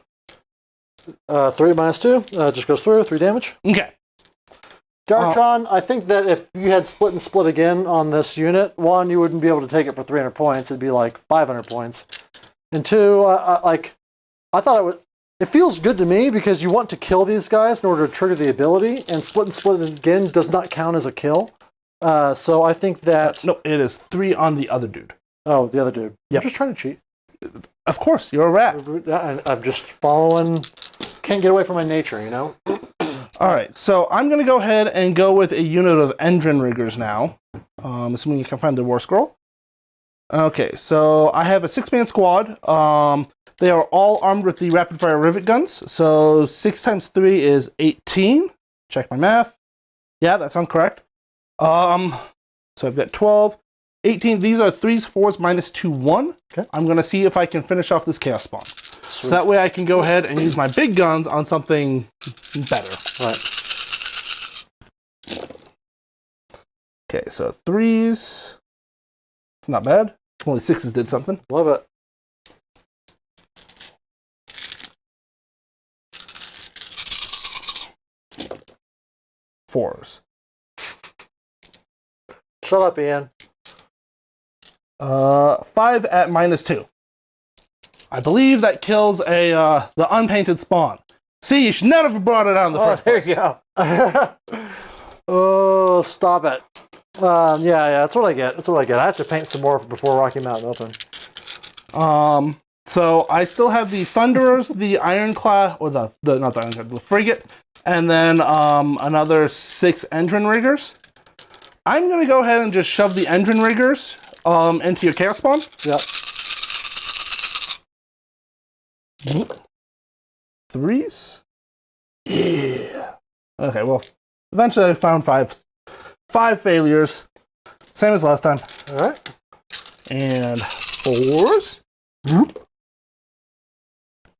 3 at -2. Just goes through. 3 damage. Okay. Darktron, I think that if you had split and split again on this unit, 1, you wouldn't be able to take it for 300 points. It'd be like 500 points. And 2, I thought it would... It feels good to me because you want to kill these guys in order to trigger the ability, and split again does not count as a kill. So I think that... No, it is 3 on the other dude. Oh, the other dude. Yep. I'm just trying to cheat. Of course, you're a rat. I'm just following... Can't get away from my nature, you know? Alright, so I'm going to go ahead and go with a unit of engine riggers now. Assuming you can find the war scroll. Okay, so I have a 6-man squad. They are all armed with the rapid fire rivet guns. So 6 times 3 is 18. Check my math. Yeah, that sounds correct. So I've got 12, 18. These are 3s, 4s, minus 2, 1. Okay. I'm going to see if I can finish off this chaos spawn. Sweet. So that way I can go ahead and use my big guns on something better. Right. Okay, so 3s. It's not bad. Only 6s did something. Love it. Fours. Shut up, Ian. 5 at minus 2. I believe that kills the unpainted spawn. See, you should never have brought it out in the first place. There you go. Oh, stop it. Yeah, that's what I get. That's what I get. I have to paint some more before Rocky Mountain open. So I still have the Thunderers, the Ironclad, or not the Ironclad, the Frigate, and then another 6 engine riggers. I'm going to go ahead and just shove the engine riggers into your chaos spawn. Yep. 3s. Yeah. Okay, well, eventually I found 5 failures. Same as last time. All right. And 4s.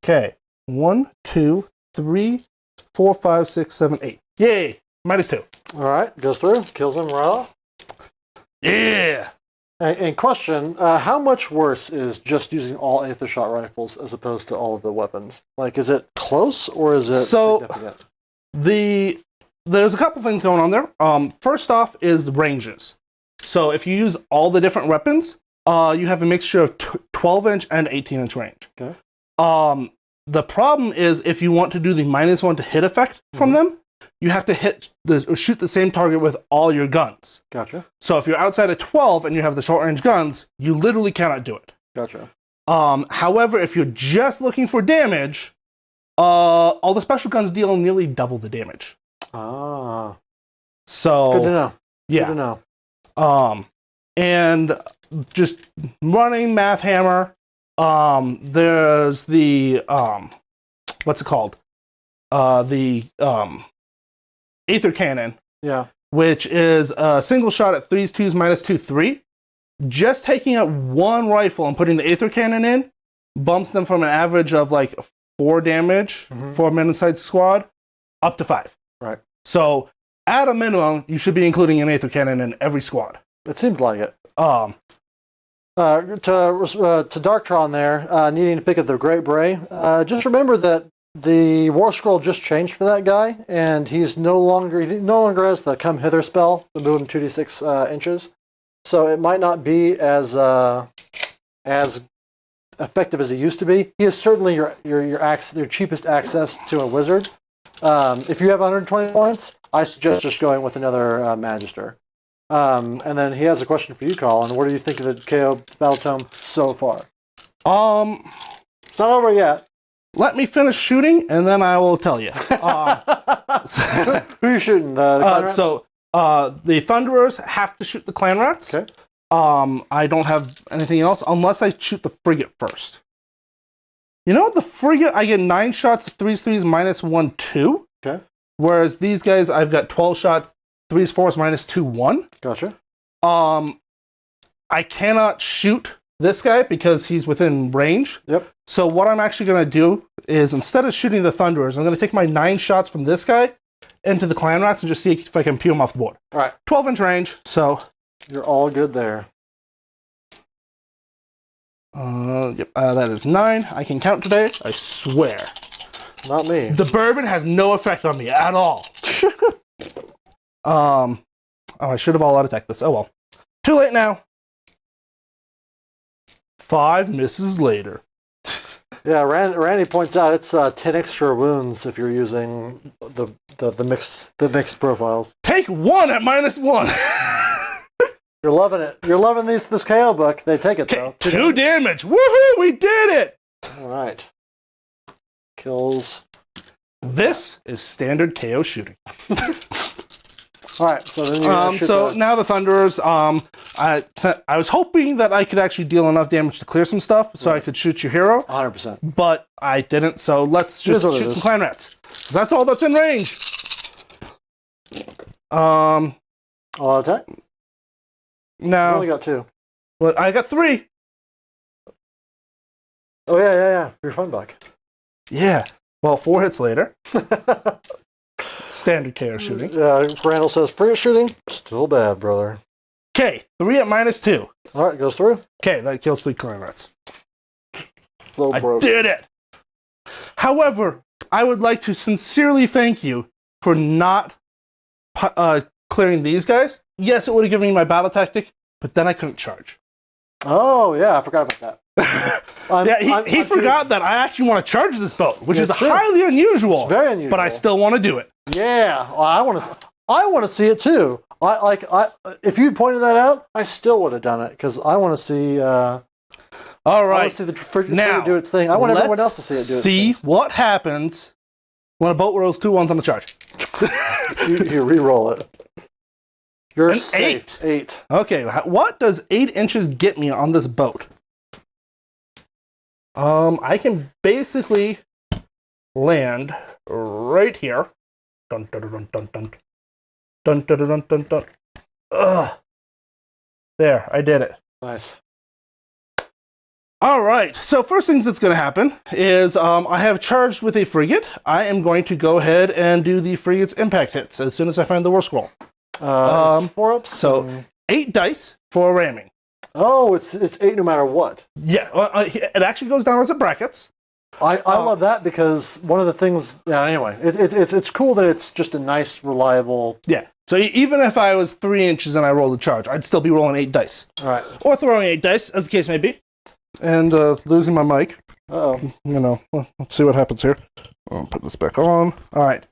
Okay. 1, 2, 3, 4, 5, 6, 7, 8. Yay! Minus 2. All right. Goes through. Kills him right off. Yeah! And question, how much worse is just using all Aether shot rifles as opposed to all of the weapons? Like, is it close or is it significant? There's a couple things going on there. First off is the ranges. So if you use all the different weapons, you have a mixture of 12-inch and 18-inch range. Okay. The problem is if you want to do the -1 to hit effect from them, you have to shoot the same target with all your guns. Gotcha. So if you're outside of 12 and you have the short range guns, you literally cannot do it. Gotcha. However, if you're just looking for damage, all the special guns deal nearly double the damage. Ah. So Good to know. Yeah. Good to know. And just running Math Hammer, there's the what's it called? The Aether Cannon, Yeah. which is a single shot at 3s, 2s, minus 2, 3. Just taking out one rifle and putting the Aether Cannon in bumps them from an average of like 4 damage for a menacide squad up to 5. Right. So at a minimum, you should be including an Aether Cannon in every squad. It seems like it. Um, To Darktron there, needing to pick up the Great Bray, just remember that the War Scroll just changed for that guy, and he no longer has the Come Hither spell to move him 2d6 inches. So it might not be as effective as it used to be. He is certainly your cheapest access to a wizard. If you have 120 points, I suggest just going with another Magister. And then he has a question for you, Colin. What do you think of the KO Battle Tome so far? It's not over yet. Let me finish shooting, and then I will tell you. Who are you shooting? The clan rats? The Thunderers have to shoot the clan rats. Okay. I don't have anything else unless I shoot the frigate first. You know, the frigate, I get 9 shots, 3s, 3s, minus 1, 2. Okay. Whereas these guys, I've got 12 shots, 3s, 4s, minus 2, 1. Gotcha. I cannot shoot this guy because he's within range. Yep. So what I'm actually going to do is instead of shooting the Thunderers, I'm going to take my 9 shots from this guy into the clan rats and just see if I can peel them off the board. All right. 12-inch range, so... You're all good there. Yep, that is 9. I can count today, I swear. Not me. The bourbon has no effect on me at all. Oh, I should have all auto-attacked this. Oh well. Too late now. 5 misses later. Yeah, Randy points out it's 10 extra wounds if you're using the mixed profiles. Take 1 at -1. You're loving it. You're loving this KO book. They take it though. 2 damage. Woohoo! We did it. All right. Kills. This is standard KO shooting. All right. So then you so now the Thunderers. I was hoping that I could actually deal enough damage to clear some stuff, so I could shoot your hero. 100%. But I didn't. So let's just shoot some clan rats. 'Cause that's all that's in range. All attack. No. I only got 2. But I got 3. Oh yeah. Your fun buck. Yeah. Well, 4 hits later. Standard KO shooting. Yeah. Randall says frigate shooting still bad, brother. Okay, 3 at -2. All right, goes through. Okay, that kills 3 clan rats. So I broke. did it. However, I would like to sincerely thank you for not clearing these guys. Yes, it would have given me my battle tactic, but then I couldn't charge. Oh yeah, I forgot about that. He forgot that I actually want to charge this boat, which is That's true. highly unusual. It's very unusual. But I still want to do it. Yeah, well, I want to see it too. If you'd pointed that out, I still would have done it because I want to see. All I right. want to see the frigate Now, do its thing. I want everyone else to see it do its see thing. what happens when a boat rolls 2 1s on the charge. You re-roll it. You're An safe. 8. Okay, what does 8 inches get me on this boat? I can basically land right here. Dun dun dun dun dun dun dun dun dun dun. Ugh. There, I did it. Nice. All right. So first things that's going to happen is I have charged with a frigate. I am going to go ahead and do the frigate's impact hits as soon as I find the war scroll. It's 4 ups. So 8 dice for ramming. Oh, it's 8 no matter what. Yeah, it actually goes down as a brackets. I love that because one of the things. Yeah. Anyway, it's cool that it's just a nice, reliable. Yeah. So even if I was 3 inches and I rolled a charge, I'd still be rolling 8 dice. All right. Or throwing 8 dice, as the case may be. And losing my mic. Oh. You know, let's see what happens here. I'll put this back on. All right.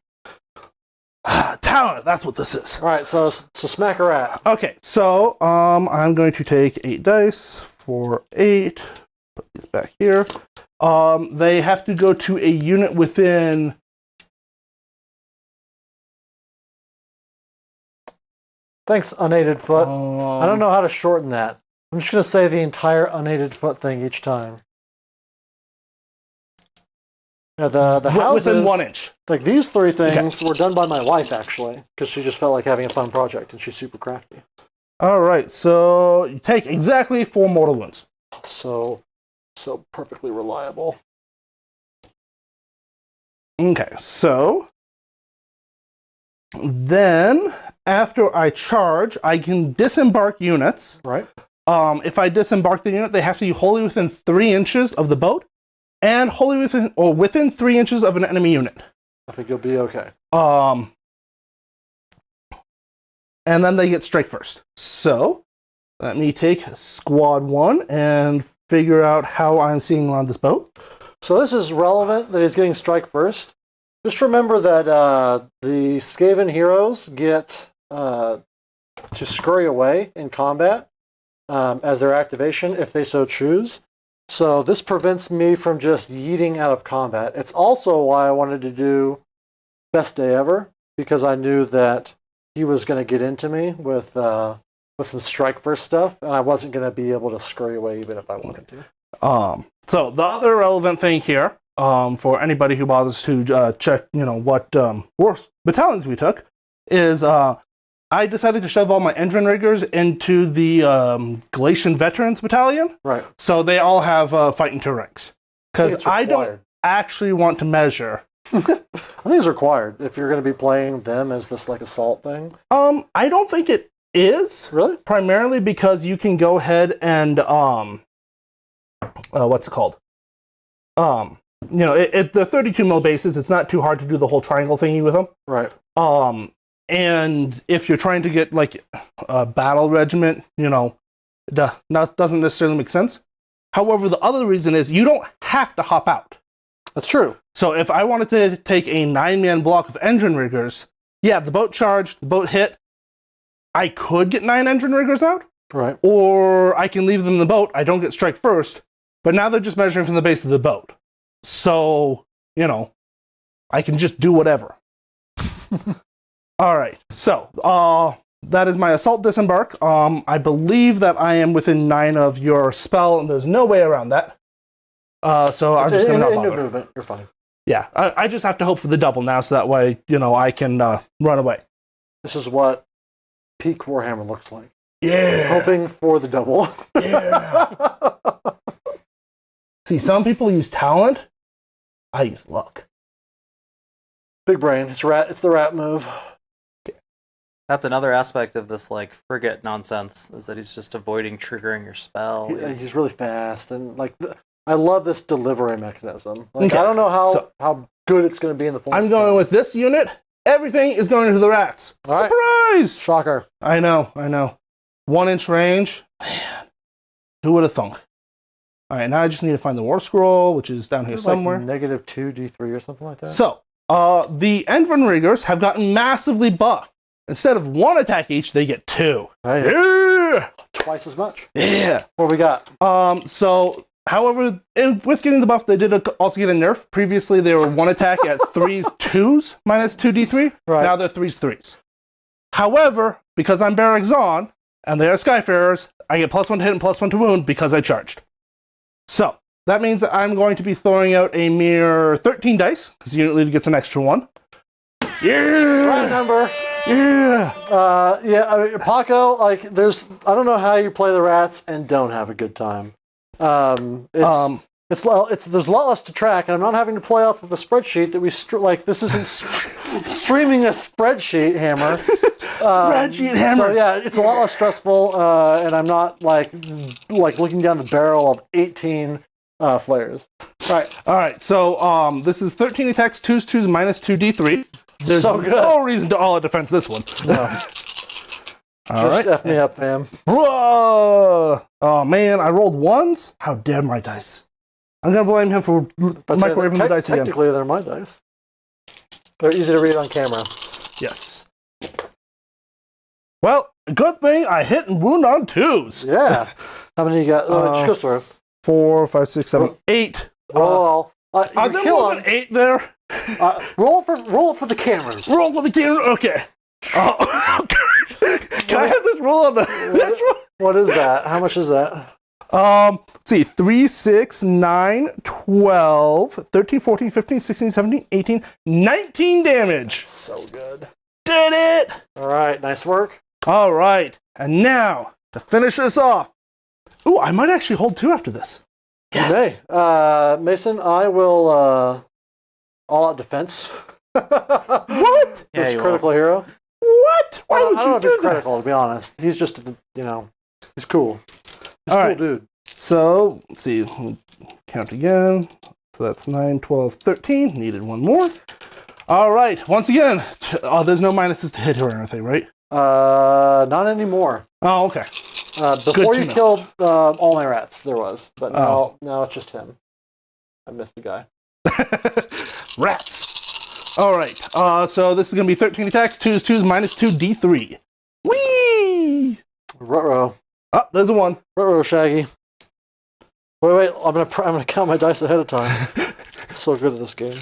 Talent, that's what this is. All right. So smack a rat. Okay, so I'm going to take 8 dice for 8. Put these back here. They have to go to a unit within. Thanks, unaided foot. I don't know how to shorten that. I'm just going to say the entire unaided foot thing each time. Yeah, the houses within 1 inch. Like these 3 things were done by my wife actually, because she just felt like having a fun project, and she's super crafty. All right, so you take exactly 4 mortal wounds. So perfectly reliable. Okay, so then after I charge, I can disembark units. Right. If I disembark the unit, they have to be wholly within 3 inches of the boat, and wholly within 3 inches of an enemy unit. I think you'll be okay. And then they get strike first. So let me take squad 1 and figure out how I'm seeing on this boat. So this is relevant that he's getting strike first. Just remember that the Skaven heroes get to scurry away in combat as their activation if they so choose. So this prevents me from just yeeting out of combat. It's also why I wanted to do Best Day Ever, because I knew that he was going to get into me with some strike first stuff, and I wasn't going to be able to scurry away even if I wanted to. So the other relevant thing here, for anybody who bothers to check, what war battalions we took, is I decided to shove all my engine riggers into the Galatian Veterans Battalion. Right. So they all have fighting to ranks. Because I don't actually want to measure. I think it's required if you're going to be playing them as this like assault thing. I don't think it is. Really? Primarily because you can go ahead and what's it called? The 32 mil bases, it's not too hard to do the whole triangle thingy with them. Right. And if you're trying to get like a battle regiment, that doesn't necessarily make sense. However, the other reason is you don't have to hop out. That's true. So if I wanted to take a 9-man block of engine riggers, yeah, the boat charged, the boat hit, I could get 9 engine riggers out, Right. or I can leave them in the boat, I don't get strike first, but now they're just measuring from the base of the boat. So, I can just do whatever. Alright, so, that is my assault disembark. I believe that I am within 9 of your spell, and there's no way around that. So I'm just going to not bother. Movement. You're fine. Yeah, I just have to hope for the double now, so that way, I can run away. This is what peak Warhammer looks like. Yeah. Hoping for the double. Yeah. See, some people use talent. I use luck. Big brain. It's the rat move. That's another aspect of this frigate nonsense, is that he's just avoiding triggering your spell. He's really fast, and I love this delivery mechanism. Okay. I don't know how good it's going to be in the full. I'm going with this unit. Everything is going into the rats. All right. Surprise! Shocker. I know. 1-inch range. Man, who would have thunk? All right, now I just need to find the war scroll, which is down here somewhere. -2 D3 or something like that. So, the engine riggers have gotten massively buffed. Instead of 1 attack each, they get 2. Hey, Yeah! twice as much. Yeah! What we got? So, however, with getting the buff, they did also get a nerf. Previously, they were 1 attack at 3s, 2s, -2 D3. Right. Now they're 3s, 3s. However, because I'm Barrack Zahn, and they are Skyfarers, I get +1 to hit and +1 to wound because I charged. So, that means that I'm going to be throwing out a mere 13 dice, because the unit leader gets an extra 1. Yeah! Right number. Yeah! Paco, I don't know how you play the rats and don't have a good time. There's a lot less to track, and I'm not having to play off of a spreadsheet that this isn't streaming a spreadsheet hammer. Spreadsheet hammer. So yeah, it's a lot less stressful, and I'm not looking down the barrel of 18 flares. All right. So this is 13 attacks, 2s, 2s, -2 D3. There's so good. no reason to all-out defense this one. No. All right. F me up, fam. Whoa! Oh man, I rolled 1s? How dare my dice? I'm gonna blame him for microwaving the dice again. Technically, they're my dice. They're easy to read on camera. Yes. Well, good thing I hit and wound on 2s. Yeah. How many you got? Just go through. 4, 5, 6, 7, 8. Roll. Are there more than 8 there? Roll for the cameras. Roll for the camera. Okay. Can I have this roll on the next one? What is that? How much is that? Let's see. 3, 6, 9, 12, 13, 14, 15, 16, 17, 18, 19 damage. So good. Did it! All right. Nice work. All right. And now, to finish this off. Ooh, I might actually hold 2 after this. Yes. Mason, I will all-out defense. What? Yeah, This you critical hero. What? Why I would don't know you if he's do that? critical, to be honest. He's just, he's cool. He's a All cool right. dude. So, let's see. We'll count again. So that's 9, 12, 13. Needed 1 more. All right. Once again, there's no minuses to hit or anything, right? Not anymore. Oh, okay. Before to you know. killed all my rats, there was. But now it's just him. I missed the guy. Rats. All right. So this is going to be 13 attacks, 2s, 2s, -2 D3. Whee! Ruh-roh. Oh, there's a 1. Ruh-roh, Shaggy. Wait. I'm gonna count my dice ahead of time. So good at this game.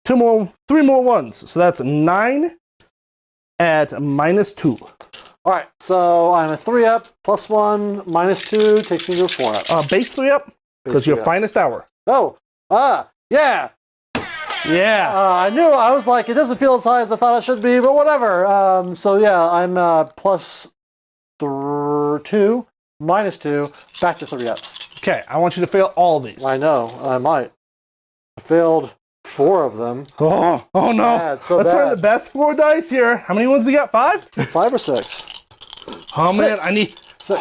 3 more 1s. So that's 9 at -2. All right, so I'm a 3 up, +1, -2 takes me to a 4 up. Base 3 up, because Base your 3 up. finest hour. Oh, yeah. Yeah. I knew. I was like, it doesn't feel as high as I thought it should be, but whatever. So yeah, I'm +2, -2, back to 3 ups. Okay, I want you to fail all of these. I know. I might. I failed 4 of them. Oh no. Bad, so Let's find bad. the best 4 dice here. How many ones do you got? 5? 5 or 6. Oh man, 6.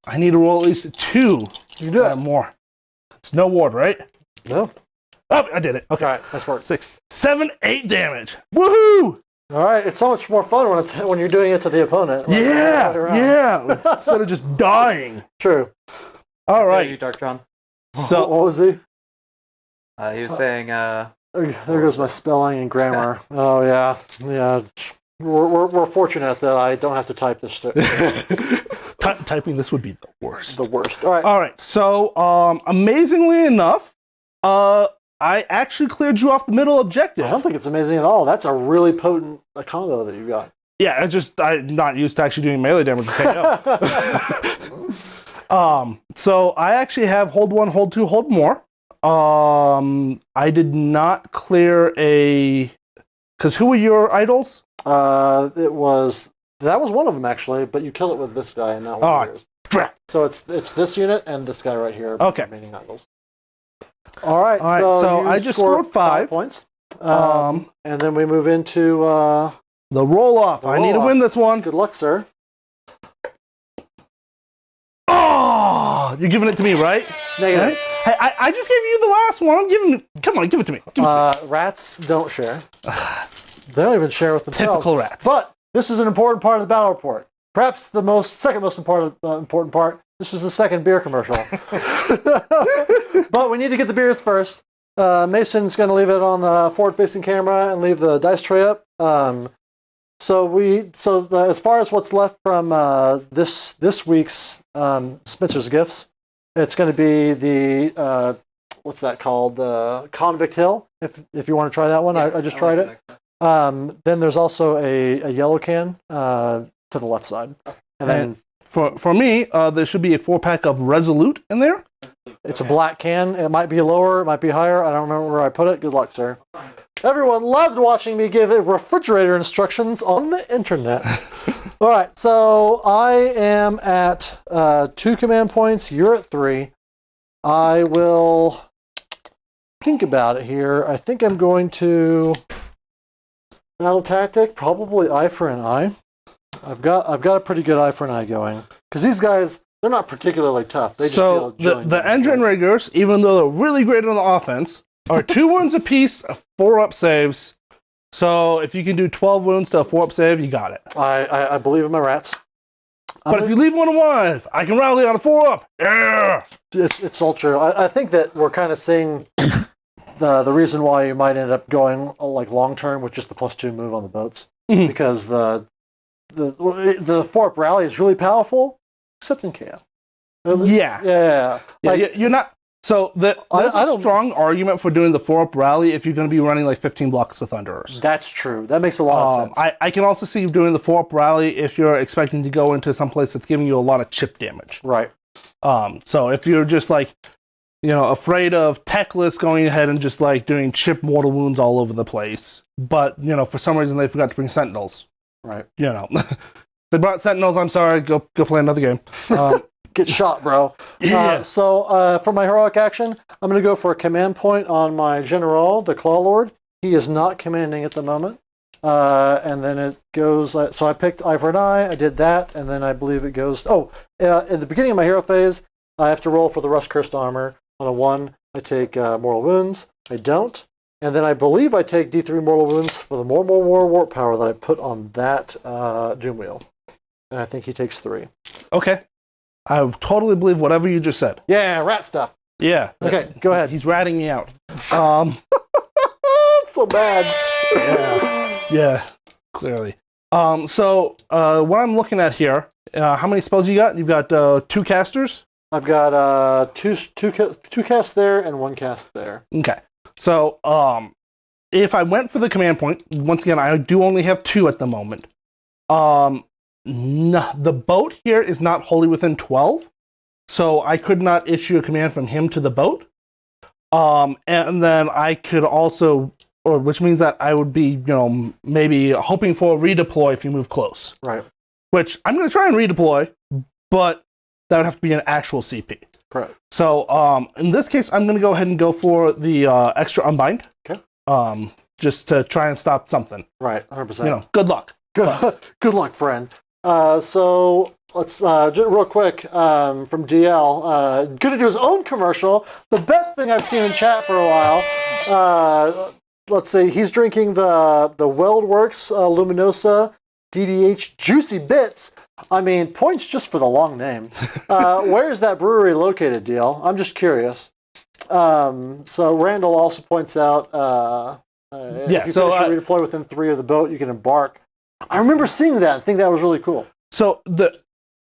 I need to roll at least 2 You do it. more. It's no ward, right? No. Oh, I did it. Okay. All right, nice work. 6, 7, 8 damage. Woohoo! All right, it's so much more fun when you're doing it to the opponent. Like, Yeah, right around. yeah. Instead of just dying. True. All Yeah, right. you, Dark John. So what was he? He was saying, There goes my spelling and grammar. Oh yeah, yeah. We're fortunate that I don't have to type this. Typing this would be the worst. The worst. All right. All right. So, amazingly enough, I actually cleared you off the middle objective. I don't think it's amazing at all. That's a really potent combo that you got. Yeah, I'm not used to actually doing melee damage with KO. So I actually have hold 1, hold 2, hold more. I did not clear because who were your idols? That was one of them actually, but you kill it with this guy and not one of yours. Crap. So it's this unit and this guy right here. Okay. Remaining idols. All right. All right, so you I just scored scored 5 points. And then we move into the roll off. I need to win this one. good luck, sir. Oh, you're giving it to me, right? Negative. Hey, I just gave you the last one. Come on, give it to me. Give it to me. Rats don't share. They don't even share with themselves. Typical rats. But this is an important part of the battle report. Perhaps the second most important part. This is the second beer commercial. But we need to get the beers first. Mason's going to leave it on the forward-facing camera and leave the dice tray up. As far as what's left from this week's Spencer's Gifts, it's going to be the what's that called? The Convict Hill. If you want to try that one, yeah, I just tried it. Then there's also a yellow can to the left side, and then for me, there should be a 4-pack of Resolute in there. It's a black can. It might be lower, it might be higher. I don't remember where I put it. Good luck, sir. Everyone loved watching me give refrigerator instructions on the internet. All right, so I am at 2 command points. You're at 3. I will think about it here. I think I'm going to battle tactic, probably eye for an eye. I've got a pretty good eye for an eye going because these guys, they're not particularly tough. They just So the engine riggers, even though they're really great on the offense, are 2 wounds apiece, 4 up saves. So if you can do 12 wounds to a 4 up save, you got it. I believe in my rats. But if you leave one alive, I can rally on a 4 up. Yeah. It's all true. I think that we're kind of seeing the reason why you might end up going like long term with just the +2 move on the boats, because the 4 up rally is really powerful, except in KO. Yeah. Like, you're not. So there's a strong argument for doing the 4 up rally if you're going to be running like 15 blocks of Thunderers. That's true. That makes a lot of sense. I can also see you doing the 4 up rally if you're expecting to go into some place that's giving you a lot of chip damage. Right. So if you're just like, afraid of Techless going ahead and just like doing chip mortal wounds all over the place, but for some reason they forgot to bring Sentinels. Right. They brought Sentinels. I'm sorry. Go play another game. Get shot, bro. Yeah. So for my heroic action, I'm going to go for a command point on my General, the Claw Lord. He is not commanding at the moment. And then it goes, so I picked Eye for an Eye, I did that, and then I believe it goes, in the beginning of my hero phase, I have to roll for the Rust Cursed Armor. On a 1, I take mortal wounds. I don't. And then I believe I take D3 mortal wounds for the more warp power that I put on that Doom Wheel. And I think he takes 3. Okay. I totally believe whatever you just said. Yeah, rat stuff. Yeah. Okay, go ahead. He's ratting me out. So bad. Yeah, clearly. So what I'm looking at here, how many spells you got? You've got 2 casters? I've got two casts there and 1 cast there. Okay. So if I went for the command point, once again, I do only have 2 at the moment. The boat here is not wholly within 12, so I could not issue a command from him to the boat. And then I could also, which means that I would be, maybe hoping for a redeploy if you move close. Right. Which I'm going to try and redeploy, but that would have to be an actual CP. Correct. So in this case, I'm going to go ahead and go for the extra unbind. Okay. Just to try and stop something. Right. 100%. Good luck. Good luck, friend. So let's just real quick from DL. Going to do his own commercial. The best thing I've seen in chat for a while. let's see. He's drinking the Weldworks Luminosa DDH Juicy Bits. I mean, points just for the long name. Where is that brewery located, Deal? I'm just curious. So Randall also points out, if you finish your redeploy within 3 of the boat, you can embark. I remember seeing that and think that was really cool. So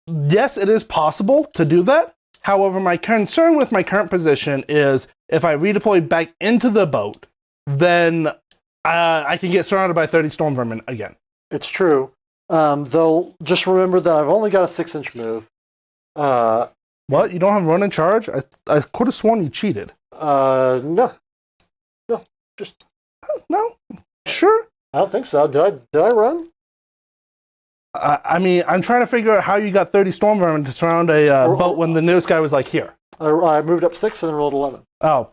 yes, it is possible to do that. However, my concern with my current position is if I redeploy back into the boat, then I can get surrounded by 30 storm vermin again. It's true. Though, just remember that I've only got a 6-inch move. What? You don't have run and charge? I could have sworn you cheated. No. No. Just... No? Sure? I don't think so. Did I run? I mean, I'm trying to figure out how you got 30 storm vermin to surround a boat when the newest guy was like here. I moved up 6 and then rolled 11. Oh.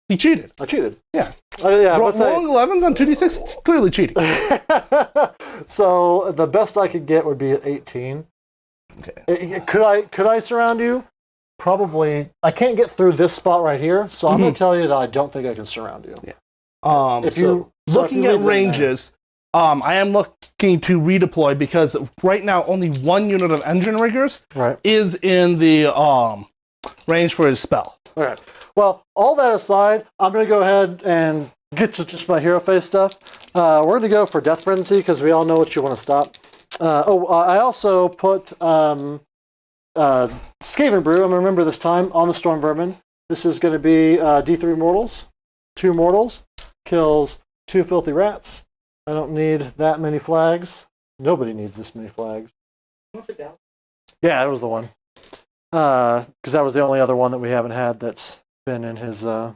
He cheated. I cheated. Yeah. Rolling 11s on 2d6? Clearly cheating. So the best I could get would be at 18. Okay. Could I surround you? Probably. I can't get through this spot right here, so I'm going to tell you that I don't think I can surround you. Yeah. Looking at ranges, I am looking to redeploy because right now only 1 unit of engine riggers is in the range for his spell. All right. Well, all that aside, I'm going to go ahead and get to just my hero phase stuff. We're going to go for Death Frenzy because we all know what you want to stop. I also put Skaven Brew, I'm going to remember this time, on the Storm Vermin. This is going to be D3 mortals, 2 mortals, kills 2 filthy rats. I don't need that many flags. Nobody needs this many flags. Yeah, that was the one. Because that was the only other one that we haven't had that's been in his, from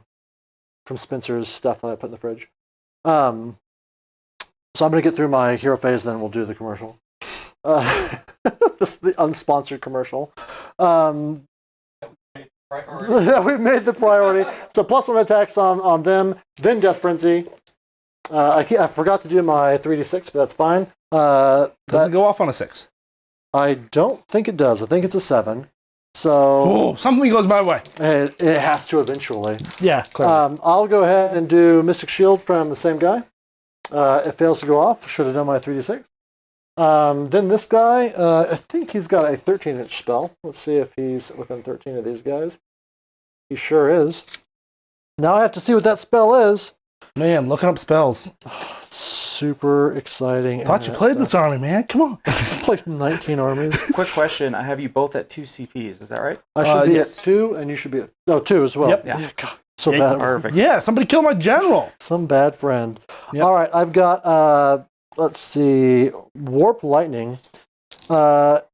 Spencer's stuff that I put in the fridge. So I'm going to get through my hero phase, then we'll do the commercial. This is the unsponsored commercial. We made the priority. So +1 attacks on them, then Death Frenzy. I forgot to do my 3d6, but that's fine. Does it go off on a 6? I don't think it does. I think it's a 7. So something goes my way. It has to eventually. Yeah, clearly. I'll go ahead and do Mystic Shield from the same guy. It fails to go off. Should have done my 3d6. Then this guy, I think he's got a 13-inch spell. Let's see if he's within 13 of these guys. He sure is. Now I have to see what that spell is. Man, looking up spells. Super exciting. Thought you played this army, man. Come on. Played 19 armies. Quick question. I have you both at 2 CPs. Is that right? I should be at 2, and you should be at 2 as well. Yep. Yeah. God, so bad. Perfect. Yeah, somebody killed my general. Some bad friend. Yep. All right, I've got, let's see, Warp Lightning. It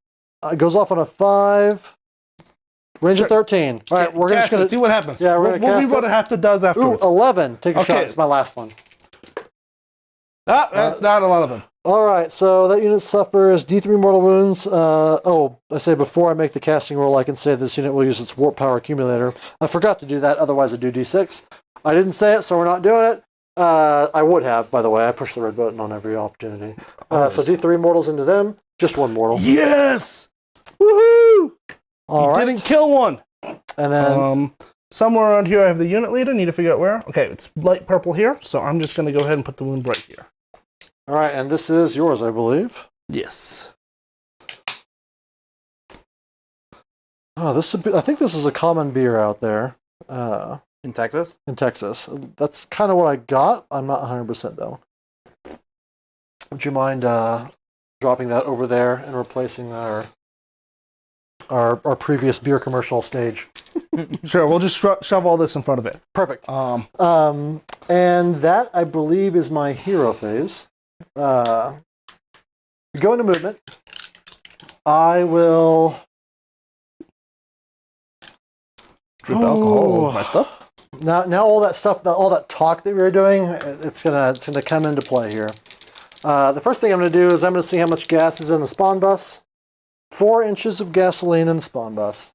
goes off on a 5. Range of 13. All right, we're just going to see what happens. Yeah, we'll see what it does afterwards. Ooh, 11. Take a shot. It's my last one. That's not a lot of them. All right, so that unit suffers D3 mortal wounds. I say before I make the casting roll, I can say this unit will use its warp power accumulator. I forgot to do that, otherwise I do D6. I didn't say it, so we're not doing it. I would have, by the way. I push the red button on every opportunity. So D3 mortals into them. Just 1 mortal. Yes! Woohoo! All right. Didn't kill one. And then somewhere around here I have the unit leader. Need to figure out where. Okay, it's light purple here, so I'm just going to go ahead and put the wound right here. All right, and this is yours, I believe. Yes. Oh, I think this is a common beer out there. In Texas? In Texas. That's kind of what I got. I'm not 100% though. Would you mind dropping that over there and replacing our previous beer commercial stage? Sure, we'll just shove all this in front of it. Perfect. And that, I believe, is my hero phase. Go into movement. I will drip alcohol all over my stuff. Now all that stuff, all that talk that we were doing, it's gonna come into play here. The first thing I'm gonna do is I'm gonna see how much gas is in the spawn bus. 4 inches of gasoline in the spawn bus.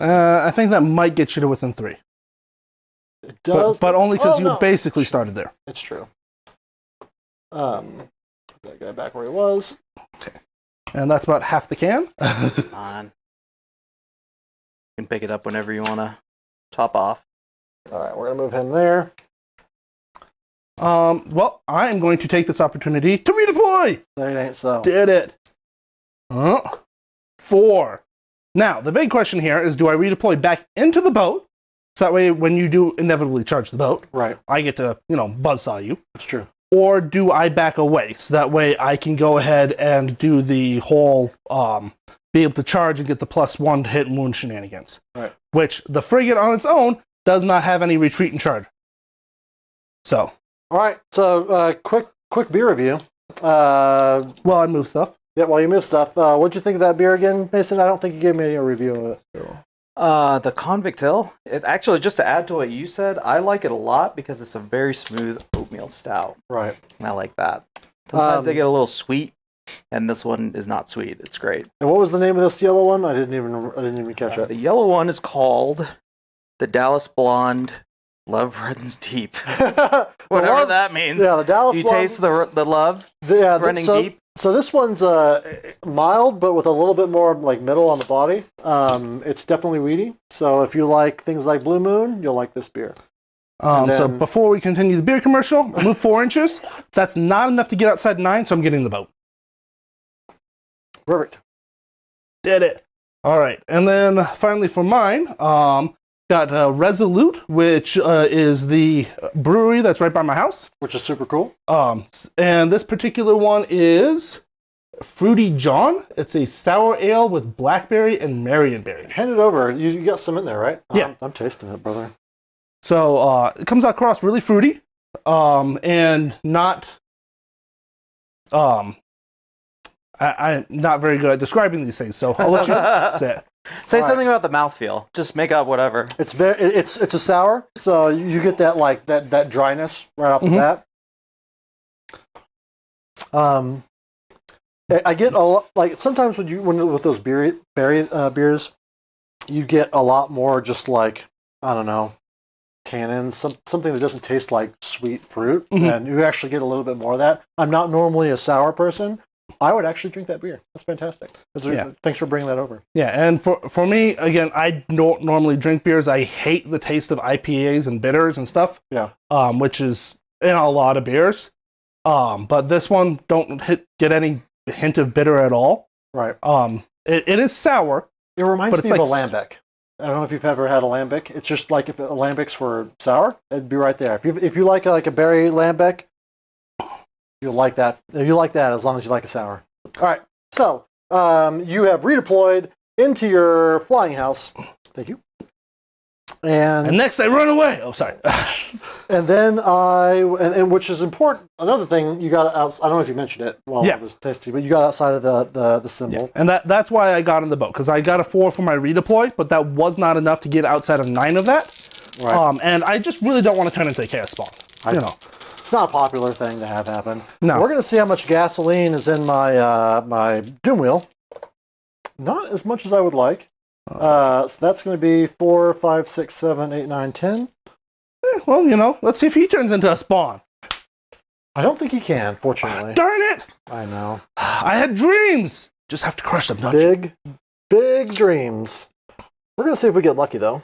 I think that might get you to within 3. It does, but only because you basically started there. It's true. Put that guy back where he was. Okay. And that's about half the can. On. You can pick it up whenever you want to top off. All right, we're going to move him there. Well, I am going to take this opportunity to redeploy. That ain't so. Did it. 4. Now, the big question here is, do I redeploy back into the boat? So that way, when you do inevitably charge the boat, Right. I get to, buzzsaw you. That's true. Or do I back away? So that way I can go ahead and do the whole, be able to charge and get the +1 to hit and wound shenanigans. Right. Which, the frigate on its own does not have any retreat and charge. So. All right. So, quick beer review. Well, I move stuff. Yeah, while you move stuff, what'd you think of that beer again, Mason? I don't think you gave me a review of it. So. The Convict Hill. It actually, just to add to what you said, I like it a lot because it's a very smooth oatmeal stout. Right. And I like that. Sometimes they get a little sweet, and this one is not sweet. It's great. And what was the name of this yellow one? I didn't even catch it. The yellow one is called the Dallas Blonde Love Runs Deep. Whatever that means. Yeah, the Dallas Do you Blonde, taste the love running deep? So this one's mild, but with a little bit more like middle on the body. It's definitely weedy. So if you like things like Blue Moon, you'll like this beer. So before we continue the beer commercial, move 4 inches. That's not enough to get outside 9, so I'm getting the boat. Perfect. Did it. All right. And then finally for mine, got Resolute, which is the brewery that's right by my house. Which is super cool. And this particular one is Fruity John. It's a sour ale with blackberry and marionberry. Hand it over. You got some in there, right? Yeah. I'm tasting it, brother. So it comes across really fruity, and not. I'm not very good at describing these things, so I'll let you say it. Say something about the mouthfeel. Just make up whatever. It's a sour, so you get that like that dryness right off the bat. I get a lot, like sometimes when with those berry beers, you get a lot more just like, I don't know, tannins, something that doesn't taste like sweet fruit, and you actually get a little bit more of that. I'm not normally a sour person. I would actually drink that beer. That's fantastic. Thanks for bringing that over. Yeah, and for me, again, I don't normally drink beers. I hate the taste of IPAs and bitters and stuff. Yeah. Which is in a lot of beers. But this one don't get any hint of bitter at all. Right. It is sour. It reminds me of a lambic. I don't know if you've ever had a lambic. It's just like if lambics were sour, it'd be right there. If you like a berry lambic, you'll like that. You like that as long as you like a sour. All right. So you have redeployed into your flying house. Thank you. And next I run away. Oh, sorry. And then and which is important. Another thing you got out. I don't know if you mentioned it while it was tasty, but you got outside of the symbol. Yeah. And that's why I got in the boat, because I got a 4 for my redeploy, but that was not enough to get outside of 9 of that. Right. And I just really don't want to turn into a chaos spawn. It's not a popular thing to have happen. No. We're going to see how much gasoline is in my my doom wheel. Not as much as I would like. So that's going to be 4, 5, 6, 7, 8, 9, 10. Well, let's see if he turns into a spawn. I don't think he can, fortunately. Darn it! I know. I had dreams! Just have to crush them, don't you? Big dreams. We're going to see if we get lucky, though.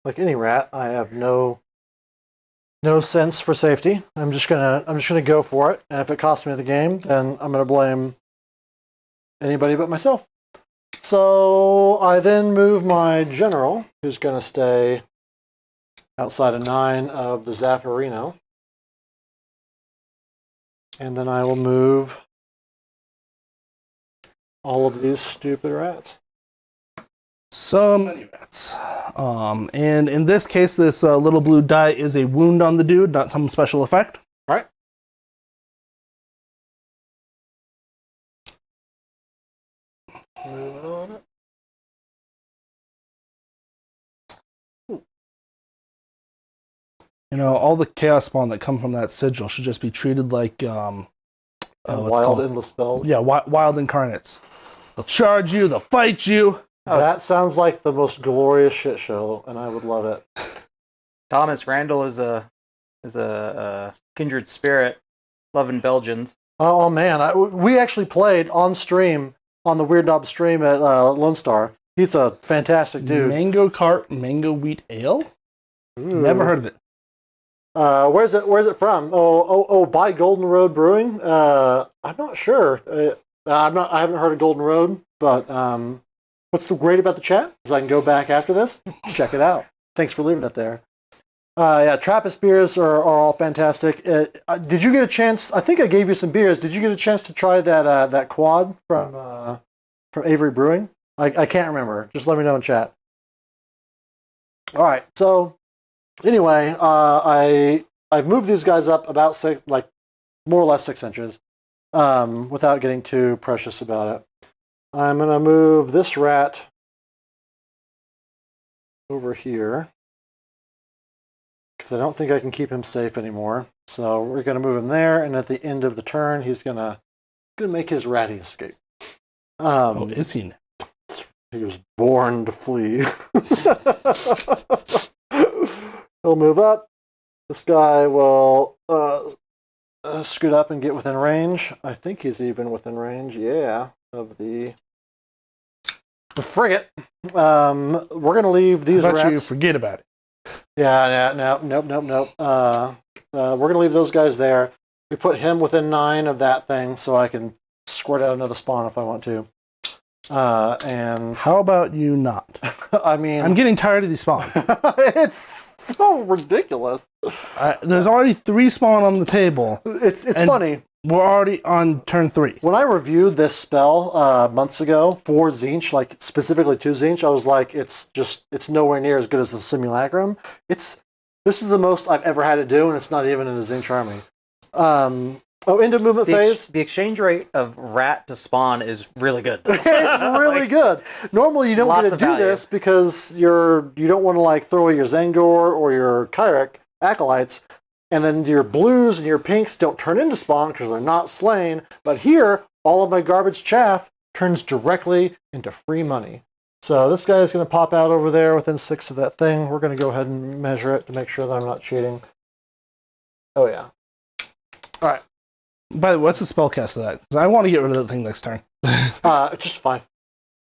Like any rat, I have no sense for safety. I'm just gonna go for it, and if it costs me the game, then I'm gonna blame anybody but myself. So I then move my general, who's gonna stay outside of 9 of the Zapparino, and then I will move all of these stupid rats. So many rats. And in this case, this little blue die is a wound on the dude, not some special effect. All right. Moving on it. All the chaos spawn that come from that sigil should just be treated like wild endless spells. Yeah, wild incarnates. They'll charge you, they'll fight you. That sounds like the most glorious shit show, and I would love it. Thomas Randall is a kindred spirit, loving Belgians. Oh man, we actually played on stream on the Weird Knob stream at Lone Star. He's a fantastic dude. Mango Cart Mango Wheat Ale. Ooh. Never heard of it. Where's it from? By Golden Road Brewing. I'm not sure. I haven't heard of Golden Road, but what's the great about the chat is I can go back after this, check it out. Thanks for leaving it there. Yeah, Trappist beers are all fantastic. Did you get a chance? I think I gave you some beers. Did you get a chance to try that quad from Avery Brewing? I can't remember. Just let me know in chat. All right. So anyway, I've moved these guys up about more or less 6 inches, without getting too precious about it. I'm gonna move this rat over here, because I don't think I can keep him safe anymore. So we're going to move him there, and at the end of the turn, he's gonna make his ratty escape. Is he? He was born to flee. He'll move up. This guy will scoot up and get within range. I think he's even within range, yeah, of the frigate. We're going to leave these rats. You forget about it. Yeah, nope. We're going to leave those guys there. We put him within 9 of that thing, so I can squirt out another spawn if I want to. And how about you not? I mean, I'm getting tired of these spawns. It's so ridiculous. There's already 3 spawn on the table. It's funny. We're already on turn 3. When I reviewed this spell months ago for Tzeentch, like specifically to Tzeentch, I was like, it's nowhere near as good as the Simulacrum. This is the most I've ever had to do, and it's not even in a Tzeentch army. Into movement phase. The exchange rate of rat to spawn is really good. It's really good. Normally, you don't get to do this because you don't want to throw away your Zangor or your Kyrek acolytes. And then your blues and your pinks don't turn into spawn because they're not slain. But here, all of my garbage chaff turns directly into free money. So this guy is going to pop out over there within 6 of that thing. We're going to go ahead and measure it to make sure that I'm not cheating. Oh, yeah. All right. By the way, what's the spell cast of that? Because I want to get rid of that thing next turn. Just 5.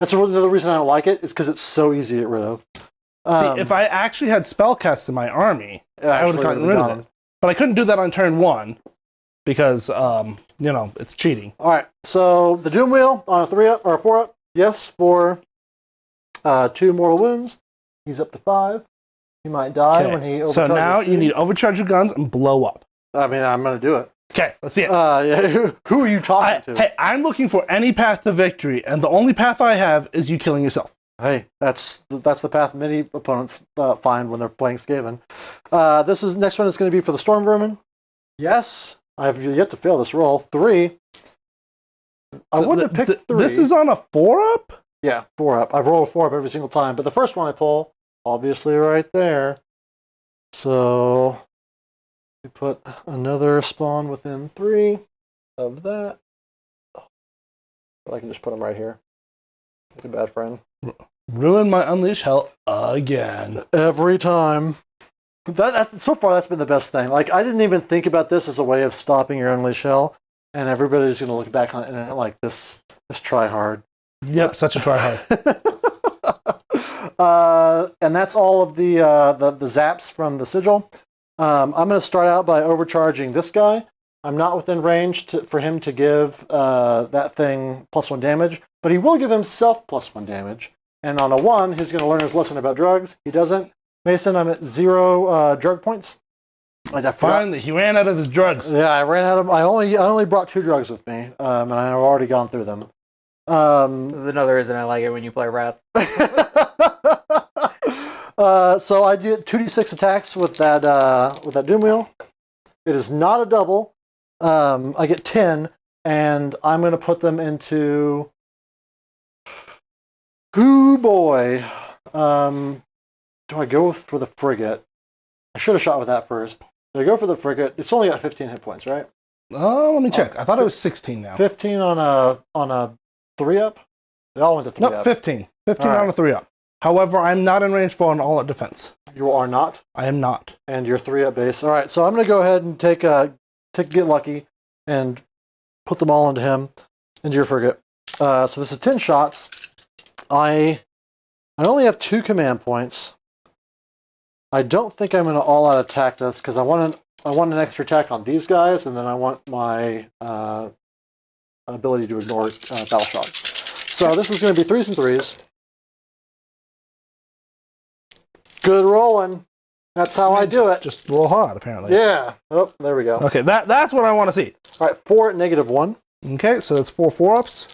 That's another reason I don't like it, is because it's so easy to get rid of. See, if I actually had spellcasts in my army, I would have gotten rid of it. But I couldn't do that on turn 1 because, it's cheating. All right, so the Doom Wheel on a 3-up or a 4-up, yes, for 2 mortal wounds. He's up to 5. He might die when he overcharges. So now you need overcharge your guns and blow up. I mean, I'm going to do it. Okay, let's see it. Yeah, who are you talking to? Hey, I'm looking for any path to victory, and the only path I have is you killing yourself. Hey, that's the path many opponents find when they're playing Skaven. Next one is going to be for the Storm Vermin. Yes, I have yet to fail this roll. 3. I wouldn't have picked 3. This is on a 4-up? Yeah, 4-up. I've rolled a 4-up every single time, but the first one I pull, obviously right there. So we put another spawn within 3 of that. But I can just put them right here. Too bad, friend. Ruin my Unleash Hell again. Every time. So far, that's been the best thing. I didn't even think about this as a way of stopping your Unleash Hell, and everybody's going to look back on it and like this try hard. Yep, such a try hard. And that's all of the zaps from the sigil. I'm going to start out by overcharging this guy. I'm not within range for him to give that thing +1 damage, but he will give himself +1 damage. And on a 1, he's going to learn his lesson about drugs. He doesn't. Mason, I'm at 0 drug points. Finally, he ran out of his drugs. Yeah, I ran out of. I only brought 2 drugs with me, and I've already gone through them. There's another reason I like it when you play rats. So I do 2d6 attacks with that Doom Wheel. It is not a double. I get 10, and I'm going to put them into. Hoo boy. Do I go for the frigate? I should have shot with that first. Do I go for the frigate? It's only got 15 hit points, right? Oh, let me check. I thought it was 16 now. 15 on a 3-up? They all went to 3-up. No, 15. 15 on a 3-up. However, I'm not in range for an all-out defense. You are not? I am not. And you're 3-up base. All right, so I'm going to go ahead and take Get Lucky and put them all into him, into your frigate. So this is 10 shots. I only have 2 command points. I don't think I'm going to all-out attack this because I want an extra attack on these guys, and then I want my ability to ignore battle shock. So this is going to be 3s and 3s. Good rolling. That's how I do it. Just roll hard, apparently. Yeah. Oh, there we go. Okay, that's what I want to see. All right, 4 at -1. Okay, so that's 4 4-ups.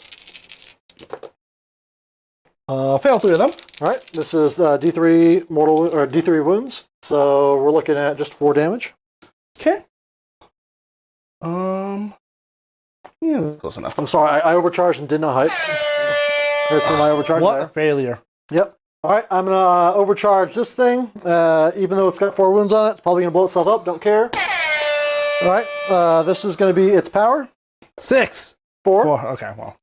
Fail 3 of them. All right, this is D3 mortal or D3 wounds. So we're looking at just 4 damage. Okay. Yeah, that's close enough. I'm sorry, I overcharged and did not hype. There's some of my overcharge What there. a failure. Yep. All right, I'm gonna overcharge this thing. Even though it's got 4 wounds on it, it's probably gonna blow itself up. Don't care. All right, this is gonna be its power. 6. 4. 4. Okay, well,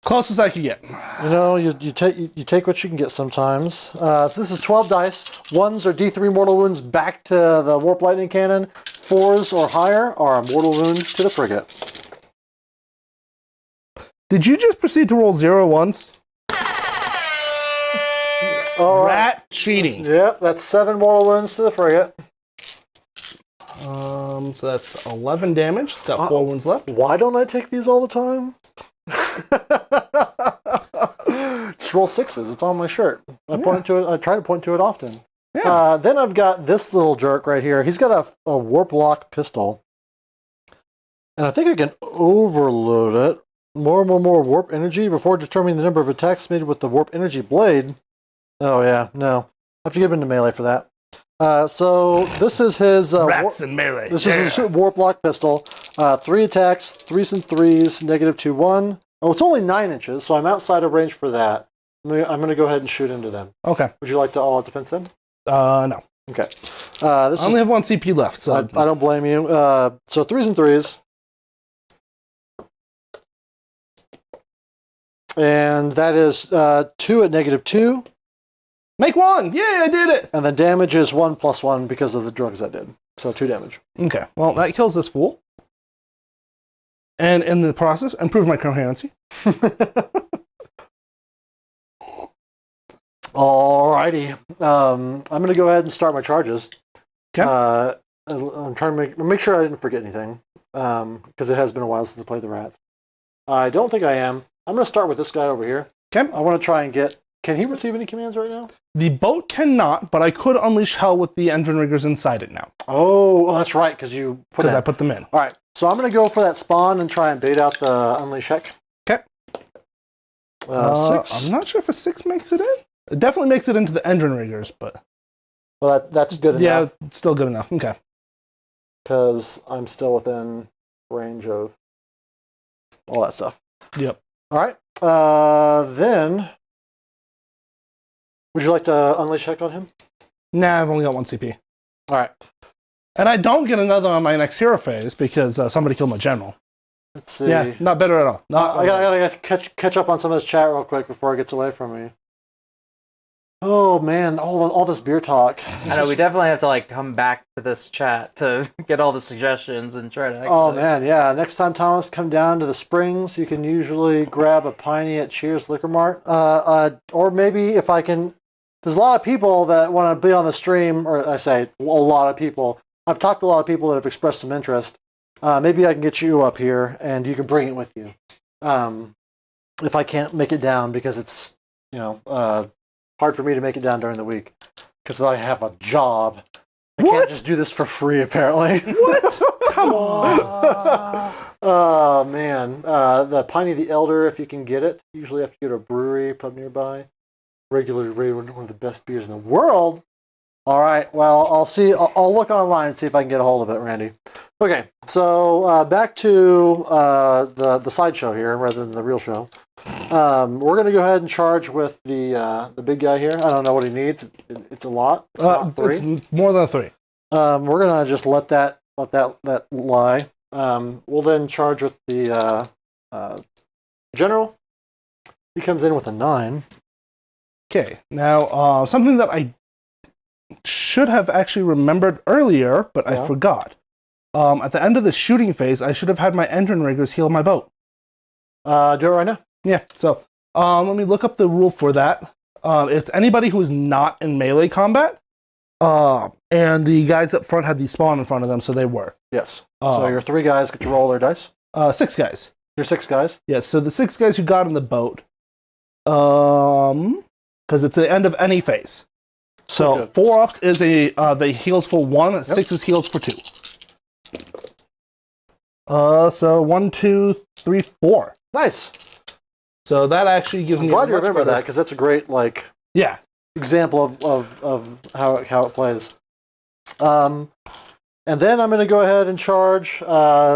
closest I could get. You know, you take what you can get sometimes. So this is 12 dice. 1s are D3 mortal wounds back to the warp lightning cannon. 4s or higher are a mortal wound to the frigate. Did you just proceed to roll 0 once? All right. Rat cheating. Yep, that's 7 mortal wounds to the frigate. So that's 11 damage. It's got 4 wounds left. Why don't I take these all the time? Just roll 6s. It's on my shirt. I point to it. I try to point to it often. Yeah. Then I've got this little jerk right here. He's got a warp lock pistol, and I think I can overload it. More warp energy before determining the number of attacks made with the warp energy blade. Oh yeah, no. I have to get him into melee for that. So this is his Rats and melee. This is his warp lock pistol. 3 attacks, 3s and 3s, -2/1. Oh, it's only 9 inches, so I'm outside of range for that. I'm gonna go ahead and shoot into them. Okay. Would you like to all out defense them? No. Okay. I only have 1 CP left, so I don't blame you. So 3s and 3s. And that is 2 at -2. make 1. Yay, I did it. And the damage is 1 + 1 because of the drugs I did. So 2 damage. Okay. Well, that kills this fool. And in the process, improve my coherency. Alrighty. I'm going to go ahead and start my charges. Okay. I'm trying to make sure I didn't forget anything. Because it has been a while since I played the rats. I don't think I am. I'm going to start with this guy over here. Okay. I want to try and get... Can he receive any commands right now? The boat cannot, but I could unleash hell with the engine riggers inside it now. Oh, that's right, because you put Because that. I put them in. All right, so I'm going to go for that spawn and try and bait out the unleash heck. Okay. 6. I'm not sure if a 6 makes it in. It definitely makes it into the engine riggers, but... Well, that's good Yeah, enough. it's still good enough. Okay. Because I'm still within range of all that stuff. Yep. All right. Then, would you like to unleash heck on him? Nah, I've only got 1 CP. All right. And I don't get another on my next hero phase because somebody killed my general. Let's see. Yeah, not better at all. Not I gotta catch up on some of this chat real quick before it gets away from me. Oh man, all this beer talk. I know we definitely have to like come back to this chat to get all the suggestions and try to. Actually... Oh man, yeah. Next time Thomas come down to the Springs, you can usually grab a piney at Cheers Liquor Mart. Or maybe if I can, there's a lot of people that want to be on the stream, or I say a lot of people. I've talked to a lot of people that have expressed some interest. Maybe I can get you up here and you can bring it with you. If I can't make it down because it's hard for me to make it down during the week because I have a job. I can't just do this for free, apparently. What? Come on. Oh, man. The Piney the Elder, if you can get it. Usually have to go to a brewery, pub nearby. Regularly rated one of the best beers in the world. All right. Well, I'll see. I'll look online and see if I can get a hold of it, Randy. Okay. So back to the sideshow here rather than the real show. We're going to go ahead and charge with the big guy here. I don't know what he needs. It's a lot. It's not 3. It's more than 3. We're going to just let that lie. We'll then charge with the general. He comes in with a 9. Okay. Now, something that I should have actually remembered earlier, but I forgot. At the end of the shooting phase, I should have had my engine riggers heal my boat. Do it right now. Yeah, so let me look up the rule for that. It's anybody who is not in melee combat And the guys up front had the spawn in front of them, so they were. Yes. So your 3 guys get to roll their dice. 6 guys. Your 6 guys. Yes, so the 6 guys who got in the boat, because it's the end of any phase. So good. 4 ups is the heals for 1, 6 is heals for 2. So 1, 2, 3, 4. Nice. So that actually gives I'm me. glad you much remember better- that because that's a great Yeah. example of how it plays. And then I'm going to go ahead and charge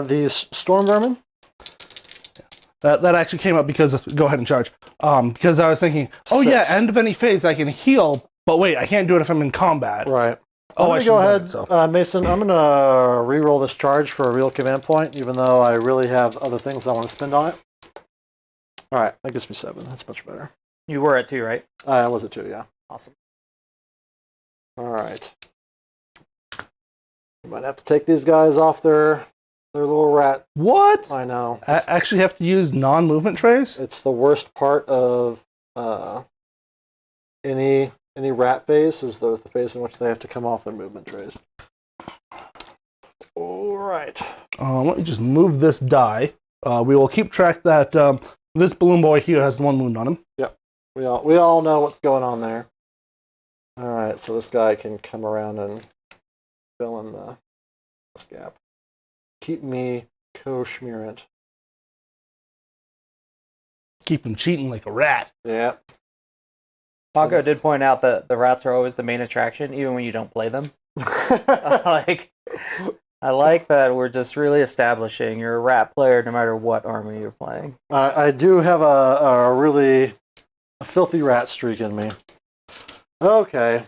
these storm vermin. That actually came up because go ahead and charge. Because I was thinking, oh 6. yeah, end of any phase I can heal, but wait, I can't do it if I'm in combat. Right. Oh, I'm I going to go should've done ahead, it, Mason. I'm going to re-roll this charge for a real command point, even though I really have other things I want to spend on it. All right, that gives me 7. That's much better. You were at 2, right? I was at 2, yeah. Awesome. All right. You might have to take these guys off their little rat. What? I know. I actually have to use non-movement trays? It's the worst part of any rat phase is the phase in which they have to come off their movement trays. All right. Let me just move this die. We will keep track that this balloon boy here has 1 wound on him. We all know what's going on there. All right, so this guy can come around and fill in this gap. Keep me co-schmearant. Keep him cheating like a rat. Yeah. Paco did point out that the rats are always the main attraction, even when you don't play them. I like that we're just really establishing you're a rat player no matter what army you're playing. I do have a really filthy rat streak in me. Okay.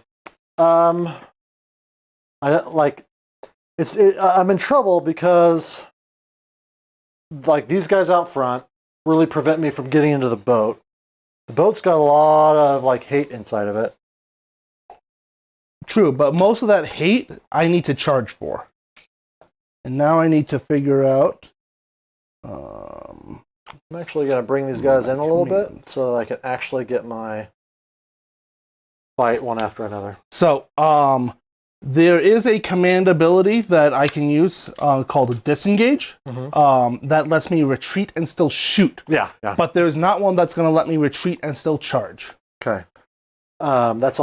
I'm in trouble because these guys out front really prevent me from getting into the boat. The boat's got a lot of hate inside of it. True, but most of that hate I need to charge for. And now I need to figure out. I'm actually going to bring these guys in a little bit so that I can actually get my fight one after another. So, there is a command ability that I can use called Disengage. That lets me retreat and still shoot. Yeah. But there's not one that's going to let me retreat and still charge. Okay. That's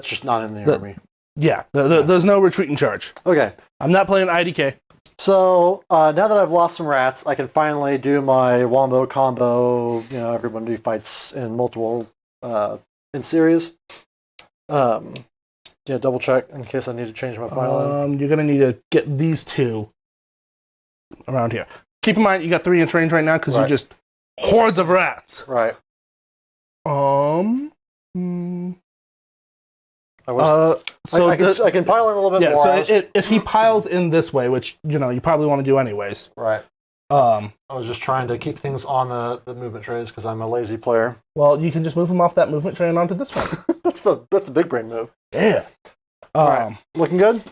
just not in the army. Yeah, there's no retreat and charge. Okay. I'm not playing IDK. So now that I've lost some rats, I can finally do my wombo combo. Everybody fights in multiple in series. Double check in case I need to change my pylon. You're gonna need to get these 2 around here. Keep in mind you got 3-inch range right now because Right. you're just hordes of rats. Right. I can pile in a little bit more. So if he piles in this way, which you probably want to do anyways. Right. I was just trying to keep things on the movement trays because I'm a lazy player. Well, you can just move him off that movement tray and onto this one. That's the big brain move. Yeah. Right. Looking good?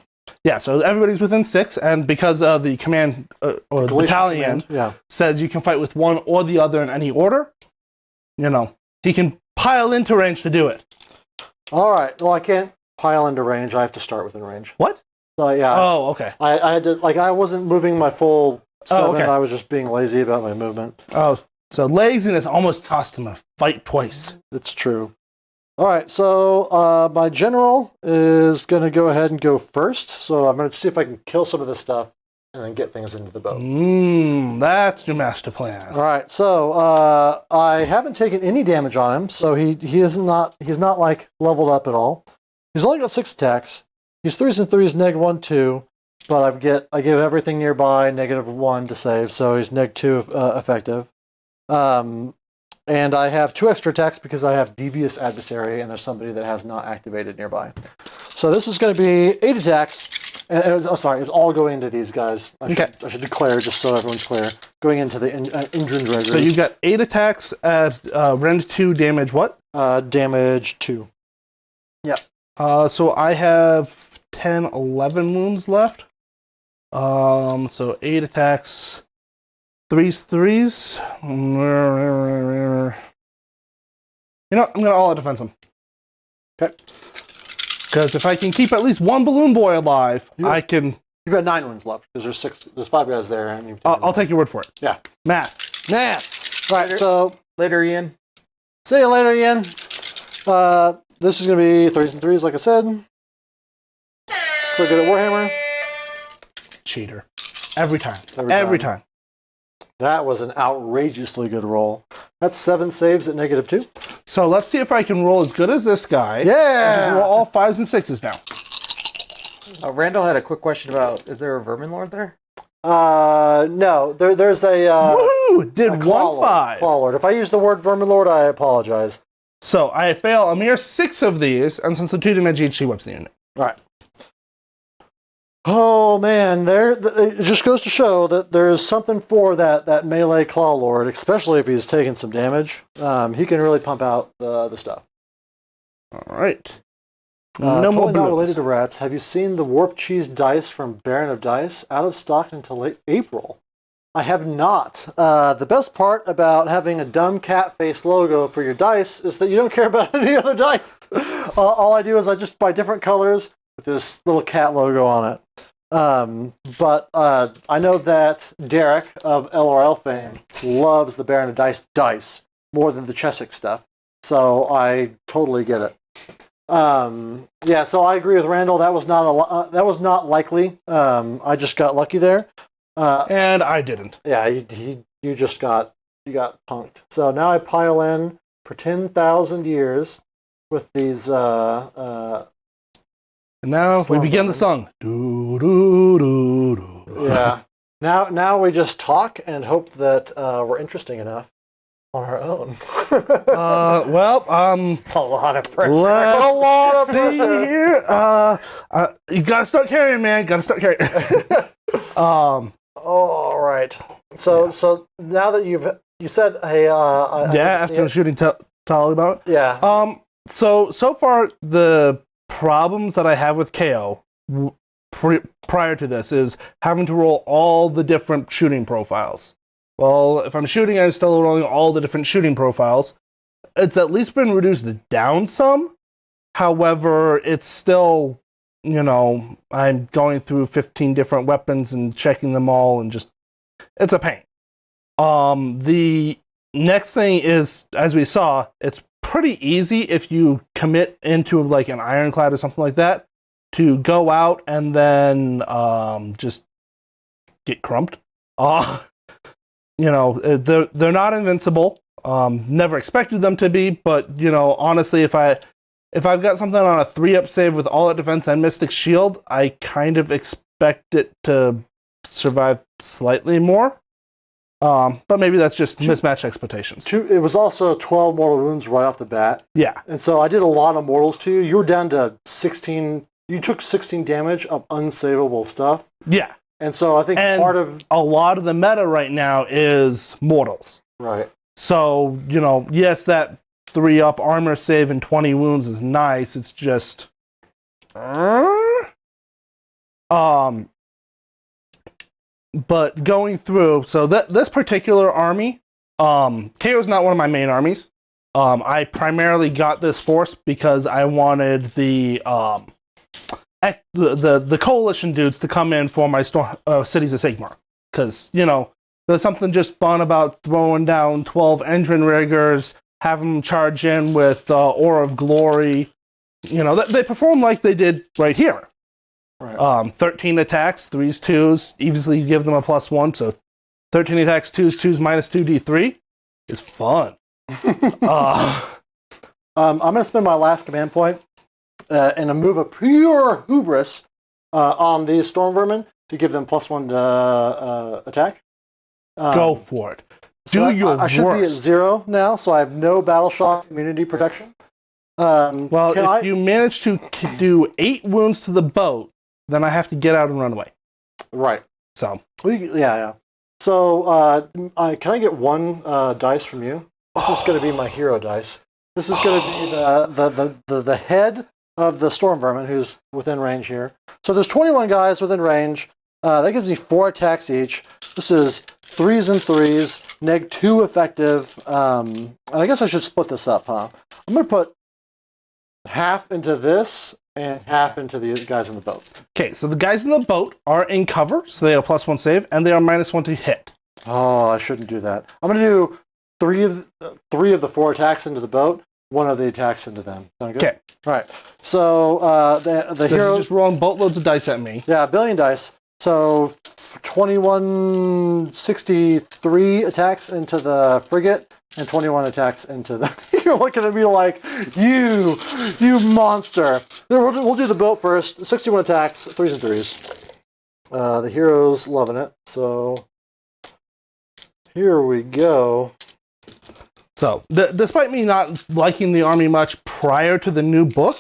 Yeah, so everybody's within 6, and because the command or the battalion says you can fight with one or the other in any order, he can pile into range to do it. All right. Well, I can't pile into range. I have to start within range. What? So yeah. Oh, okay. I had to I wasn't moving my full 7. Oh, okay. I was just being lazy about my movement. Oh, so laziness almost cost him a fight twice. It's true. All right, so my general is going to go ahead and go first. So I'm going to see if I can kill some of this stuff and then get things into the boat. That's your master plan. All right, so I haven't taken any damage on him, so he's not leveled up at all. He's only got 6 attacks. He's 3s and 3s, -1, 2, but I give everything nearby -1 to save, so he's -2 effective. And I have 2 extra attacks because I have Devious Adversary, and there's somebody that has not activated nearby. So this is going to be 8 attacks. It's all going into these guys. I should declare, just so everyone's clear. Going into the Indran Dredgers. So you got 8 attacks at Rend 2 damage what? Damage 2. Yeah. So I have 10, 11 wounds left. So 8 attacks... 3s. I'm gonna all out defense him. Okay. Because if I can keep at least one balloon boy alive, I can. You've got 9 wounds left because there's 5 guys there, and you've I'll take your word for it. Yeah. Math. All right, so Later, Ian. see you later, Ian. This is going to be 3s and 3s, like I said. So good at Warhammer. Cheater. Every time. Every time. That was an outrageously good roll. That's 7 saves at -2. So let's see if I can roll as good as this guy. Yeah! And just roll all 5s and 6s now. Randall had a quick question about: is there a Vermin Lord there? No. There's a Woohoo! Did a 1-5. Claw Lord. If I use the word Vermin Lord, I apologize. So I fail a mere 6 of these, and since the 2 damage each, she whips the unit. All right. Oh man, it just goes to show that there's something for that melee Claw Lord, especially if he's taking some damage. He can really pump out the stuff. All right. No more not balloons. related to rats. Have you seen the Warp Cheese dice from Baron of Dice? Out of stock until late April. I have not. The best part about having a dumb cat face logo for your dice is that you don't care about any other dice. All I do is I just buy different colors with this little cat logo on it. But I know that Derek of LRL fame loves the Baron of Dice more than the Chesic stuff. So I totally get it. Yeah, so I agree with Randall. That was not likely. I just got lucky there. And I didn't. Yeah, you got punked. So now I pile in for 10,000 years with these. And now Storm we begin the song. Do, do, do, do. Yeah. Now we just talk and hope that we're interesting enough on our own. It's a lot of pressure. Let's a lot of see pressure. here. You gotta start carrying, man. Gotta start carrying. All right. So now that you said, hey, After shooting Tali about it. Yeah. So far the problems that I have with KO prior to this is having to roll all the different shooting profiles. Well, if I'm shooting, I'm still rolling all the different shooting profiles. It's at least been reduced down some. However, it's still, I'm going through 15 different weapons and checking them all, and it's a pain. The next thing is, as we saw, it's pretty easy if you commit into like an ironclad or something like that to go out and then just get crumped. They're not invincible. Never expected them to be, but honestly, if I've got something on a 3-up save with all out defense and Mystic Shield, I kind of expect it to survive slightly more. But maybe that's just mismatched expectations. It was also 12 mortal wounds right off the bat. Yeah. And so I did a lot of mortals to you. You were down to 16. You took 16 damage of unsavable stuff. Yeah. And so I think part of a lot of the meta right now is mortals. Right. So, yes, that 3-up armor save and 20 wounds is nice. It's just but going through, so this particular army, KO is not one of my main armies. I primarily got this force because I wanted the coalition dudes to come in for my cities of Sigmar, because there's something just fun about throwing down 12 engine riggers, have them charge in with Aura of Glory. They perform like they did right here. Right. 13 attacks, 3s, 2s, easily give them a +1, so 13 attacks, 2s, 2s, -2d3 is fun. I'm going to spend my last command point in a move of pure hubris on these Storm Vermin to give them +1 attack. Go for it. I should be at 0 now, so I have no battle shock immunity protection. If you manage to do 8 wounds to the boat, then I have to get out and run away. Right. So. Yeah. So can I get 1 dice from you? This is going to be my hero dice. This is going to be the head of the Storm Vermin who's within range here. So there's 21 guys within range. That gives me 4 attacks each. This is 3s and 3s, -2 effective. And I guess I should split this up, huh? I'm going to put half into this and half into the guys in the boat. Okay, so the guys in the boat are in cover, so they have +1 save, and they are -1 to hit. Oh, I shouldn't do that. I'm going to do three of the 4 attacks into the boat, 1 of the attacks into them. Sound good? Okay. All right. So the So hero you're just rolling boatloads of dice at me. Yeah, a billion dice. So 2163 attacks into the frigate and 21 attacks into the... You're looking at me like, you monster. We'll do the boat first. 61 attacks, 3s and 3s. The hero's loving it. So here we go. So, despite me not liking the army much prior to the new book,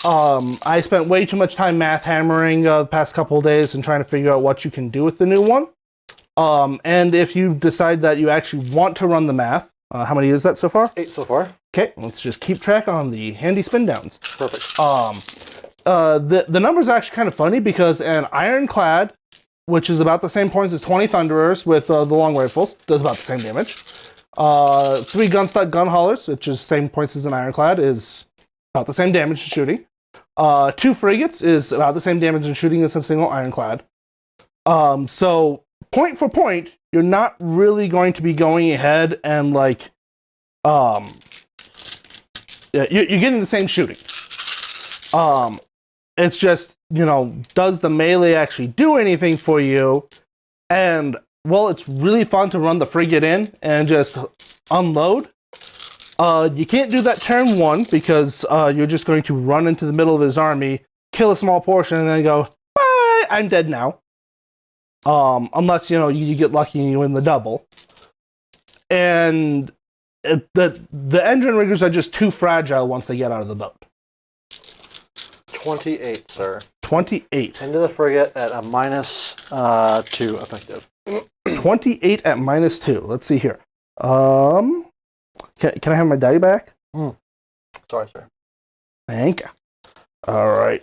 I spent way too much time math hammering the past couple of days and trying to figure out what you can do with the new one. And if you decide that you actually want to run the math, how many is that so far? 8 so far. Okay, let's just keep track on the handy spin downs. Perfect. The number's actually kind of funny because an ironclad, which is about the same points as 20 Thunderers with the long rifles, does about the same damage. 3 gunstock gun haulers, which is same points as an ironclad, is about the same damage to shooting. 2 frigates is about the same damage in shooting as a single ironclad. So point for point, you're not really going to be going ahead and like, you're getting the same shooting. It's just, does the melee actually do anything for you? And well, it's really fun to run the frigate in and just unload. You can't do that turn 1 because you're just going to run into the middle of his army, kill a small portion, and then go, bye, I'm dead now. Unless, you get lucky and you win the double. And the engine riggers are just too fragile once they get out of the boat. 28, sir. 28. Into the frigate at a -2 effective. 28 at -2. Let's see here. Can I have my die back? Sorry, sir. Thank you. All right.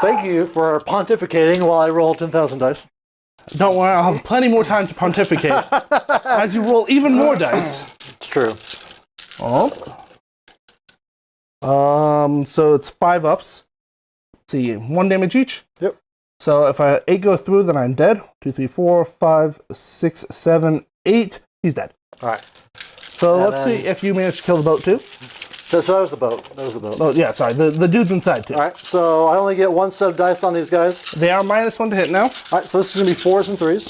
Thank you for pontificating while I roll 10,000 dice. Don't worry, I'll have plenty more time to pontificate as you roll even more dice. It's true. Oh. So it's 5 ups. Let's see, 1 damage each. Yep. So if 8 go through, then I'm dead. 2, 3, 4, 5, 6, 7, 8. He's dead. All right. So And let's see if you manage to kill the boat too. So that was the boat. Oh yeah, sorry. The dude's inside too. All right. So I only get 1 set of dice on these guys. They are -1 to hit now. All right. So this is going to be 4s and 3s.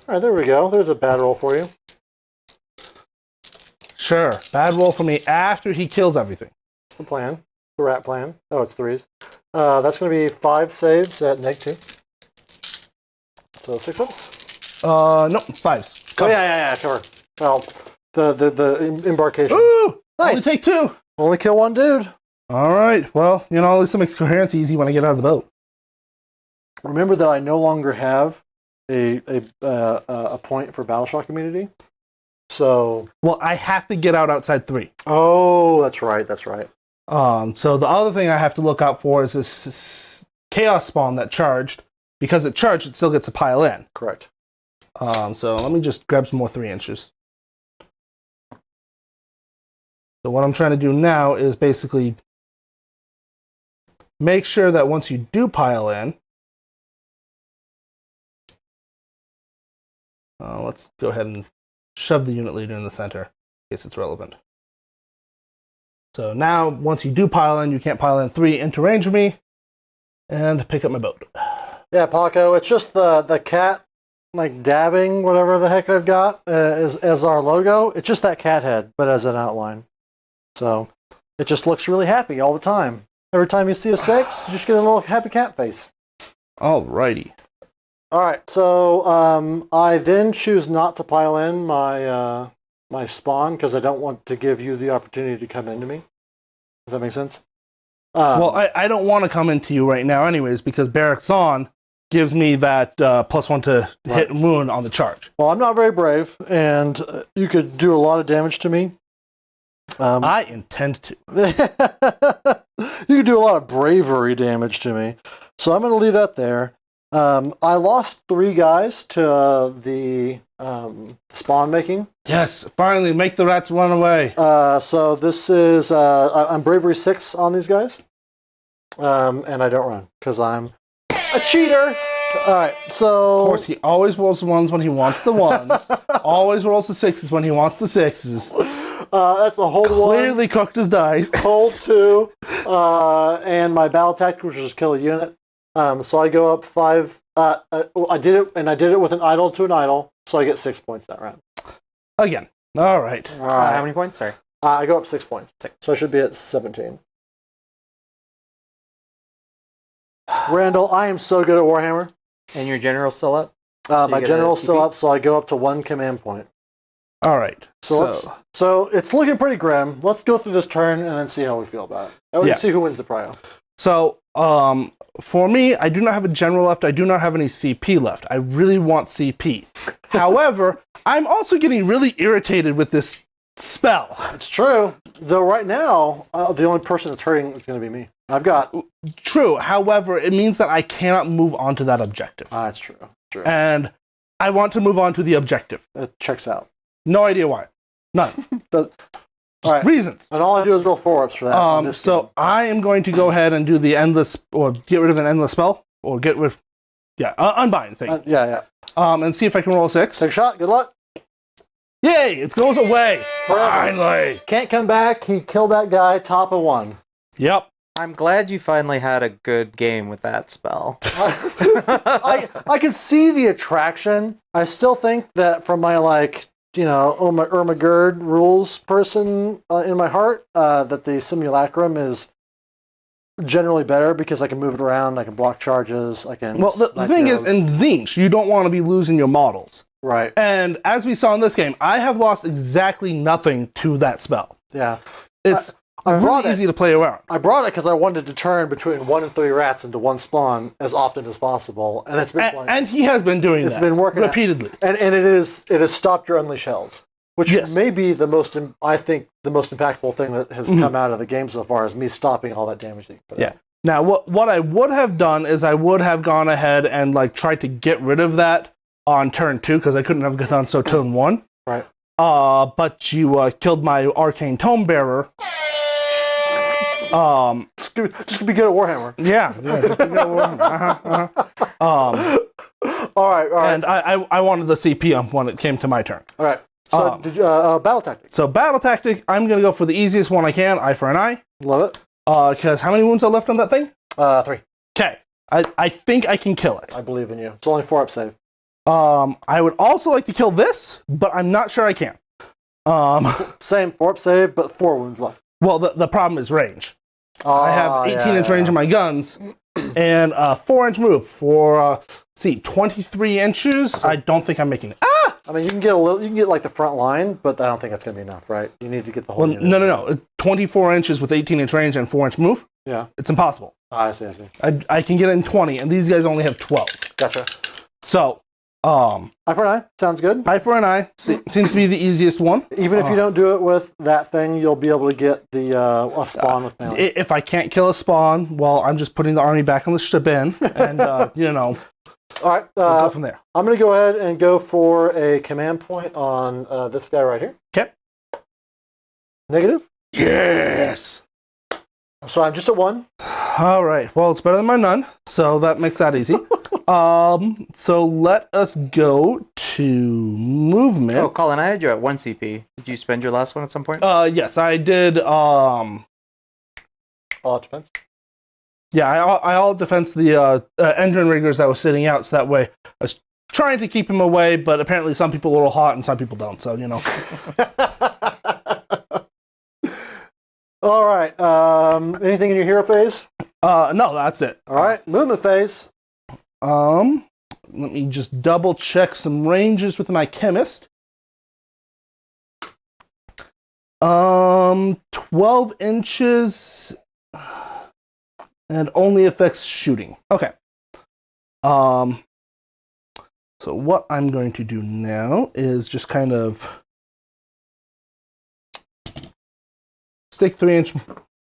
All right. There we go. There's a bad roll for you. Sure. Bad roll for me after he kills everything. That's the plan. The rat plan. Oh, it's 3s. That's going to be 5 saves at -2. So 6 ups. No, 5s. Oh yeah, sure. Well, the embarkation. Ooh! Nice. Only take 2. Only kill 1 dude. All right. Well, at least it makes coherence easy when I get out of the boat. Remember that I no longer have a point for battle shock immunity. So. Well, I have to get out outside 3. Oh, that's right. That's right. So the other thing I have to look out for is this chaos spawn that charged. Because it charged, it still gets a pile in. Correct. So let me just grab some more 3 inches. So what I'm trying to do now is basically make sure that once you do pile in, let's go ahead and shove the unit leader in the center in case it's relevant. So now, once you do pile in, you can't pile in 3 into range of me and pick up my boat. Yeah, Paco, it's just the cat, like, dabbing whatever the heck I've got as our logo. It's just that cat head, but as an outline. So it just looks really happy all the time. Every time you see a 6, you just get a little happy cat face. Alrighty. All right, so I then choose not to pile in my my spawn because I don't want to give you the opportunity to come into me. Does that make sense? Well, I don't want to come into you right now anyways because Barracks On gives me that +1 to hit and wound on the charge. Well, I'm not very brave, and you could do a lot of damage to me. I intend to. You could do a lot of bravery damage to me. So I'm going to leave that there. I lost 3 guys to the spawn making. Yes, finally, make the rats run away. So this is I'm bravery 6 on these guys, and I don't run because I'm a cheater. All right, so Of course, he always rolls the ones when he wants the ones. Always rolls the 6s when he wants the 6s. that's a hold one. Clearly cooked his dice. Hold 2, and my battle tactic, which is just kill a unit. So I go up 5. I did it with an idol to an idol, so I get 6 points that round. Again. All right. All right. How many points? Sorry. I go up 6 points, 6. so I should be at 17. Randall, I am so good at Warhammer. And your general's still up? My get a general's still CP? up, so I go up to 1 command point. All right. So it's looking pretty grim. Let's go through this turn and then see how we feel about it. Yeah. See who wins the prio. So, for me, I do not have a general left. I do not have any CP left. I really want CP. However, I'm also getting really irritated with this spell. It's true. Though right now, the only person that's hurting is going to be me. I've got... True. However, it means that I cannot move on to that objective. That's true. True. And I want to move on to the objective. It checks out. No idea why. None. All Just right. reasons. And all I do is roll 4-ups for that. on this So game. I am going to go ahead and do the endless, or get rid of an endless spell, or get rid, unbind thing. Yeah. And see if I can roll a 6. Take a shot. Good luck. Yay! It goes away. Forever. Finally. Can't come back. He killed that guy. Top of 1. Yep. I'm glad you finally had a good game with that spell. I can see the attraction. I still think that from my Irma Gerd rules person in my heart, that the simulacrum is generally better because I can move it around, I can block charges, I can. Well, the snipe thing is, arrows. in Tzeentch, you don't want to be losing your models. Right. And as we saw in this game, I have lost exactly nothing to that spell. Yeah. It's I brought really it. easy to play around. I brought it because I wanted to turn between 1 and 3 rats into 1 spawn as often as possible, and it's been fun. And he has been doing that. It's been working out. repeatedly. And it has stopped your unleash hells, which Yes. may be the most impactful thing that has come out of the game so far is me stopping all that damage that you put Yeah. out. Now, what I would have done is I would have gone ahead and tried to get rid of that on turn 2 because I couldn't have done so turn 1. Right. But you killed my arcane tome bearer. Just be good at Warhammer. Yeah. Just be good at Warhammer. All right. And I wanted the CP on when it came to my turn. All right. So did you, battle tactics. So battle tactic, I'm gonna go for the easiest one I can, eye for an eye. Love it. Because how many wounds are left on that thing? 3. Okay. I think I can kill it. I believe in you. It's only 4-up save. I would also like to kill this, but I'm not sure I can. Same 4-up save, but 4 wounds left. Well, the problem is range. I have 18-inch range on my guns, and 4-inch move for 23 inches. I don't think I'm making it. I mean, you can get a little. You can get like the front line, but I don't think that's going to be enough, right? You need to get the whole. Well, unit. no. 24 inches with 18-inch range and 4-inch move. Yeah. It's impossible. I see. I can get it in 20, and these guys only have 12. Gotcha. So, Eye for an eye. Sounds good. eye for an eye seems to be the easiest one. Even if you don't do it with that thing, you'll be able to get the a spawn with melee. If I can't kill a spawn, well, I'm just putting the army back on the ship in, and All right. we'll go from there. I'm going to go ahead and go for a command point on this guy right here. Okay. Negative. Yes. So I'm just at 1. All right. Well, it's better than my none, so that makes that easy. So let us go to movement. Oh, Colin, I had you at 1 CP. Did you spend your last one at some point? Yes, I did. All out defense. Yeah, I all defense the engine riggers that was sitting out, so that way I was trying to keep him away, but apparently some people are a little hot and some people don't, so All right. Anything in your hero phase? No, that's it. All right. Movement phase. Let me just double check some ranges with my chemist. 12 inches and only affects shooting. Okay. So what I'm going to do now is just kind of stick 3-inch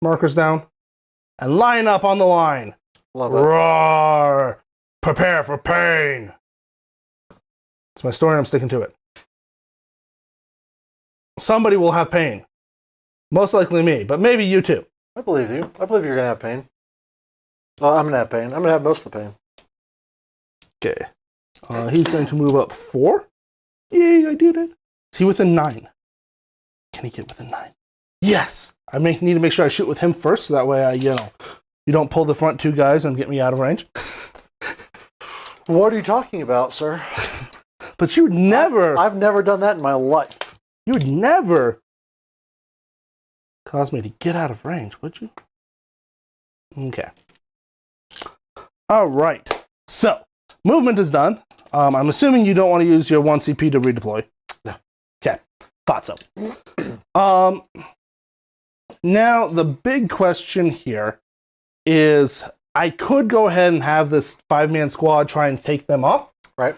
markers down and line up on the line. Love it. Roar! Prepare for pain. It's my story. I'm sticking to it. Somebody will have pain. Most likely me, but maybe you too. I believe you. I believe you're going to have pain. Well, I'm going to have pain. I'm going to have most of the pain. Okay. He's going to move up 4. Yay, I did it. Is he within 9? Can he get within 9? Yes! I need to make sure I shoot with him first, so that way you don't pull the front 2 guys and get me out of range. What are you talking about, sir? But you would never... I've never done that in my life. You would never cause me to get out of range, would you? Okay. All right. So, movement is done. I'm assuming you don't want to use your 1 CP to redeploy. No. Okay. Thought so. Now, the big question here is I could go ahead and have this 5-man squad try and take them off. Right.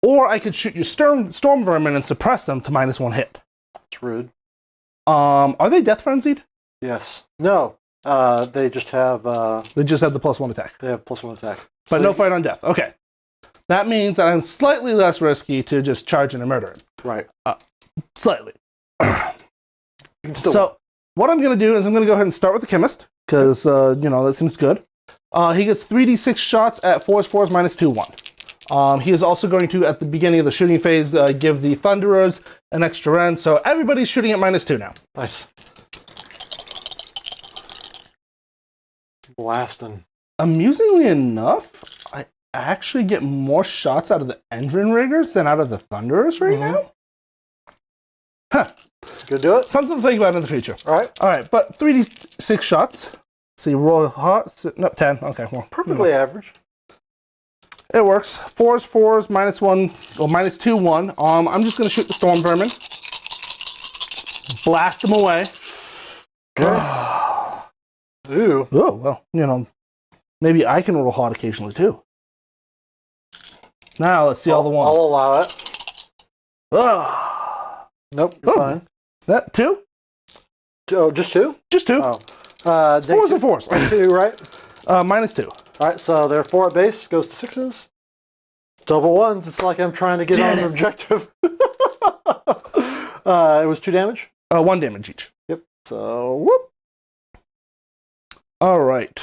Or I could shoot your storm vermin and suppress them to -1 hit. It's rude. Are they death frenzied? Yes. No. They just have... They just have the +1 attack. They have +1 attack. But So no you- fight on death. Okay. That means that I'm slightly less risky to just charge in and murder him. Right. Slightly. You can still So, what I'm going to do is I'm going to go ahead and start with the chemist, because, that seems good. He gets 3d6 shots at 4s, -2/1. He is also going to, at the beginning of the shooting phase, give the Thunderers an extra rend, so everybody's shooting at -2 now. Nice. Blasting. Amusingly enough, I actually get more shots out of the Engine Riggers than out of the Thunderers right now. Huh. Good do it? Something to think about in the future. All right. All right, but 3d6 shots. See, roll hot. No, 10. Okay, well. Perfectly average. It works. 4s, -1, or -2/1. I'm just going to shoot the storm vermin. Blast them away. Okay. Ooh. Oh, well, maybe I can roll hot occasionally too. Now, let's see all the ones. I'll allow it. Ah. Nope, you're Oh. fine. That 2? Oh, just 2? Just 2. Oh. 4s and 4s. 2, right? -2. All right, so they're 4 at base, goes to 6s. Double 1s. It's like I'm trying to get on an objective. It was 2 damage? 1 damage each. Yep. So, whoop. All right.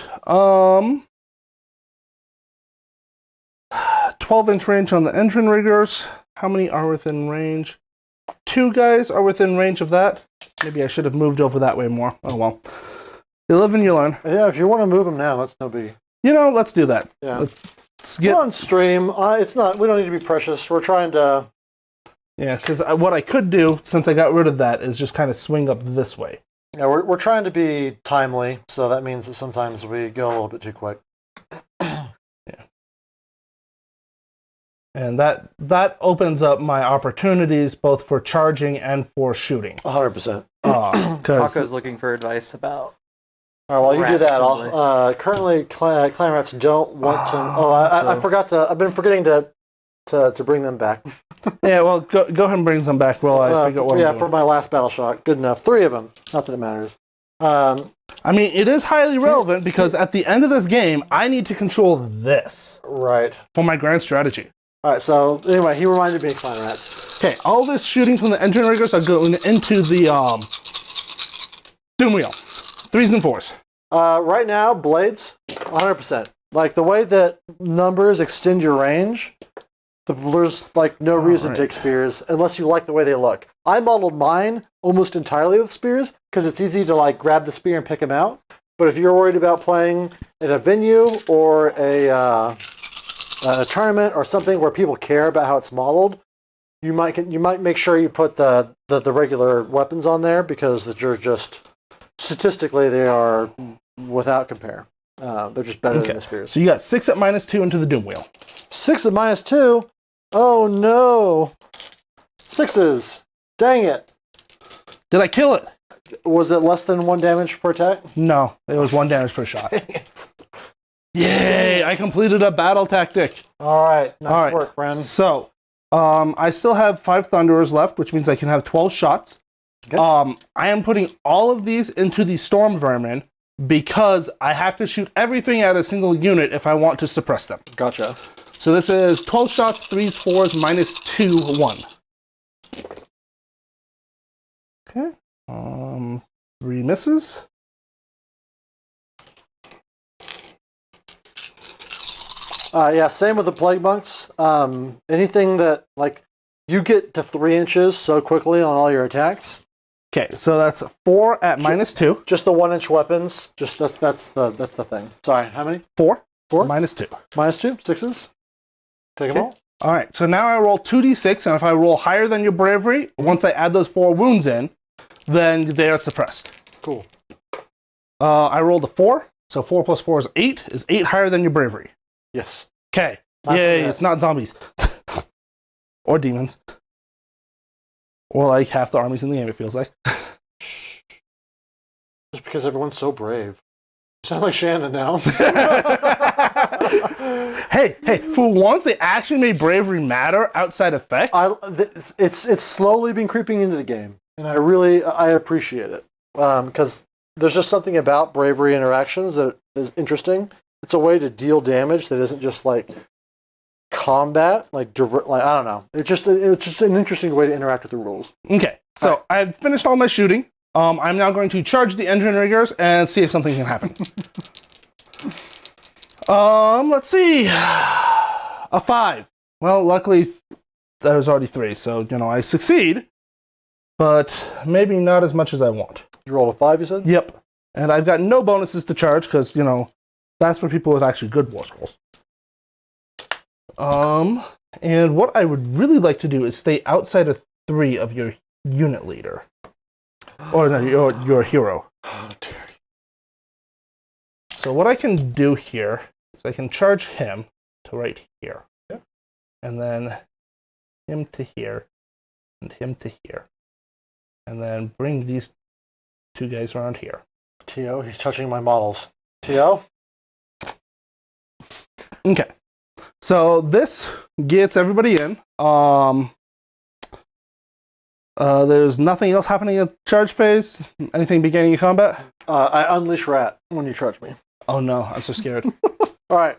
12-inch range on the engine riggers. How many are within range? 2 guys are within range of that. Maybe I should have moved over that way more. Oh well. You live and you learn. Yeah, if you want to move them now, that's no biggie. Let's do that. Yeah. Let's get. We're on stream. It's not. We don't need to be precious. We're trying to. Yeah, because what I could do, since I got rid of that, is just kind of swing up this way. Yeah, we're trying to be timely, so that means that sometimes we go a little bit too quick. And that opens up my opportunities both for charging and for shooting. 100%. Paco's looking for advice about. All right, while you do Rat that, assembly. currently clan rats don't want to. I forgot to. I've been forgetting to bring them back. Yeah, well, go ahead and bring them back while I figure out what I'm doing. For my last battle shot. Good enough. 3 of them. Not that it matters. I mean, it is highly relevant because at the end of this game, I need to control this Right. for my grand strategy. All right. So anyway, he reminded me of clan rats. Okay, all this shooting from the engine riggers are going into the doom wheel. 3s and 4s. Right now, blades, 100%. Like the way that numbers extend your range, there's like no reason to take spears unless you like the way they look. I modeled mine almost entirely with spears because it's easy to like grab the spear and pick them out. But if you're worried about playing at a venue or a tournament or something where people care about how it's modeled, you might make sure you put the regular weapons on there because you're just statistically they are without compare. They're just better than the spears. So you got 6 at -2 into the doom wheel. 6 at -2. Oh no! 6s. Dang it! Did I kill it? Was it less than 1 damage per attack? No, it was 1 damage per shot. Yay! I completed a battle tactic. All right, nice All right. work, friend. So, I still have 5 Thunderers left, which means I can have 12 shots. Okay. I am putting all of these into the Storm Vermin, because I have to shoot everything at a single unit if I want to suppress them. Gotcha. So this is 12 shots, 3s, 4s, minus 2, 1. Okay. 3 misses. Yeah, same with the Plague Monks. Anything that, like, you get to 3 inches so quickly on all your attacks. Okay, so that's 4 at minus 2. Just the 1-inch weapons. Just that's the thing. Sorry, how many? 4. 4? Minus 2. Minus 2? 6s? Take them all? Alright, so now I roll 2d6, and if I roll higher than your bravery, once I add those 4 wounds in, then they are suppressed. Cool. I rolled a 4, so 4 plus 4 is 8. Is 8 higher than your bravery? Yes. Okay. Not Yay, bad. it's not zombies. Or demons. Or like half the armies in the game, it feels like. Just because everyone's so brave. You sound like Shannon now. hey, for once they actually made bravery matter outside effect. It's slowly been creeping into the game, and I appreciate it. Because there's just something about bravery interactions that is interesting. It's a way to deal damage that isn't just like combat, like I don't know. It's just an interesting way to interact with the rules. Okay, so I've finished all my shooting. I'm now going to charge the engine riggers and see if something can happen. Let's see. A 5. Well, luckily there was already 3, so I succeed, but maybe not as much as I want. You rolled a 5, you said? Yep, and I've got no bonuses to charge because that's for people with actually good war scrolls. And what I would really like to do is stay outside of 3 of your unit leader. Or no, your hero. Oh, dear. So what I can do here is I can charge him to right here. Yeah. And then him to here. And him to here. And then bring these 2 guys around here. T.O., he's touching my models. T.O.? Okay. So this gets everybody in. There's nothing else happening at charge phase? Anything beginning of combat? I unleash rat when you charge me. Oh no, I'm so scared. All right.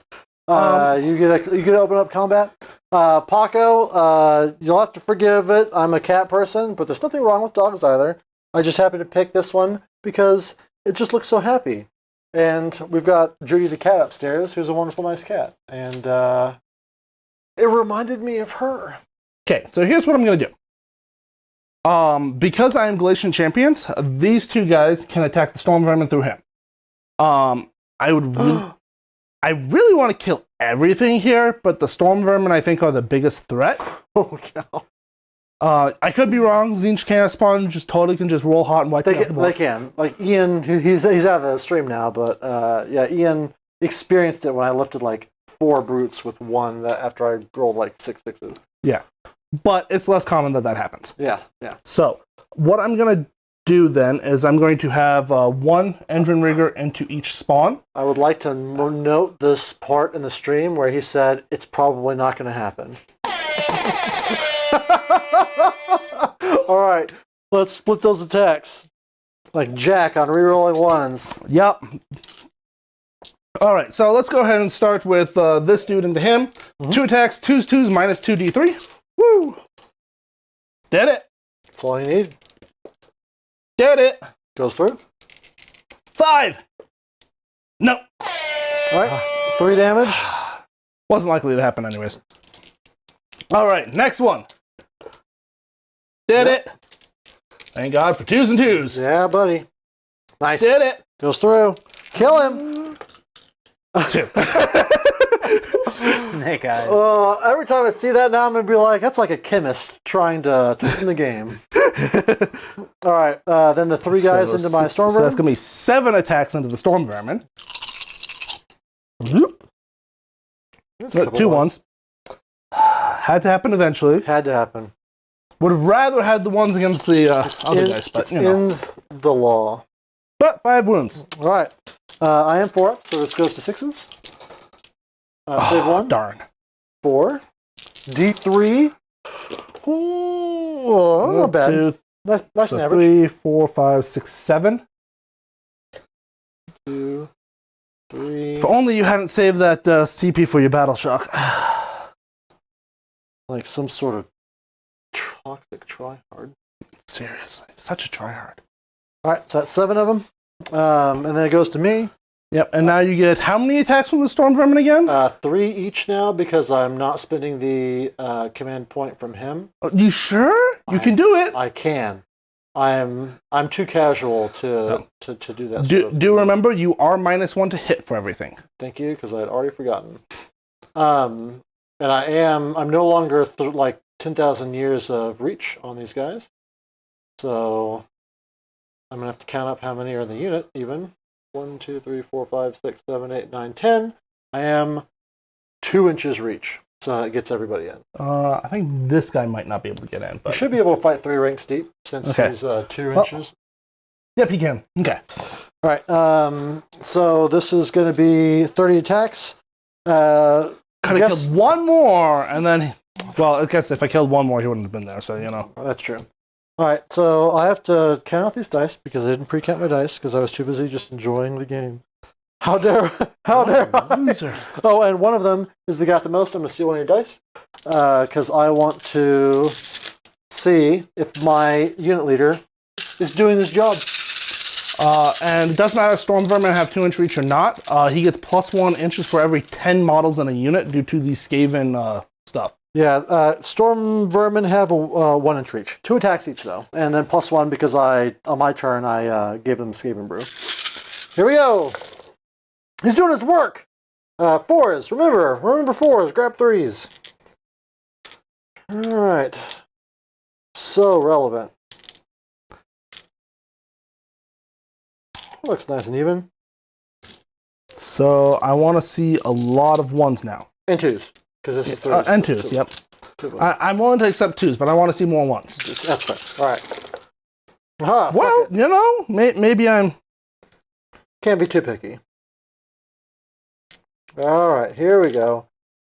You get to open up combat. Paco, you'll have to forgive it. I'm a cat person, but there's nothing wrong with dogs either. I just happened to pick this one because it just looks so happy. And we've got Judy the cat upstairs, who's a wonderful, nice cat. And it reminded me of her. Okay, so here's what I'm going to do. Because I am Galatian Champions, these 2 guys can attack the Storm Vermin through him. I really want to kill everything here, but the Storm Vermin I think are the biggest threat. Oh, cow. I could be wrong. Tzeentch can spawn just totally can just roll hot and wipe it out. They can. Like Ian, he's out of the stream now, but yeah, Ian experienced it when I lifted like 4 brutes with 1 after I rolled like 6 6s. Yeah, but it's less common that happens. Yeah. So what I'm gonna do then is I'm going to have 1 engine rigger into each spawn. I would like to note this part in the stream where he said it's probably not going to happen. All right, let's split those attacks. Like Jack on rerolling 1s. Yep. All right, so let's go ahead and start with this dude into him. 2 attacks, 2s, 2s, minus 2d3. Woo! Did it. That's all you need. Did it. Goes through. 5. No. All right, 3 damage. Wasn't likely to happen anyways. All right, next one. Did it. Thank God for 2s and 2s. Yeah, buddy. Nice. Did it. Goes through. Kill him. 2. Snake eyes. Every time I see that now, I'm going to be like, that's like a chemist trying to win the game. All right, then the 3 guys into my Storm So that's Vermin. going to be 7 attacks into the Storm Vermin. There's a couple 2 ones. 1s. Had to happen eventually. Had to happen. Would have rather had the ones against the other guys, but It's in the law. But 5 wounds. All right. I am 4 up, so this goes to 6s. Save 1. Darn. 4. D3. Oh, not bad. 2, Nice so and average. 3, 4, 5, 6, 7. 2, 3. If only you hadn't saved that CP for your battle shock. Like some sort of toxic tryhard. Seriously, such a tryhard. Alright, so that's 7 of them. And then it goes to me. Yep, and now you get how many attacks from the Storm Vermin again? 3 each now because I'm not spending the command point from him. You sure? You can do it. I can. I'm too casual to do that. Do remember you are -1 to hit for everything. Thank you, because I had already forgotten. And I'm no longer like 10,000 years of reach on these guys. So I'm gonna have to count up how many are in the unit. Even 1, 2, 3, 4, 5, 6, 7, 8, 9, 10. I am 2 inches reach, so that gets everybody in. I think this guy might not be able to get in. But You should be able to fight 3 ranks deep since he's 2 inches. Yep, he can. Okay. All right. So this is going to be 30 attacks. Could have killed one more, and then, well, I guess if I killed one more, he wouldn't have been there. So That's true. All right. So I have to count out these dice because I didn't pre-count my dice because I was too busy just enjoying the game. How dare I? Loser. Oh, and one of them is the guy with the most. I'm going to steal one of your dice because I want to see if my unit leader is doing this job. And it doesn't matter if Storm Vermin have 2-inch reach or not. He gets +1 inches for every 10 models in a unit due to the Skaven stuff. Yeah, Storm Vermin have a 1-inch reach. 2 attacks each, though. And then +1 because on my turn, I gave them Skaven Brew. Here we go. He's doing his work. 4s. Remember 4s. Grab 3s. All right. So relevant. Looks nice and even. So I want to see a lot of 1s now. And 2s. Because this is 3s. And 2s, yep. I'm willing to accept 2s, but I want to see more 1s. That's fine. All right. Aha, Well, maybe I'm... Can't be too picky. All right, here we go.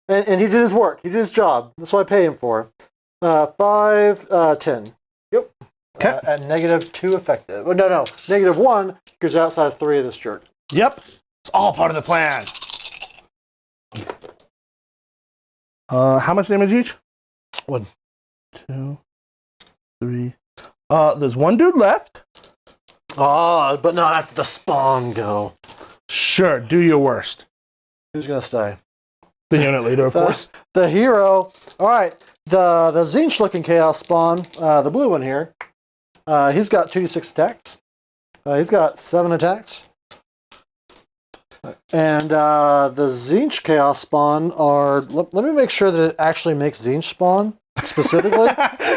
And he did his work. He did his job. That's what I pay him for. 5, 10. Yep. Okay. At -2 effective. Oh, no. -1 because you're outside of 3 of this jerk. Yep. It's all part of the plan. How much damage each? 1. 2, 3. There's 1 dude left. But not after the spawn go. Sure, do your worst. Who's going to stay? The unit leader, of course. The hero. All right. The Tzeentch looking chaos spawn, the blue one here, he's got 2d6 attacks. He's got 7 attacks. And the Tzeentch chaos spawn are... Let me make sure that it actually makes Tzeentch spawn, specifically.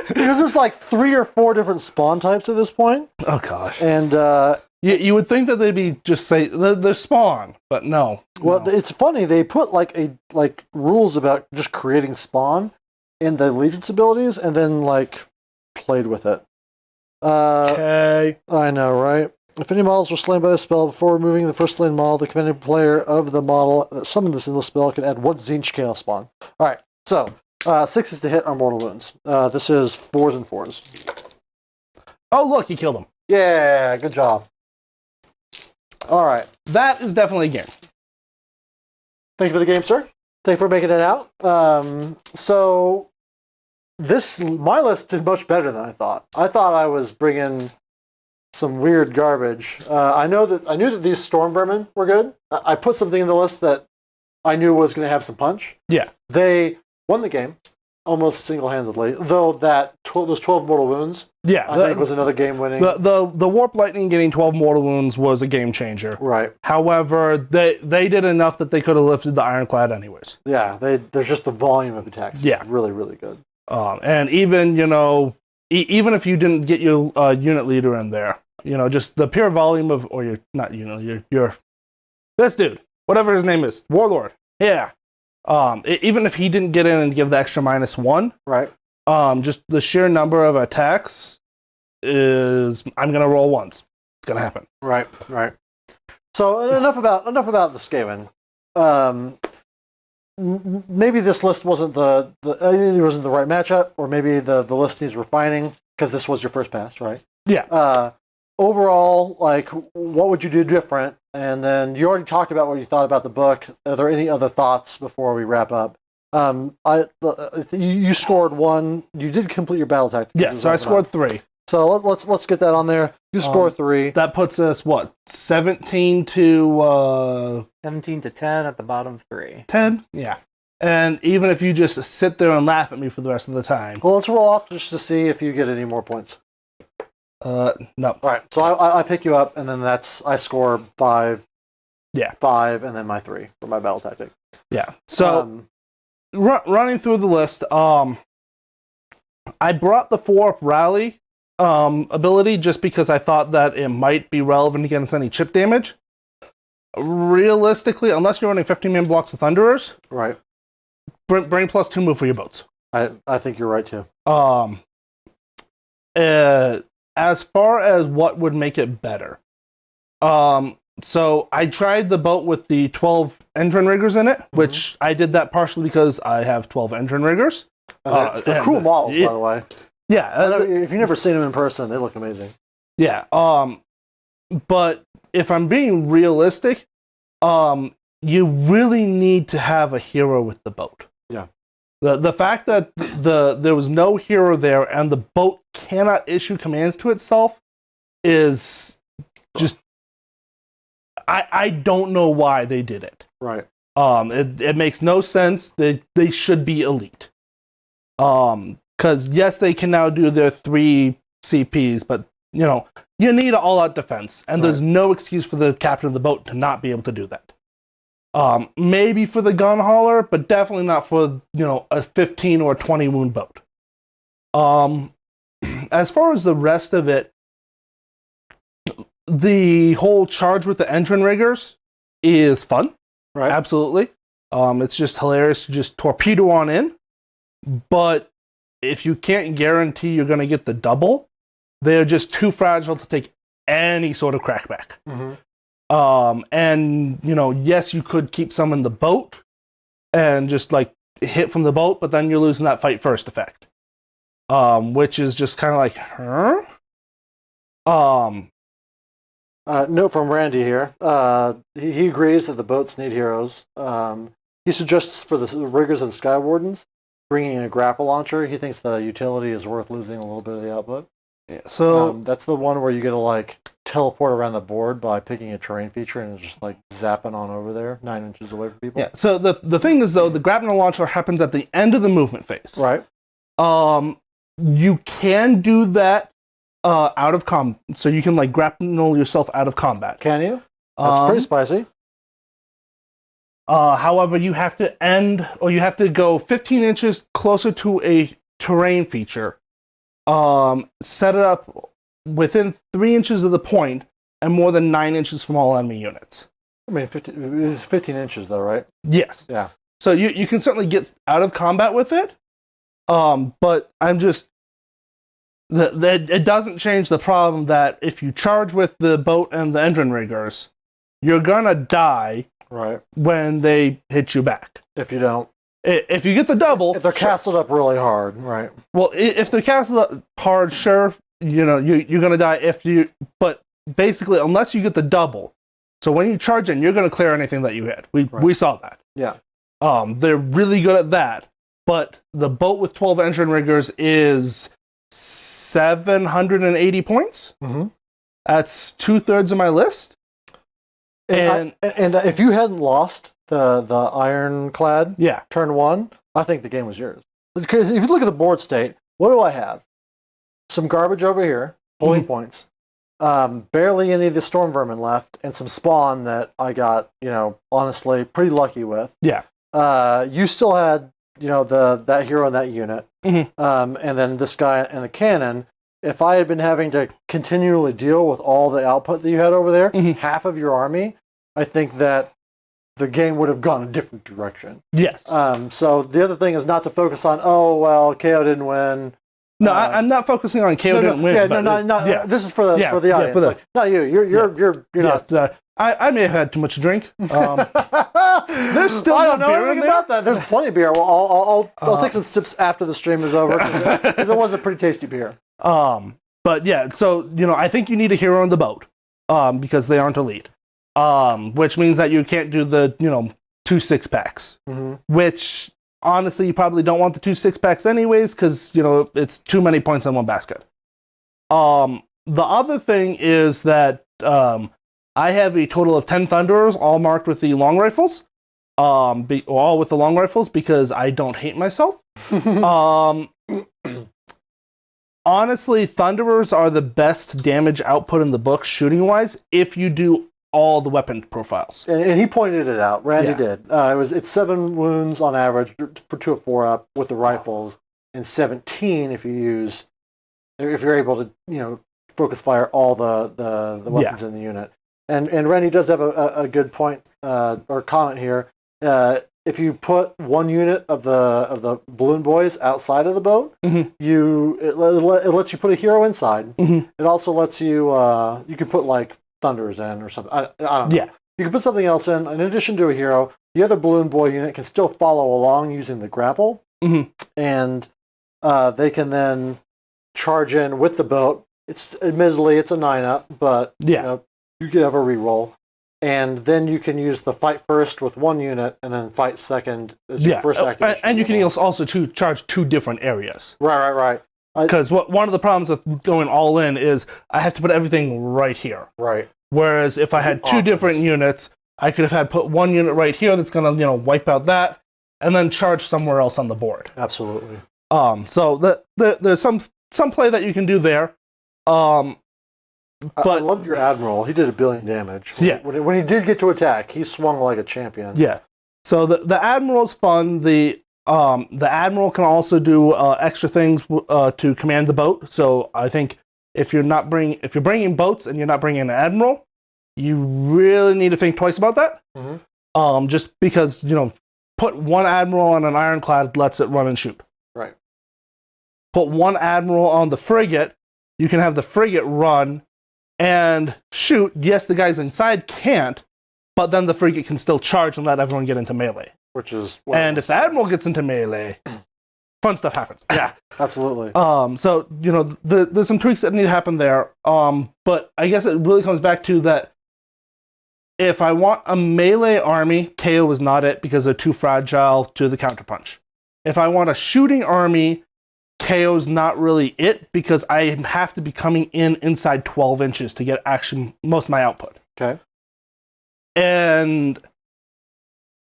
Because there's like 3 or 4 different spawn types at this point. Oh, gosh. And... you would think that they'd be just say the spawn, but no. Well, no. It's funny. They put like rules about just creating spawn in the allegiance abilities, and then played with it. Okay. I know, right? If any models were slain by this spell before removing the first slain model, the commanding player of the model that summoned this endless spell can add 1 Tzeentch chaos spawn. All right. So 6 is to hit on mortal wounds. This is 4s and 4s. Oh, look, he killed him. Yeah, good job. All right. That is definitely a game. Thank you for the game, sir. Thank you for making it out. So my list did much better than I thought. I thought I was bringing some weird garbage. I knew that these Storm Vermin were good. I put something in the list that I knew was going to have some punch. Yeah. They won the game almost single-handedly, though those 12 mortal wounds, Yeah, I think was another game-winning. The Warp Lightning getting 12 mortal wounds was a game changer. Right. However, they did enough that they could have lifted the Ironclad anyways. Yeah, there's just the volume of attacks. Yeah. Really, really good. And even, even if you didn't get your unit leader in there, just the pure volume of, or your, not unit leader, your, this dude, whatever his name is, Warlord. Yeah. Even if he didn't get in and give the extra -1, right? Just the sheer number of attacks is I'm gonna roll once. It's gonna happen. Right. So enough about the Skaven. Maybe this list wasn't it wasn't the right matchup, or maybe the list needs refining because this was your first pass, right? Yeah. Overall, what would you do different? and then you already talked about what you thought about the book. Are there any other thoughts before we wrap up? You scored 1. You did complete your battle tactics. Yes, so I scored 3. So let's get that on there. You score 3. That puts us, 17 to 17 to 10 at the bottom 3. 10? Yeah. And even if you just sit there and laugh at me for the rest of the time. Well, let's roll off just to see if you get any more points. No. All right, so I pick you up, and then I score 5. Yeah. 5, and then my 3 for my battle tactic. Yeah. So running through the list, I brought the 4 rally ability just because I thought that it might be relevant against any chip damage. Realistically, unless you're running 15-man blocks of Thunderers, right, bring +2 move for your boats. I think you're right too. As far as what would make it better, so I tried the boat with the 12 engine riggers in it, which I did that partially because I have 12 engine riggers. They're cool models, by the way. Yeah. If you've never seen them in person, they look amazing. Yeah. But if I'm being realistic, you really need to have a hero with the boat. Yeah. The fact that there was no hero there and the boat cannot issue commands to itself is just I don't know why they did it. Right. It makes no sense. They should be elite. Because yes, they can now do their 3 CPs, but you need an all-out defense, and there's no excuse for the captain of the boat to not be able to do that. Maybe for the gun hauler, but definitely not for a 15 or 20 wound boat. As far as the rest of it, the whole charge with the engine riggers is fun. Right. Absolutely. It's just hilarious to just torpedo on in. But if you can't guarantee you're going to get the double, they're just too fragile to take any sort of crackback. And yes, you could keep some in the boat and just hit from the boat, but then you're losing that fight first effect, which is just kind of like, Note from Randy here. He agrees that the boats need heroes. He suggests for the riggers and Sky Wardens bringing a grapple launcher. He thinks the utility is worth losing a little bit of the output. Yeah, so that's the one where you get to teleport around the board by picking a terrain feature and just zapping on over there 9 inches away from people. Yeah. So the thing is though, the grapple launcher happens at the end of the movement phase. Right. You can do that out of so you can grapple yourself out of combat. Can you? That's pretty spicy. However, you have to go 15 inches closer to a terrain feature. Set it up within 3 inches of the point and more than 9 inches from all enemy units. I mean, it's 15 inches though, right? Yes. Yeah. So you can certainly get out of combat with it. But I'm just it doesn't change the problem that if you charge with the boat and the engine riggers, you're gonna die. Right. When they hit you back. If you don't. If you get the double. If they're castled up really hard, right. Well, if they're castled up hard, sure, you're going to die but basically, unless you get the double. So when you charge in, you're going to clear anything that you hit. We saw that. Yeah. They're really good at that. But the boat with 12 engine riggers is 780 points. Mm-hmm. That's 2/3 of my list. And if you hadn't lost the ironclad turn 1, I think the game was yours. Because if you look at the board state, what do I have? Some garbage over here, holding points. Barely any of the storm vermin left, and some spawn that I got, honestly, pretty lucky with. Yeah. You still had, that hero and that unit. Mm-hmm. And then this guy and the cannon. If I had been having to continually deal with all the output that you had over there, half of your army, I think that the game would have gone a different direction. Yes. So the other thing is not to focus on, KO didn't win. No, I'm not focusing on KO didn't win. Yeah, no. This is for the audience. Not you. You're not. I may have had too much to drink. There's still I don't know beer anything in there. about that. There's plenty of beer. Well, I'll take some sips after the stream is over because it was a pretty tasty beer. But yeah, so I think you need a hero on the boat because they aren't elite. which means that you can't do the 2 6-packs. Which honestly, you probably don't want the 2 6-packs anyways, because it's too many points in one basket. The other thing is that I have a total of 10 Thunderers, all marked with the long rifles. All with the long rifles because I don't hate myself. Honestly, Thunderers are the best damage output in the book, shooting-wise, if you do all the weapon profiles. And he pointed it out. Randy did. It's 7 wounds on average for 2 of 4 up with the rifles, and 17 if you're able to focus fire all the weapons in the unit. And Randy does have a good point or comment here. If you put 1 unit of the balloon boys outside of the boat, it lets you put a hero inside. It also lets you you can put like Thunders in or something. I don't know. Yeah. You can put something else in addition to a hero. The other balloon boy unit can still follow along using the grapple, and they can then charge in with the boat. Admittedly it's a 9-up, but you can have a reroll. And then you can use the fight first with 1 unit, and then fight second as your first activation. And you can also charge 2 different areas. Right. Because one of the problems with going all in is I have to put everything right here. Right. Whereas if I had 2 different units, I could have put 1 unit right here that's going to wipe out that, and then charge somewhere else on the board. Absolutely. So there's some play that you can do there. But I love your Admiral. He did 1 billion damage. When he did get to attack, he swung like a champion. Yeah. So the Admiral's fun. The Admiral can also do extra things to command the boat. So I think if you're bringing boats and you're not bringing an Admiral, you really need to think twice about that. Just because put 1 Admiral on an ironclad lets it run and shoot. Right. Put 1 Admiral on the frigate, you can have the frigate run and shoot. Yes, the guys inside can't, but then the frigate can still charge and let everyone get into melee. Which is if the Admiral gets into melee, fun stuff happens. Yeah, absolutely. So there's some tweaks that need to happen there. But I guess it really comes back to that. If I want a melee army, KO is not it because they're too fragile to the counterpunch. If I want a shooting army, KO's not really it because I have to be coming inside 12 inches to get most of my output. Okay. And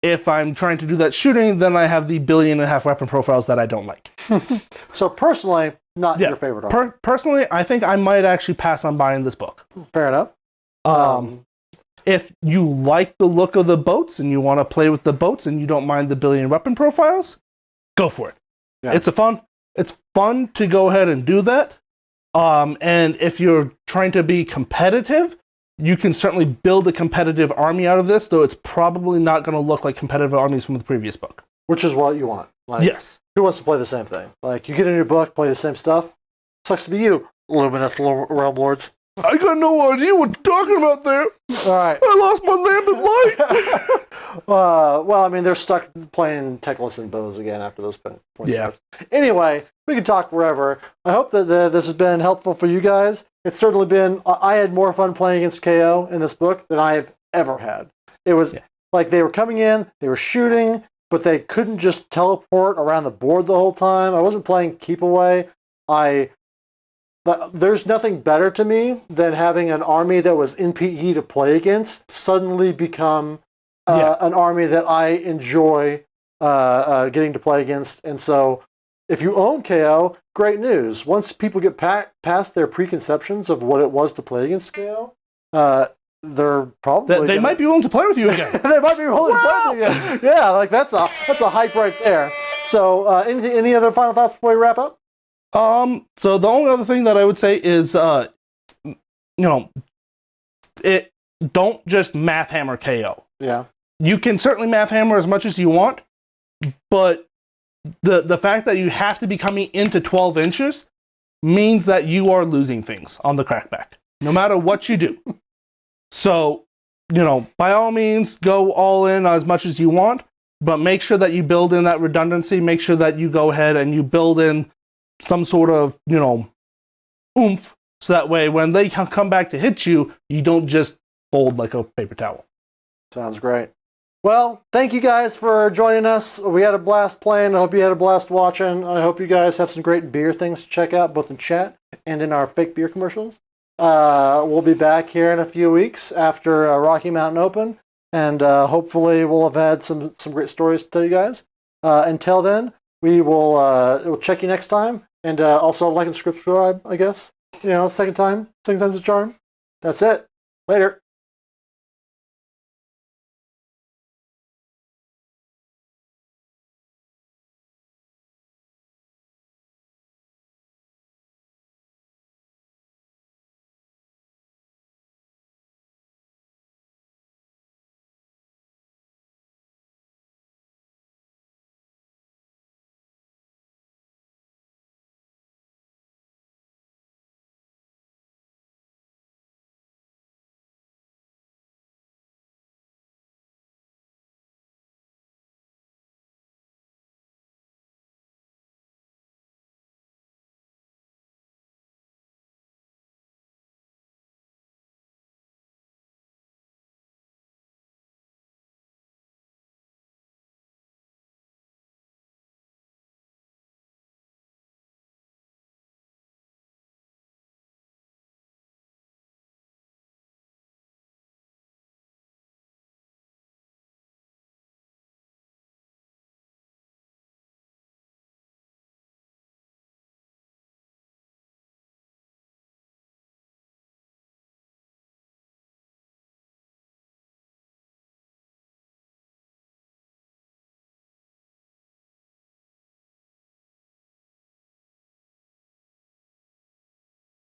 if I'm trying to do that shooting, then I have the 1.5 billion weapon profiles that I don't like. So personally, not your favorite army. Personally, I think I might actually pass on buying this book. Fair enough. If you like the look of the boats and you want to play with the boats and you don't mind the 1 billion weapon profiles, go for it. Yeah. It's fun to go ahead and do that. And if you're trying to be competitive, you can certainly build a competitive army out of this, though it's probably not going to look like competitive armies from the previous book. Which is what you want. Yes. Who wants to play the same thing? You get a new book, play the same stuff. Sucks to be you, Lumineth Realm Lords. I got no idea what you're talking about there. All right. I lost my lambent light. They're stuck playing Techless and Bows again after those points. Yeah. Anyway, we could talk forever. I hope that this has been helpful for you guys. It's certainly been. I had more fun playing against KO in this book than I have ever had. It was like they were coming in, they were shooting, but they couldn't just teleport around the board the whole time. I wasn't playing keep away. There's nothing better to me than having an army that was in PE to play against suddenly become an army that I enjoy getting to play against. And so if you own KO, great news. Once people get past their preconceptions of what it was to play against KO, they're probably they might be willing to play with you again. They might be willing to play with you again. Yeah, that's a hype right there. So any other final thoughts before we wrap up? So the only other thing that I would say is, don't just math hammer KO. Yeah. You can certainly math hammer as much as you want, but the fact that you have to be coming into 12 inches means that you are losing things on the crackback, no matter what you do. So, by all means, go all in as much as you want, but make sure that you build in that redundancy. Make sure that you go ahead and you build in some sort of, oomph, so that way when they come back to hit you, you don't just fold like a paper towel. Sounds great. Well, thank you guys for joining us. We had a blast playing. I hope you had a blast watching. I hope you guys have some great beer things to check out, both in chat and in our fake beer commercials. We'll be back here in a few weeks after Rocky Mountain Open, and hopefully we'll have had some great stories to tell you guys. Until then, we'll check you next time, and also like and subscribe, I guess. Second time's a charm. That's it. Later.